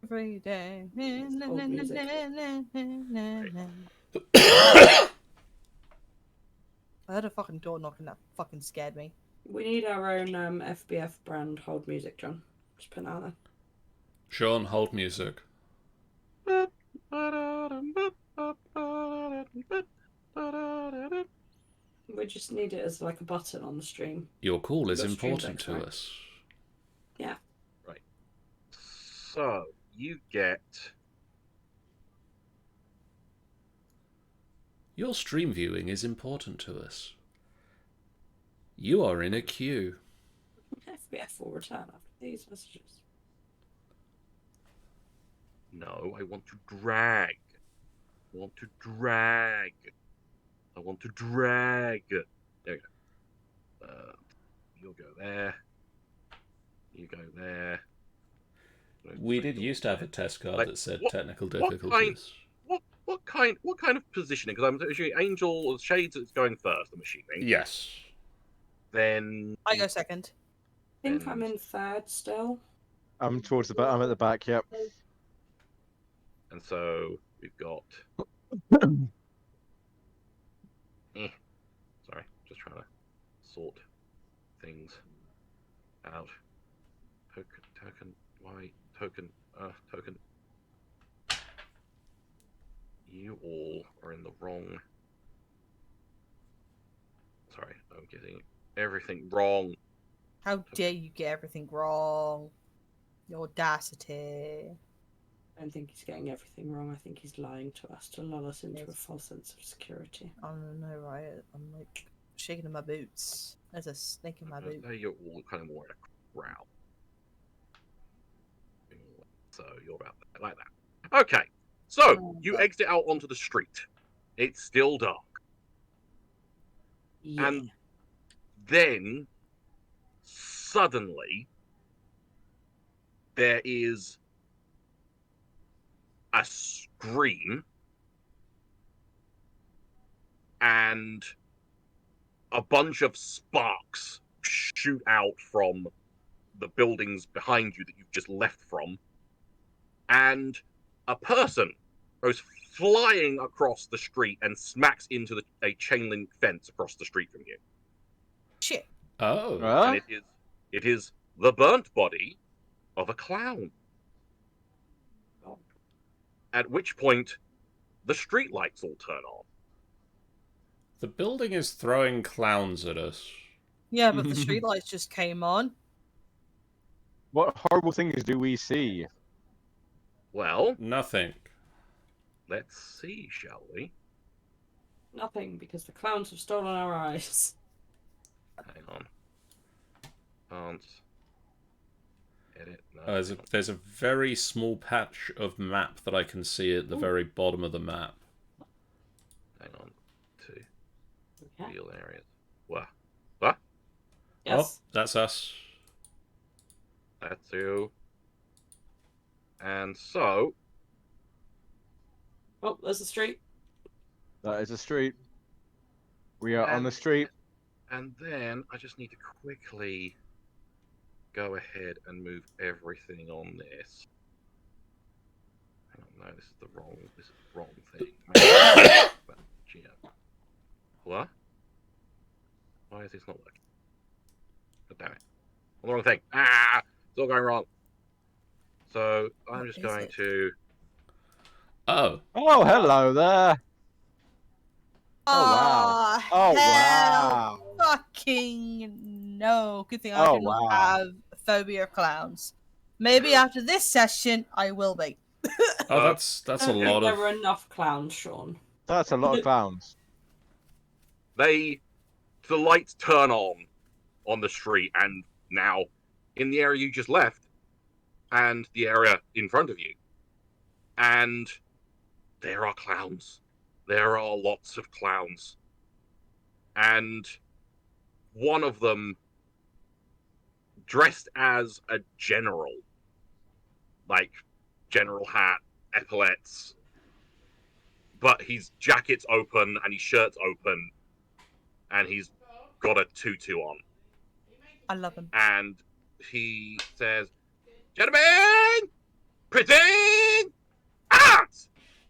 Every day.
It's old music.
I heard a fucking door knocking. That fucking scared me.
We need our own FBF brand hold music, John. Just put it out there.
Sean, hold music.
We just need it as like a button on the stream.
Your call is
Got Stream
important
Deck,
to
right?
us.
Yeah.
Right. So you get
Your stream viewing is important to us. You are in a queue.
FBF will return after these messages.
no. I want to drag. I want to drag. I want to drag. There we go. You'll go there. You go there.
We did used to have a test card
Like,
that said
what-
technical
what
difficulties.
What kind of positioning? Because I'm assuming Angel or Shades is going first. I'm assuming.
Yes.
Then
I go second.
I think I'm in third still.
I'm towards the back. I'm at the back. Yep.
And so we've got. Sorry, just trying to sort things out. Token. Why token? Token. You all are in the wrong. Sorry, I'm getting everything wrong.
How dare you get everything wrong? Your audacity.
I don't think he's getting everything wrong. I think he's lying to us to lull us into a false sense of security.
I don't know, right? I'm like shaking in my boots. There's a snake in my boot.
You're all kind of more in a crowd. So you're about that, like that. Okay, so you exit out onto the street. It's still dark.
Yeah.
And then suddenly there is a scream and a bunch of sparks shoot out from the buildings behind you that you've just left from, and a person goes flying across the street and smacks into a chain link fence across the street from you.
Shit.
Oh.
And it is the burnt body of a clown. At which point, the streetlights all turn on.
The building is throwing clowns at us.
Yeah, but the streetlights just came on.
What horrible things do we see?
Well,
Nothing.
let's see, shall we?
Nothing, because the clowns have stolen our eyes.
Hang on. Can't edit. No,
There's a very small patch of map that I can see at the very bottom of the map.
hang on. To
Okay.
real areas. What?
Yes.
Oh, that's us.
That's you. And so,
Oh, there's the street.
That is a street. We are on the street.
and then I just need to quickly go ahead and move everything on this. Hang on, no, this is the wrong thing. What? Why is this not working? God damn it. The wrong thing. Ah! It's all going wrong. So I'm
What
just
is
going
it?
to.
Oh.
Oh, hello there. Oh, wow. Oh,
hell
wow.
fucking no. Good thing I
Oh,
do not
wow.
have a phobia of clowns. Maybe after this session, I will be.
Oh, that's
I
a
don't think
lot
there
of...
were enough clowns, Sean.
That's a lot of clowns.
They the lights turn on the street, and now in the area you just left, and the area in front of you, and there are clowns. There are lots of clowns, and one of them dressed as a general, like general hat, epaulets, but his jacket's open and his shirt's open, and he's got a tutu on.
I love him.
And he says, "Gentlemen, present art!"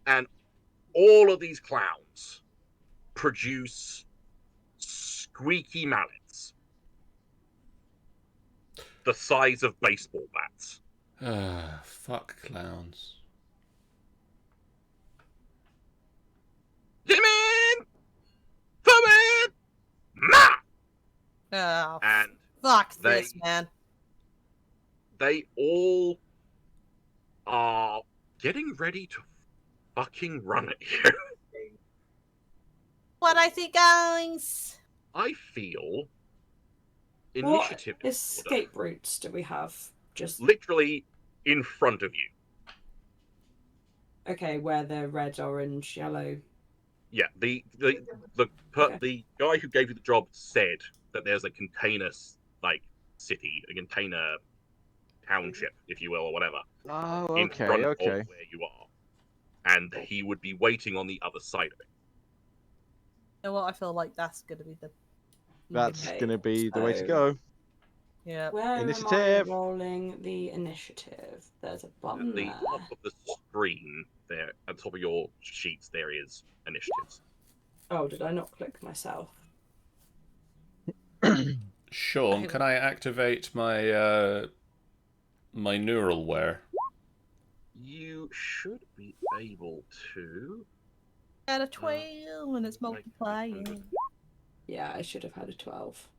And all of these clowns produce squeaky mallets the size of baseball bats.
Fuck clowns.
Gentlemen, forward, march!
Oh,
And
fuck
they-
this, man.
they all are getting ready to fucking run at you.
What I think, guys?
I feel
What
initiative
escape routes do we have? Just
literally in front of you.
okay, where the red, orange, yellow.
Yeah, the
Okay.
guy who gave you the job said that there's a container city, a container township, if you will, or whatever,
Oh,
in
okay,
front
okay.
of where you are, and he would be waiting on the other side of it.
You know what? I feel like that's gonna be the.
That's
Okay,
gonna be the way to
so-
go.
Yeah.
Where am I
Initiative.
rolling the initiative? There's a button
At the
there.
top of the screen, there, at the top of your sheets, there is initiatives.
Oh, did I not click myself?
Sean, can I activate my my neural wear?
You should be able to.
At a 12 and it's multiplying.
Yeah, I should have had a 12.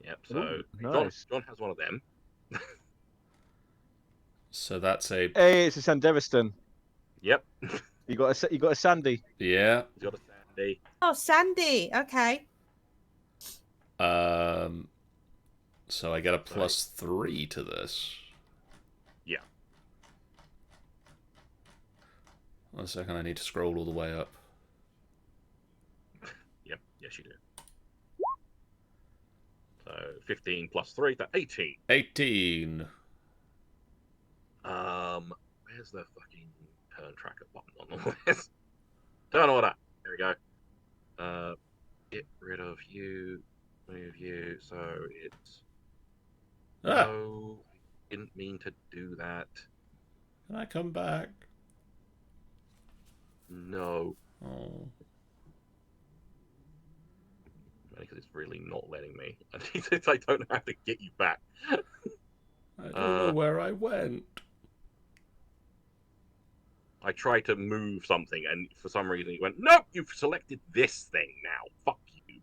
Yep. So
Ooh,
John,
nice.
John has one of them.
So that's a
Hey, it's a Sandeviston.
Yep.
You got a Sandy.
yeah.
He's got a Sandy.
Oh, Sandy. Okay.
So I get a +3 to this.
Yeah.
1 second, I need to scroll all the way up.
Yep. Yes, you do. So 15 plus 3, that's 18.
18.
Where's the fucking turn tracker button on all this? Turn order. There we go. Get rid of you. Move you. So it's.
Ah,
No, I didn't mean to do that.
can I come back?
No,
Oh.
because it's really not letting me. I don't know how to get you back.
I don't know where I went.
I tried to move something, and for some reason it went, nope, you've selected this thing now. Fuck you.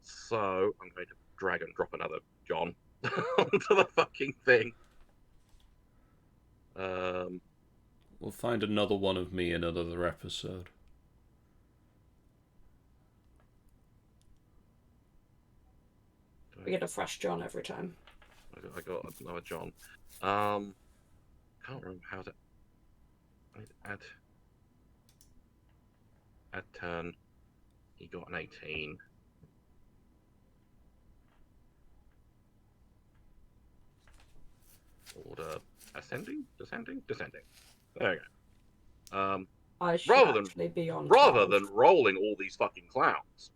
So I'm going to drag and drop another John onto the fucking thing.
We'll find another one of me in another episode.
We get a fresh John every time.
I got another John. Can't remember how to add turn. He got an 18. Order ascending, descending. There we go.
I should
Rather than-
actually be on
Rather
12.
than rolling all these fucking clowns,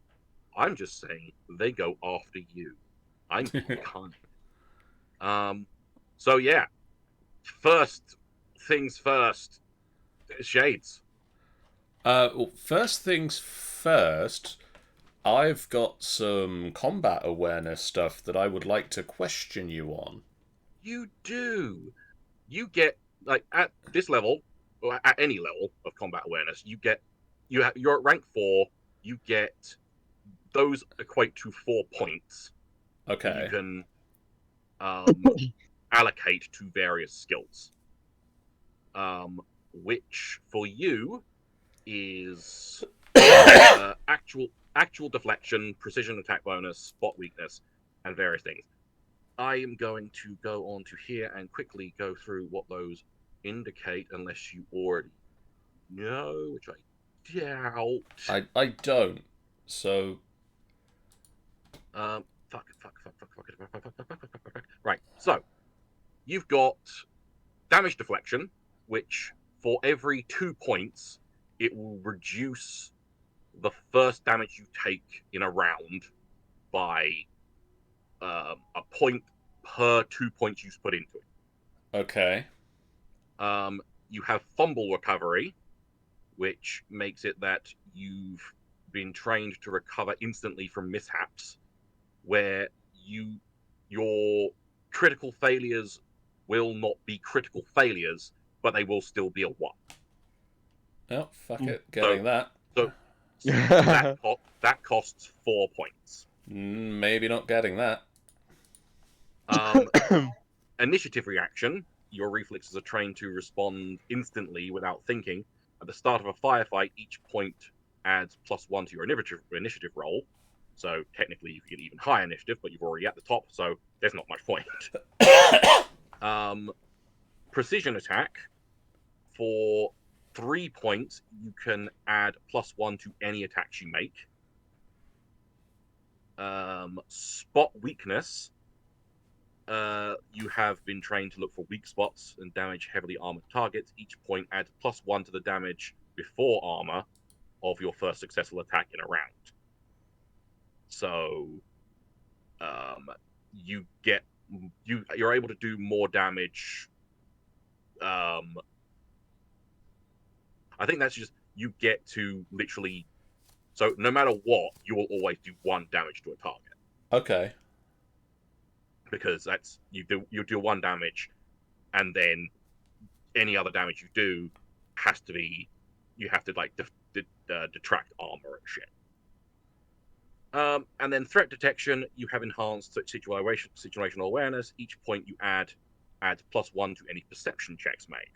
I'm just saying they go after you. I'm kind. So yeah. First things first. Shades.
Well, first things first, I've got some combat awareness stuff that I would like to question you on.
You do. You get like at this level, or at any level of combat awareness, you're at rank 4. You get those equate to 4 points. That
Okay.
you can allocate to various skills. Which for you is actual deflection, precision attack bonus, spot weakness, and various things. I am going to go on to here and quickly go through what those indicate, unless you already know, which I doubt.
I don't. So
Fuck. Right. So you've got damage deflection, which for every 2 points, it will reduce the first damage you take in a round by a point per 2 points you put into it.
okay.
You have fumble recovery, which makes it that you've been trained to recover instantly from mishaps, where your critical failures will not be critical failures, but they will still be a 1.
Oh, fuck it. Getting that.
So that costs 4 points.
Maybe not getting that.
Initiative reaction. Your reflexes are trained to respond instantly without thinking. At the start of a firefight, each point adds +1 to your initiative roll. So technically, you could get even higher initiative, but you're already at the top, so there's not much point. Precision attack. For 3 points, you can add +1 to any attacks you make. Spot weakness. You have been trained to look for weak spots and damage heavily armored targets. Each point adds +1 to the damage before armor of your first successful attack in a round. So, you're able to do more damage. I think that's just you get to literally. So no matter what, you will always do 1 damage to a target.
Okay.
Because that's you do 1 damage, and then any other damage you do has to be you have to like detract armor and shit. And then threat detection, you have enhanced situational awareness. Each point you add adds +1 to any perception checks made.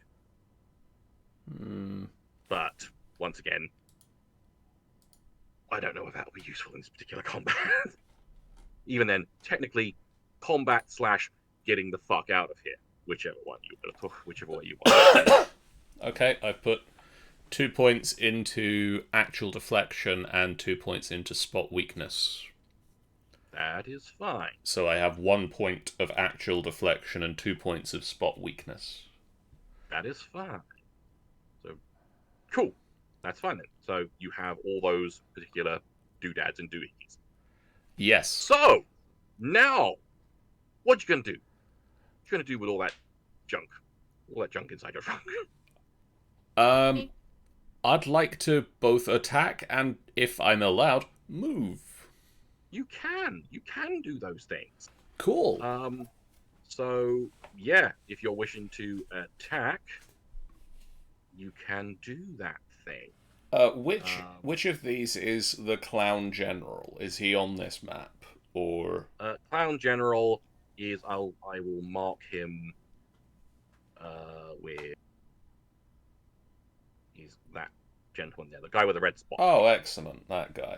But once again, I don't know if that will be useful in this particular combat. Even then, technically, combat / getting the fuck out of here, whichever way you want.
Okay, I've put 2 points into actual deflection and 2 points into spot weakness.
That is fine.
So I have 1 point of actual deflection and 2 points of spot weakness.
That is fine. So, cool. That's fine then. So you have all those particular doodads and doohickeys.
Yes.
So, now, what you gonna do? What you gonna do with all that junk? All that junk inside your trunk?
I'd like to both attack and, if I'm allowed, move.
You can do those things.
Cool.
So, yeah, if you're wishing to attack, you can do that thing.
Which of these is the Clown General? Is he on this map, or
Clown General is I will mark him with he's that gentleman there, the guy with the red spot.
Oh, excellent, that guy.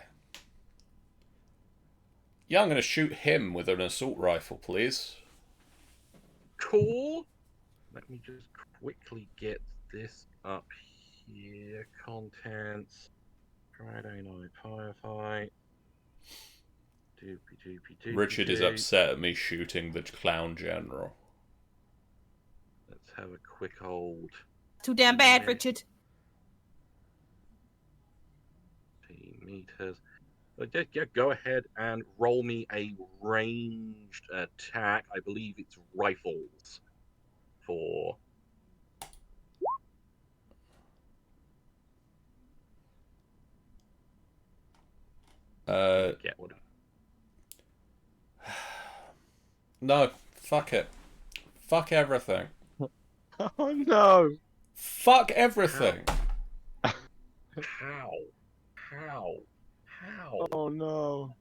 Yeah, I'm going to shoot him with an assault rifle, please.
Cool. Let me just quickly get this up here. Contents. Friday night firefight.
Richard is upset at me shooting the Clown General.
Let's have a quick old...
Too damn bad, Richard.
Meters. Yeah, go ahead and roll me a ranged attack. I believe it's rifles for... Get what?
No, fuck it. Fuck everything.
Oh no!
Fuck everything.
How?
Oh no!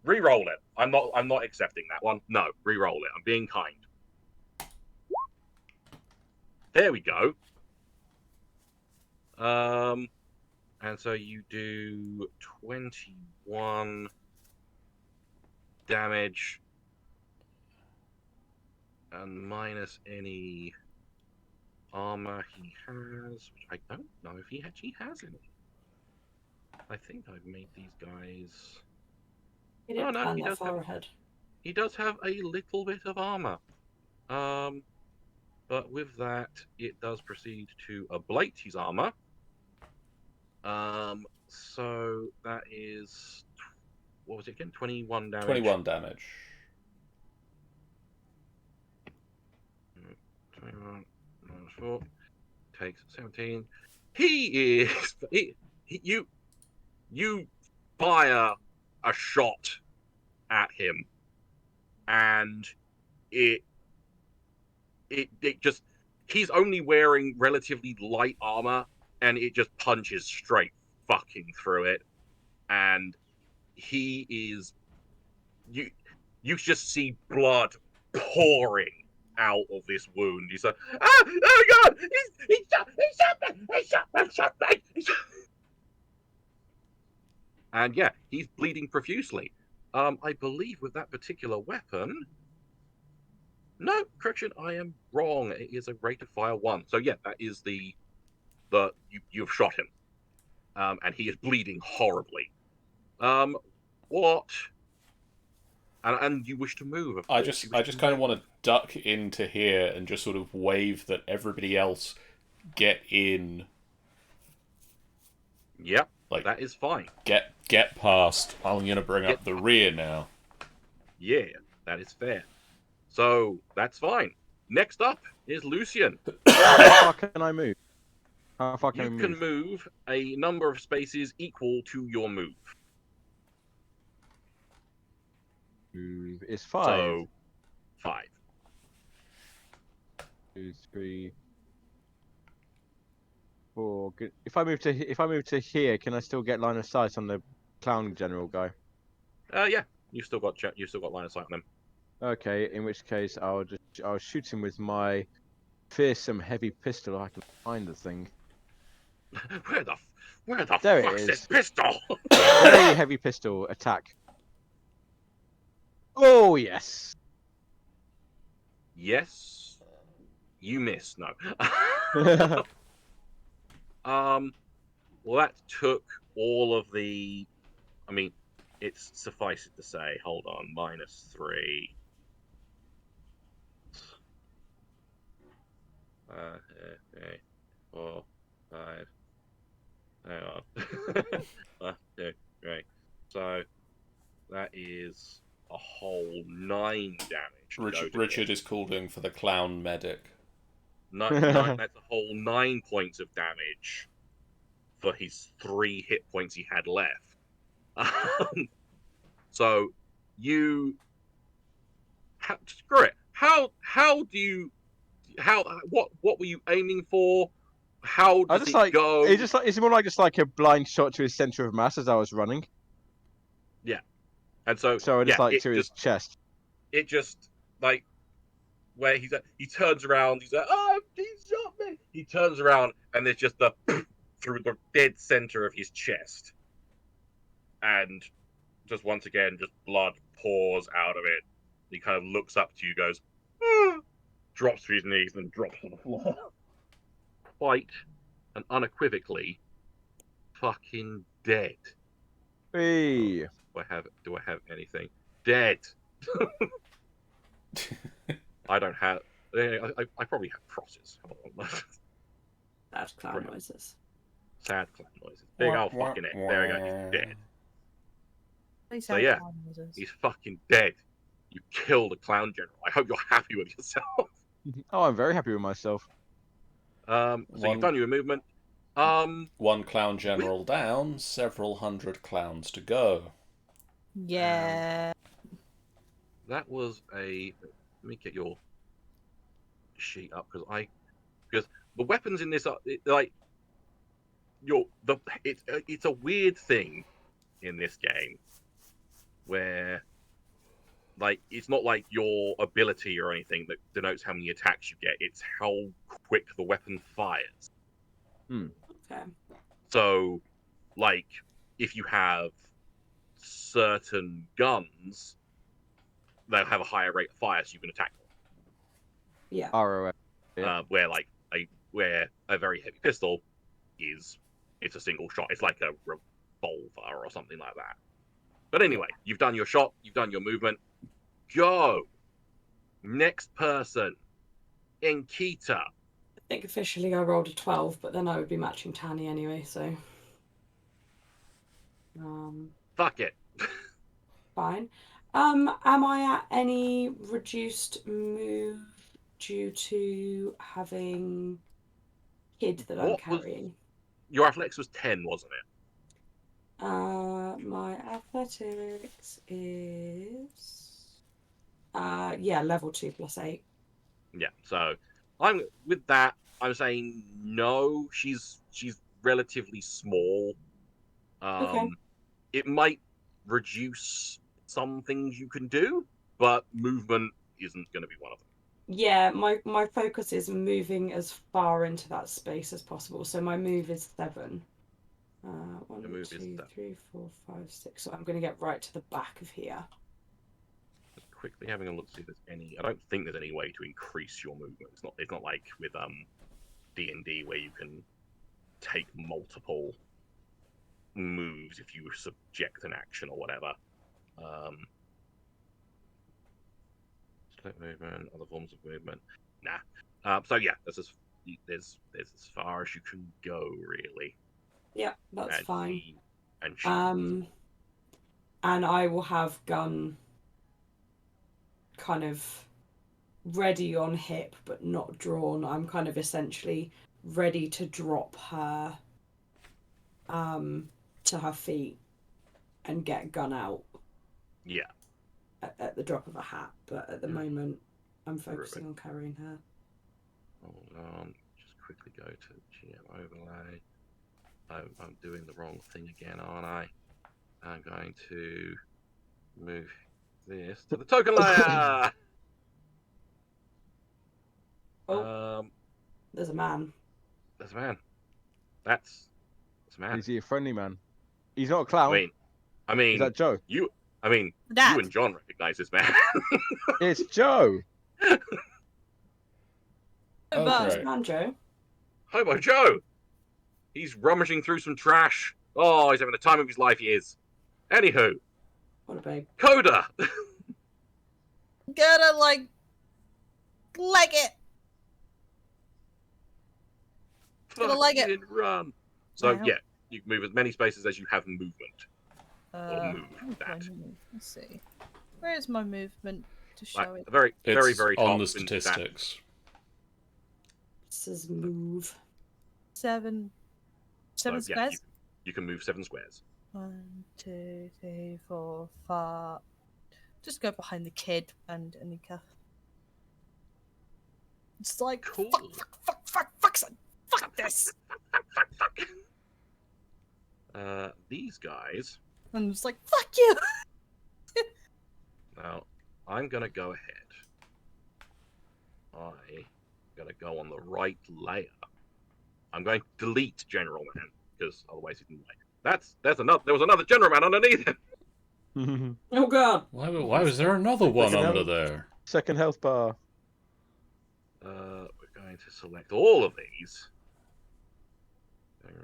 Reroll it. I'm not accepting that one. No, reroll it. I'm being kind. There we go. And so you do 21 damage and minus any armor he has, which I don't know if he actually has any. I think I've made these guys.
You didn't
no,
plan
he
that
does
far
have.
ahead.
He does have a little bit of armor. But with that, it does proceed to ablate his armor. So that is, what was it again? 21 damage.
21 damage.
21 minus 4 takes 17. He is. You fire a shot at him, and it just, he's only wearing relatively light armor, and it just punches straight fucking through it, and he is, you just see blood pouring out of this wound. He's like, oh my god, he shot me. And yeah, he's bleeding profusely. I believe with that particular weapon, no, correction, I am wrong. It is a rate of fire 1. So yeah, that is you've shot him. And he is bleeding horribly. What? And you wish to move, of
I
course.
just kind of want to duck into here and just sort of wave that everybody else get in.
Yep,
Like,
that is fine.
Get past. I'm gonna bring up the rear now.
Yeah, that is fair. So that's fine. Next up is Lucian.
How far can I move? How far can
You
I move?
can move a number of spaces equal to your move.
Move is 5.
So 5.
2, 3, 4. Good. If I move to here, can I still get line of sight on the clown general guy?
Yeah, you've still got line of sight on them.
Okay, in which case I'll shoot him with my fearsome heavy pistol. If I can find the thing.
Where the
There it
fuck's
is.
this pistol?
Very heavy pistol attack. Oh yes.
Yes, you miss. No. Well, that took all of the. I mean, it's suffice it to say. Hold on, -3. 4, 5. Hang on. 1, 2, 3. So that is a whole 9 damage.
Richard is calling for the clown medic.
Nine, that's a whole 9 points of damage for his 3 hit points he had left. So you screw it. What were you aiming for? How does it go?
It's more like just like a blind shot to his center of mass as I was running.
Yeah, and so
I just to his chest.
It just like where he turns around. He's like, oh, he shot me. He turns around and there's just the through the dead center of his chest, and just once again, just blood pours out of it. He kind of looks up to you, goes, drops to his knees, and drops on the floor. Quite and unequivocally, fucking dead.
Hey.
Do I have anything? Dead. I don't have. I probably have crosses.
That's clown noises.
Sad clown noises. Big old fucking it. There we go. He's dead. So yeah, he's fucking dead. You killed a clown general. I hope you're happy with yourself.
Oh, I'm very happy with myself.
So you've done your movement.
One clown general down, several hundred clowns to go.
Yeah.
That was a. Let me get your sheet up because the weapons in this are like it's a weird thing in this game where like it's not like your ability or anything that denotes how many attacks you get. It's how quick the weapon fires.
Okay.
So like if you have certain guns, they'll have a higher rate of fire, so you can attack them.
Yeah.
ROF. Yeah.
Where a very heavy pistol it's a single shot. It's like a revolver or something like that. But anyway, you've done your shot, you've done your movement. Go. Next person. Enkita.
I think officially I rolled a 12, but then I would be matching Tanny anyway, so.
Fuck it.
Fine. Am I at any reduced move due to having kid that I'm carrying?
Your athletics was 10, wasn't it?
My athletics is level 2 + 8.
Yeah. So I'm saying no. She's relatively small.
Okay.
It might reduce some things you can do, but movement isn't going to be one of them.
Yeah, my focus is moving as far into that space as possible. So my move is 7. 1, 2, 3, 4, 5, 6. So I'm going to get right to the back of here.
Just quickly having a look to see if there's any. I don't think there's any way to increase your movement. It's not like with D&D where you can take multiple moves if you subject an action or whatever. Split movement, other forms of movement. Nah. So yeah, there's as far as you can go, really.
Yeah, that's fine.
She
and I will have gun kind of ready on hip but not drawn. I'm kind of essentially ready to drop her to her feet and get gun out.
Yeah.
At the drop of a hat, but at the moment I'm focusing on carrying her.
Hold on, just quickly go to GM overlay. I'm doing the wrong thing again, aren't I? I'm going to move this to the token layer.
There's a man.
There's a man. That's a man.
Is he a friendly man? He's not a clown.
I mean,
is that Joe?
You
Dad.
and John recognize this man.
It's Joe.
Okay.
Man, Joe.
Hobo Joe. He's rummaging through some trash. Oh, he's having the time of his life. He is. Anywho,
What a babe.
Coda.
Gotta like it. Gonna like it.
Fucking run. So
Wow.
yeah, you can move as many spaces as you have movement. Move that.
Let's see. Where is my movement to show it?
Very
It's
top.
on the statistics.
This is move.
7 squares.
Yeah, you can move 7 squares.
1, 2, 3, 4, 5. Just go behind the kid and Anika. It's like
Cool.
fuck this.
These guys.
And it's like fuck you.
Now, I'm gonna go ahead. I'm gonna go on the right layer. I'm going to delete General Man because otherwise he didn't like. There was another General Man underneath him.
Oh god.
Why was there another one under there?
Second health bar.
We're going to select all of these.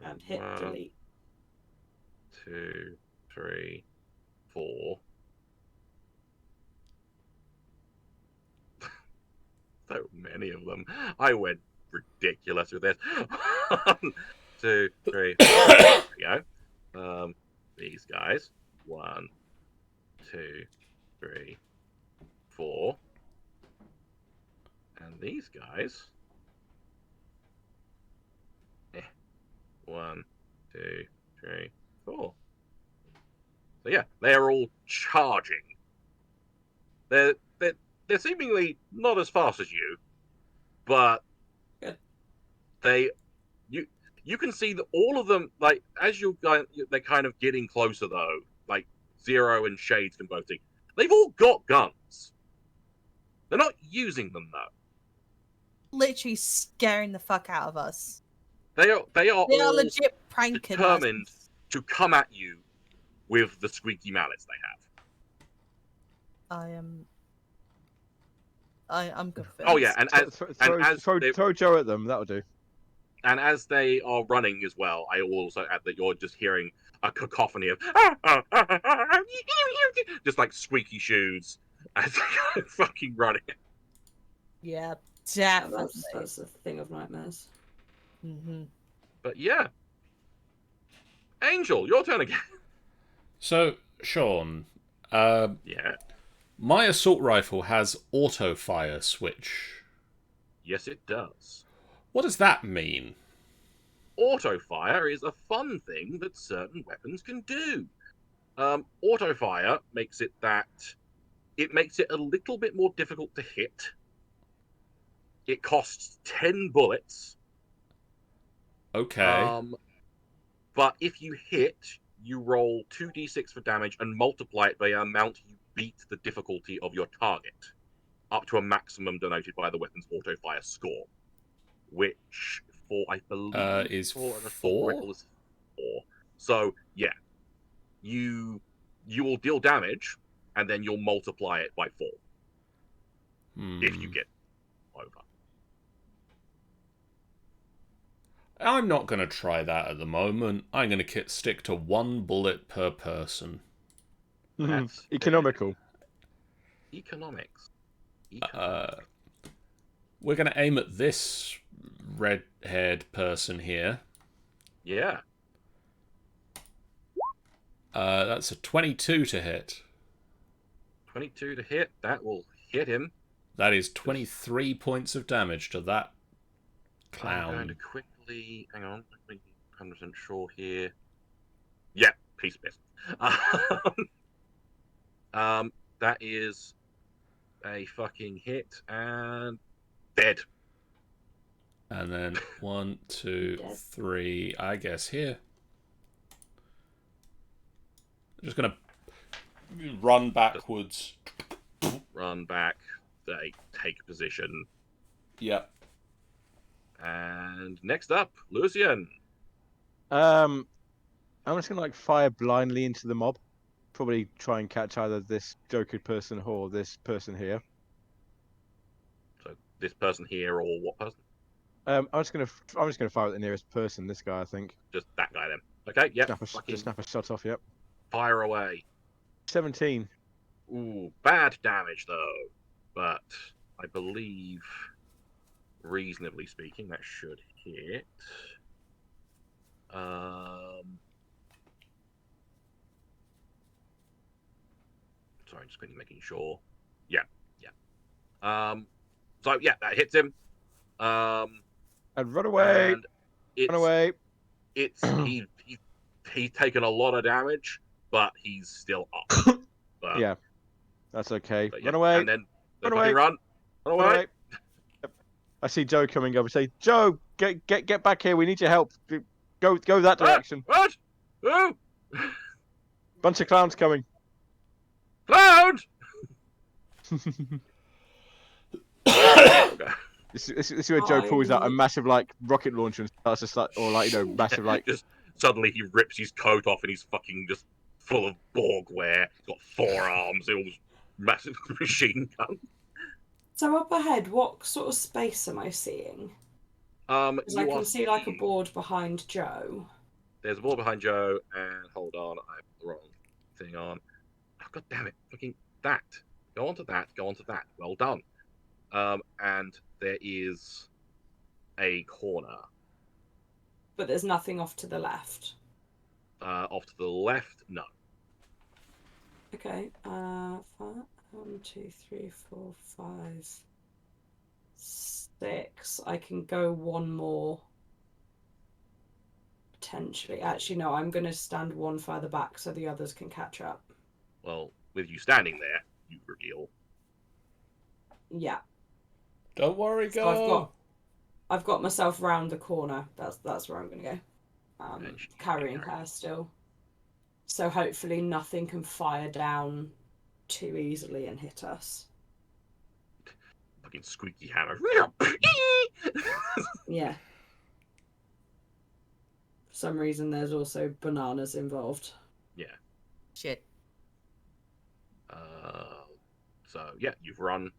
And hit
1,
delete.
2, 3, 4. So many of them. I went ridiculous with this. 1, 2, 3, 4. There we go. These guys. 1, 2, 3, 4. And these guys. 1, 2, 3, 4. So yeah, they're all charging. They're seemingly not as fast as you, but
Good.
you can see that all of them, like as they're kind of getting closer though. Like Zero and Shades can both see. They've all got guns. They're not using them though.
Literally scaring the fuck out of us.
They are
They are
all
legit pranking
determined
us.
to come at you with the squeaky mallets they have.
I'm convinced.
Oh yeah, and
Throw Joe at them. That'll do.
and as they are running as well, I will also add that you're just hearing a cacophony of just like squeaky shoes as they're fucking running.
Yeah,
Yeah,
definitely.
that's a thing of nightmares.
But yeah, Angel, your turn again.
So, Sean,
Yeah,
my assault rifle has auto fire switch.
yes, it does.
What does that mean?
Auto fire is a fun thing that certain weapons can do. Auto fire makes it a little bit more difficult to hit. It costs 10 bullets.
Okay.
But if you hit, you roll 2d6 for damage and multiply it by the amount you beat the difficulty of your target, up to a maximum denoted by the weapon's auto fire score, which I believe
is
for an assault
4?
rifle is 4. So yeah, you will deal damage and then you'll multiply it by 4 if you get over.
I'm not going to try that at the moment. I'm going to stick to 1 bullet per person.
That's
Economical.
Economics.
We're going to aim at this red-haired person here.
Yeah.
That's a 22 to hit.
22 to hit. That will hit him.
That is 23 points of damage to that clown.
I'm going to quickly... Hang on. Let me be 100% sure here. Yeah, piece of piss. That is a fucking hit and dead.
And then 1, 2, 3, I guess here. I'm just going to run backwards.
Run back. They take position.
Yep.
And next up, Lucian.
I'm just gonna fire blindly into the mob. Probably try and catch either this Joker person or this person here.
So this person here or what person?
I'm just gonna fire at the nearest person. This guy, I think.
Just that guy then. Okay, yep.
Just snap a shot off. Yep.
Fire away.
17.
Ooh, bad damage though. But I believe, reasonably speaking, that should hit. Sorry, just quickly making sure. Yeah. So yeah, that hits him.
And run away.
And
Run away.
It's he's taken a lot of damage, but he's still up. But,
Yeah, that's okay.
but yeah,
Run away.
And then
Run away.
Run away.
Yep. I see Joe coming over. Say, Joe, get back here. We need your help. Go that direction.
What? Who?
Bunch of clowns coming.
Cloud!
This is where Joe pulls out a massive rocket launcher and starts to massive
just suddenly he rips his coat off and he's fucking just full of Borgware. He's got 4 arms, all massive machine gun.
So up ahead, what sort of space am I seeing? Because I can see a board behind Joe.
There's a board behind Joe, and hold on, I have the wrong thing on. Oh, God damn it! Fucking that. Go on to that. Go on to that. Well done. And there is a corner.
But there's nothing off to the left.
Off to the left, no.
Okay. 1, 2, 3, 4, 5, 6. I can go one more. Potentially. Actually, no. I'm going to stand one further back so the others can catch up.
Well, with you standing there, you reveal.
Yeah.
Don't worry, go.
So I've got myself round the corner. That's where I'm going to go. Carrying her still. So hopefully nothing can fire down too easily and hit us.
Fucking squeaky hammer.
Yeah. some reason, there's also bananas involved.
Shit.
So yeah, you've run